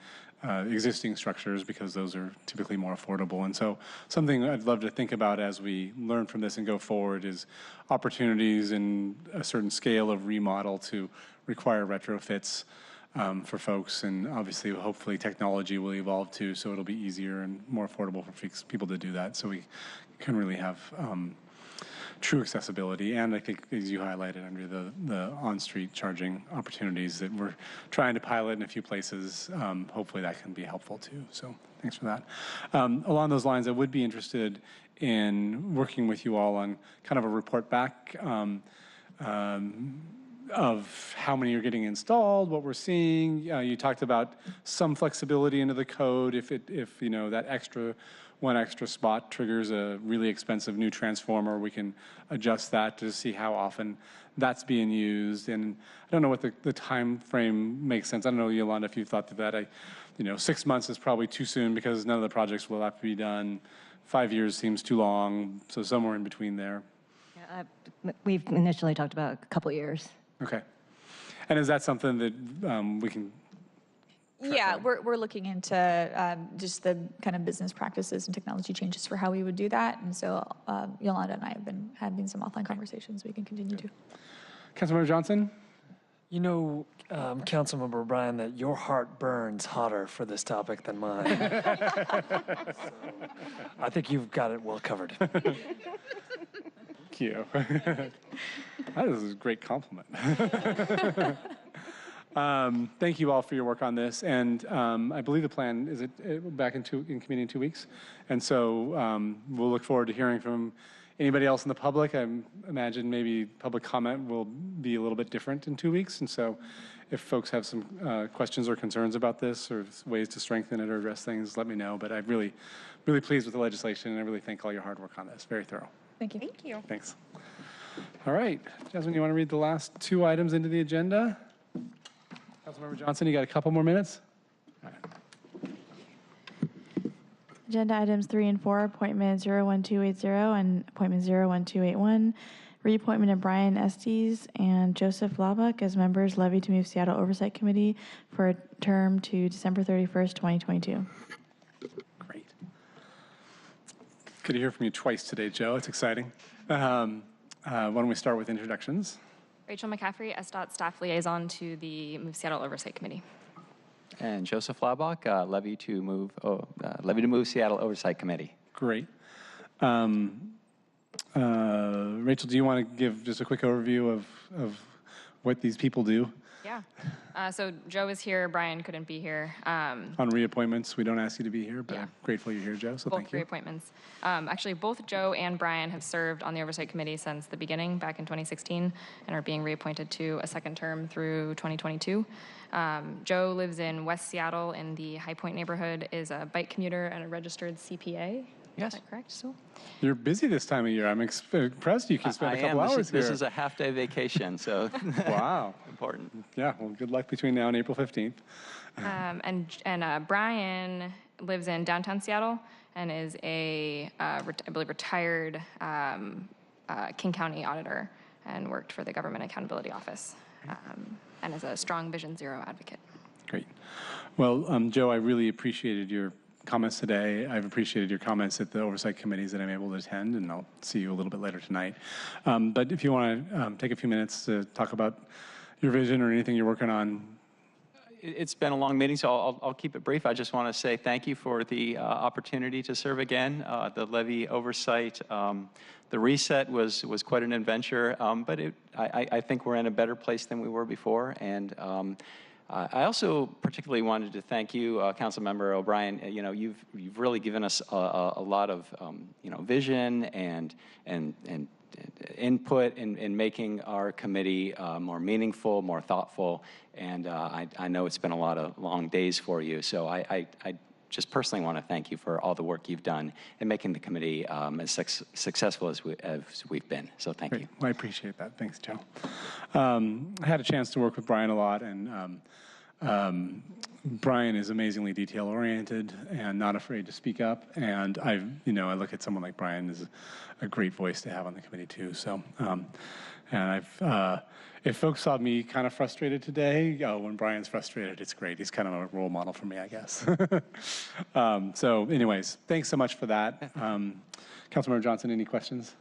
existing structures because those are typically more affordable. And so something I'd love to think about as we learn from this and go forward is opportunities in a certain scale of remodel to require retrofits for folks, and obviously, hopefully, technology will evolve too, so it'll be easier and more affordable for people to do that, so we can really have true accessibility. And I think, as you highlighted, under the on-street charging opportunities that we're trying to pilot in a few places, hopefully that can be helpful too. So thanks for that. Along those lines, I would be interested in working with you all on kind of a report back of how many are getting installed, what we're seeing. You talked about some flexibility into the code if that one extra spot triggers a really expensive new transformer, we can adjust that to see how often that's being used. And I don't know what the time frame makes sense. I don't know, Yolanda, if you've thought of that. 6 months is probably too soon because none of the projects will have to be done. 5 years seems too long, so somewhere in between there. Yeah, we've initially talked about a couple of years. Okay. And is that something that we can? Yeah, we're looking into just the kind of business practices and technology changes for how we would do that. And so Yolanda and I have been having some offline conversations we can continue to. Councilmember Johnson? Councilmember O'Brien, that your heart burns hotter for this topic than mine. I think you've got it well covered. Thank you. That is a great compliment. Thank you all for your work on this, and I believe the plan is back in committee in 2 weeks, and so we'll look forward to hearing from anybody else in the public. I imagine maybe public comment will be a little bit different in 2 weeks, and so if folks have some questions or concerns about this or ways to strengthen it or address things, let me know. But I'm really, really pleased with the legislation, and I really thank all your hard work on this. Very thorough. Thank you. Thank you. Thanks. All right, Jasmine, you want to read the last 2 items into the agenda? Councilmember Johnson, you got a couple more minutes? All right. Agenda items 3 and 4, appointment 01280 and appointment 01281. Reappointment of Brian Estes and Joseph Laubach as members levied to move Seattle Oversight Committee for a term to December 31st, 2022. Good to hear from you twice today, Joe. It's exciting. Why don't we start with introductions? Rachel McCaffrey, SDOT Staff Liaison to the Move Seattle Oversight Committee. And Joseph Laubach, Levy to Move Seattle Oversight Committee. Great. Rachel, do you want to give just a quick overview of what these people do? Yeah. So Joe is here. Brian couldn't be here. On reappointments, we don't ask you to be here, but I'm grateful you're here, Joe, so Both thank you. reappointments. Actually, both Joe and Brian have served on the Oversight Committee since the beginning, back in 2016, and are being reappointed to a second term through 2022. Joe lives in West Seattle in the High Point neighborhood, is a bike commuter and a registered CPA. Yes. Is that correct, so? You're busy this time of year. I'm impressed you can spend a couple hours here. This is a half-day vacation, so wow, important. Yeah, well, good luck between now and April 15th. Brian lives in downtown Seattle and is I believe, retired King County auditor and worked for the Government Accountability Office and is a strong Vision Zero advocate. Great. Well, Joe, I really appreciated your comments today. I've appreciated your comments at the oversight committees that I'm able to attend, and I'll see you a little bit later tonight. But if you want to take a few minutes to talk about your vision or anything you're working on. It's been a long meeting, so I'll keep it brief. I just want to say thank you for the opportunity to serve again. The levy oversight, the reset was quite an adventure, but I think we're in a better place than we were before. And I also particularly wanted to thank you, Councilmember O'Brien. You know, you've really given us a lot of vision and input in making our committee more meaningful, more thoughtful, and I know it's been a lot of long days for you. So I just personally want to thank you for all the work you've done in making the committee as successful as we've been. So thank you. Well, I appreciate that. Thanks, Joe. I had a chance to work with Brian a lot, and Brian is amazingly detail-oriented and not afraid to speak up. And I look at someone like Brian as a great voice to have on the committee too. So, and if folks saw me kind of frustrated today, when Brian's frustrated, it's great. He's kind of a role model for me, I guess. So, anyways, thanks so much for that. Councilmember Johnson, any questions?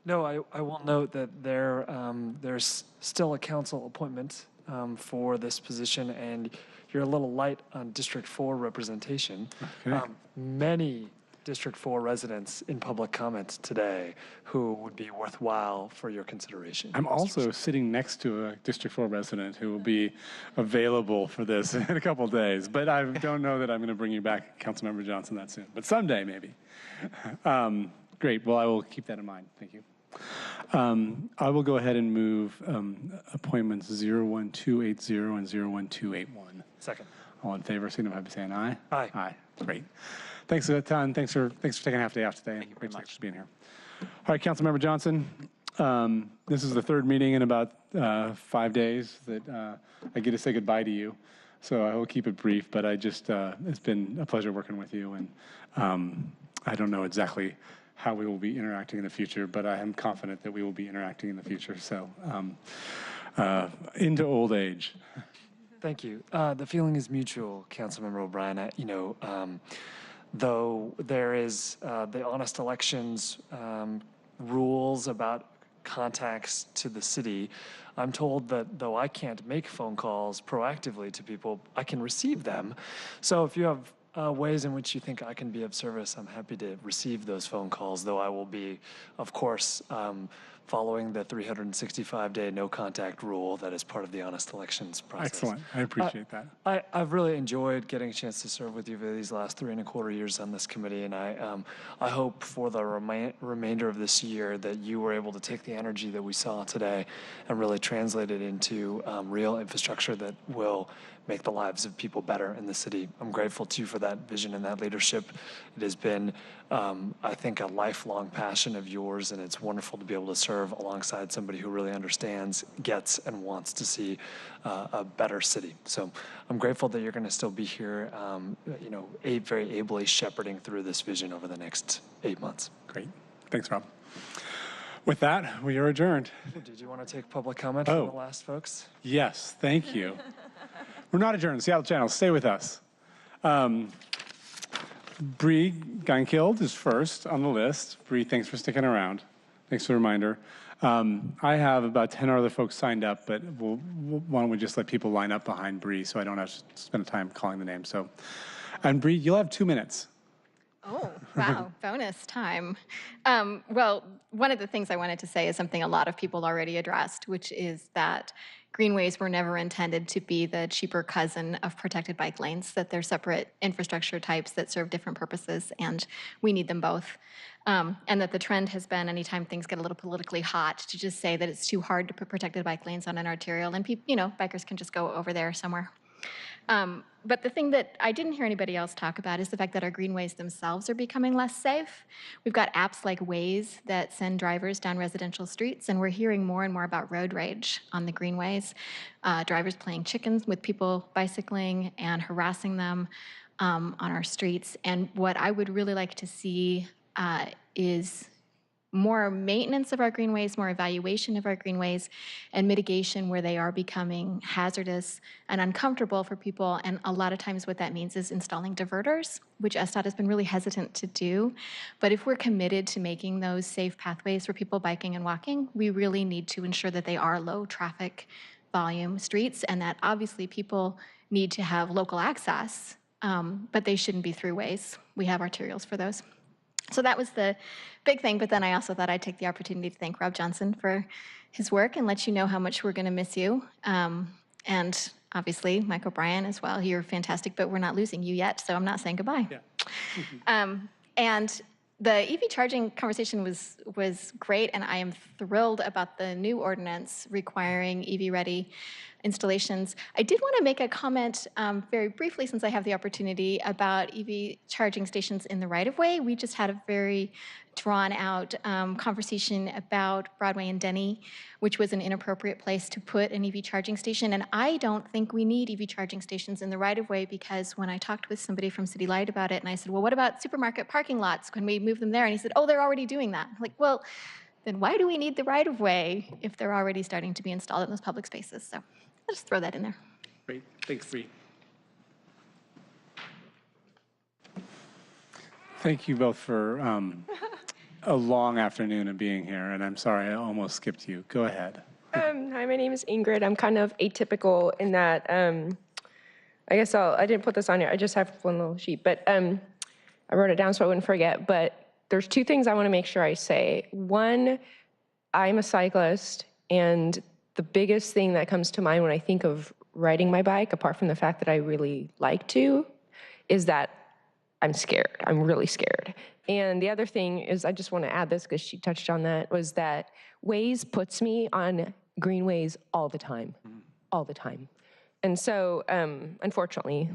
No, I will note that there's still a council appointment for this position, and you're a little light on District 4 representation. Okay. Many District 4 residents in public comment today who would be worthwhile for your consideration. I'm also sitting next to a District 4 resident who will be available for this in a couple of days, but I don't know that I'm going to bring you back, Councilmember Johnson, that soon, but someday maybe. Great, well, I will keep that in mind. Thank you. I will go ahead and move appointments 01280 and 01281. Second. All in favor, signify by saying aye. Aye. Aye. Great. Thanks a ton. Thanks for taking a half day off today. Thank you very much for being here. All right, Councilmember Johnson. This is the third meeting in about 5 days that I get to say goodbye to you. So I will keep it brief, but it's been a pleasure working with you, and I don't know exactly how we will be interacting in the future, but I am confident that we will be interacting in the future. So into old age. Thank you. The feeling is mutual, Councilmember O'Brien. Though there is the honest elections rules about contacts to the city, I'm told that though I can't make phone calls proactively to people, I can receive them. So if you have ways in which you think I can be of service, I'm happy to receive those phone calls, though I will be, of course, following the 365-day no-contact rule that is part of the honest elections process. Excellent. I appreciate that. I've really enjoyed getting a chance to serve with you for these last 3.25 years on this committee, and I hope for the remainder of this year that you were able to take the energy that we saw today and really translate it into real infrastructure that will make the lives of people better in the city. I'm grateful to you for that vision and that leadership. It has been, I think, a lifelong passion of yours, and it's wonderful to be able to serve alongside somebody who really understands, gets, and wants to see a better city. So I'm grateful that you're going to still be here, very ably shepherding through this vision over the next 8 months. Great. Thanks, Rob. With that, we are adjourned. Did you want to take public comment from the last folks? Yes, thank you. We're not adjourned. Seattle Channel, stay with us. Bree Geinkild is first on the list. Bree, thanks for sticking around. Thanks for the reminder. I have about 10 other folks signed up, but why don't we just let people line up behind Bree so I don't have to spend time calling the name. So, and Bree, you'll have 2 minutes. Oh, wow, bonus time. Well, one of the things I wanted to say is something a lot of people already addressed, which is that greenways were never intended to be the cheaper cousin of protected bike lanes, that they're separate infrastructure types that serve different purposes, and we need them both. And that the trend has been, anytime things get a little politically hot, to just say that it's too hard to put protected bike lanes on an arterial, and bikers can just go over there somewhere. But the thing that I didn't hear anybody else talk about is the fact that our greenways themselves are becoming less safe. We've got apps like Waze that send drivers down residential streets, and we're hearing more and more about road rage on the greenways. Drivers playing chickens with people bicycling and harassing them on our streets. And what I would really like to see is more maintenance of our greenways, more evaluation of our greenways, and mitigation where they are becoming hazardous and uncomfortable for people. And a lot of times what that means is installing diverters, which SDOT has been really hesitant to do. But if we're committed to making those safe pathways for people biking and walking, we really need to ensure that they are low traffic volume streets, and that obviously people need to have local access, but they shouldn't be throughways. We have arterials for those. So that was the big thing, but then I also thought I'd take the opportunity to thank Rob Johnson for his work and let you know how much we're going to miss you. And obviously, Mike O'Brien as well. You're fantastic, but we're not losing you yet, so I'm not saying goodbye. Yeah. And the EV charging conversation was great, and I am thrilled about the new ordinance requiring EV-ready installations. I did want to make a comment very briefly, since I have the opportunity, about EV charging stations in the right-of-way. We just had a very drawn-out conversation about Broadway and Denny, which was an inappropriate place to put an EV charging station. And I don't think we need EV charging stations in the right-of-way, because when I talked with somebody from City Light about it, and I said, well, what about supermarket parking lots? Can we move them there? And he said, oh, they're already doing that. I'm like, well, then why do we need the right-of-way if they're already starting to be installed in those public spaces? So I'll just throw that in there. Great. Thanks, Bree. Thank you both for a long afternoon of being here, and I'm sorry I almost skipped you. Go ahead. Hi, my name is Ingrid. I'm kind of atypical in that, I guess I didn't put this on here. I just have one little sheet, but I wrote it down so I wouldn't forget. But there's 2 things I want to make sure I say. One, I'm a cyclist, and the biggest thing that comes to mind when I think of riding my bike, apart from the fact that I really like to, is that I'm scared. I'm really scared. And the other thing is, I just want to add this because she touched on that, was that Waze puts me on greenways all the time, all the time. And so, unfortunately,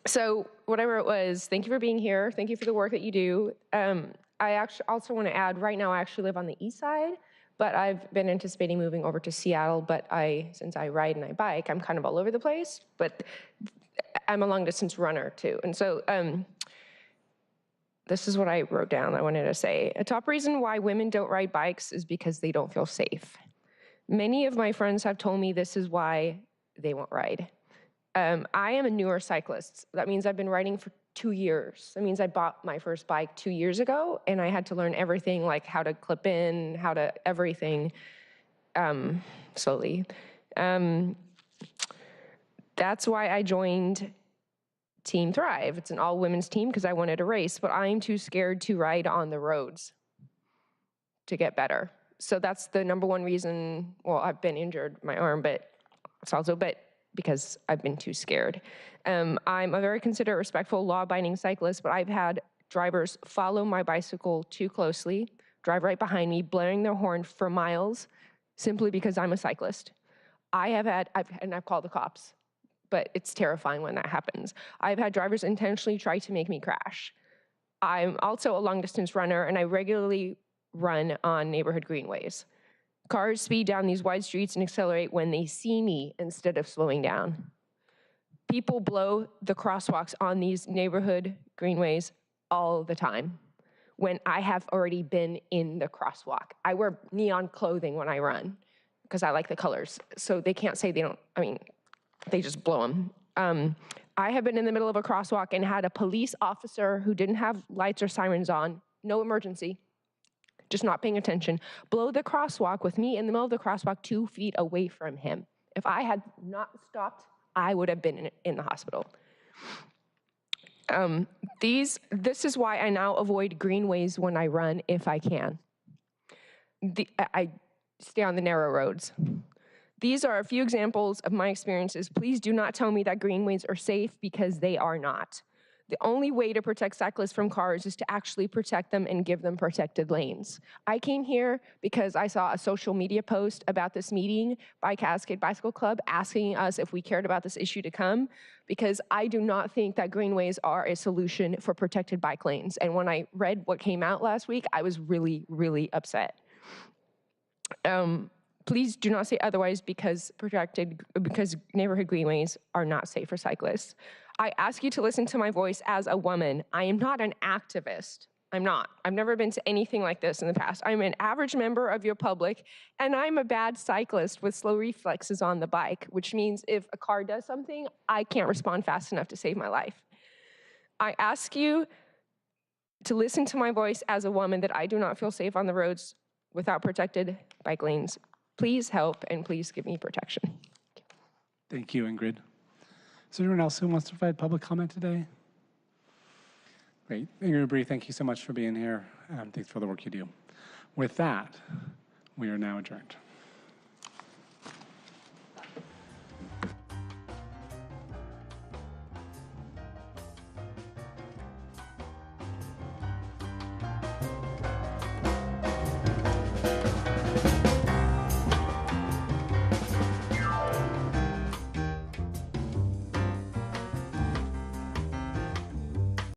so what I wrote was, thank you for being here. Thank you for the work that you do. I actually also want to add, right now I actually live on the east side, but I've been anticipating moving over to Seattle, but since I ride and I bike, I'm kind of all over the place, but I'm a long distance runner too. And so this is what I wrote down I wanted to say. A top reason why women don't ride bikes is because they don't feel safe. Many of my friends have told me this is why they won't ride. I am a newer cyclist. That means I've been riding for 2 years. That means I bought my first bike 2 years ago, and I had to learn everything, like how to clip in, how to everything, slowly. That's why I joined Team Thrive. It's an all-women's team because I wanted to race, but I'm too scared to ride on the roads to get better. So that's the number one reason. Well, I've been injured, my arm, but it's also because I've been too scared. I'm a very considerate, respectful, law-abiding cyclist, but I've had drivers follow my bicycle too closely, drive right behind me, blaring their horn for miles, simply because I'm a cyclist. I've called the cops, but it's terrifying when that happens. I've had drivers intentionally try to make me crash. I'm also a long-distance runner, and I regularly run on neighborhood greenways. Cars speed down these wide streets and accelerate when they see me instead of slowing down. People blow the crosswalks on these neighborhood greenways all the time when I have already been in the crosswalk. I wear neon clothing when I run because I like the colors. So they can't say they don't, they just blow them. I have been in the middle of a crosswalk and had a police officer who didn't have lights or sirens on, no emergency, just not paying attention, blow the crosswalk with me in the middle of the crosswalk 2 feet away from him. If I had not stopped, I would have been in the hospital. This is why I now avoid greenways when I run if I can. I stay on the narrow roads. These are a few examples of my experiences. Please do not tell me that greenways are safe, because they are not. The only way to protect cyclists from cars is to actually protect them and give them protected lanes. I came here because I saw a social media post about this meeting by Cascade Bicycle Club asking us if we cared about this issue to come, because I do not think that greenways are a solution for protected bike lanes. And when I read what came out last week, I was really, really upset. Please do not say otherwise, because neighborhood greenways are not safe for cyclists. I ask you to listen to my voice as a woman. I am not an activist. I'm not. I've never been to anything like this in the past. I'm an average member of your public, and I'm a bad cyclist with slow reflexes on the bike, which means if a car does something, I can't respond fast enough to save my life. I ask you to listen to my voice as a woman, that I do not feel safe on the roads without protected bike lanes. Please help, and please give me protection. Thank you, Ingrid. Is there anyone else who wants to provide public comment today? Great. Ingrid Bree, thank you so much for being here. Thanks for the work you do. With that, we are now adjourned.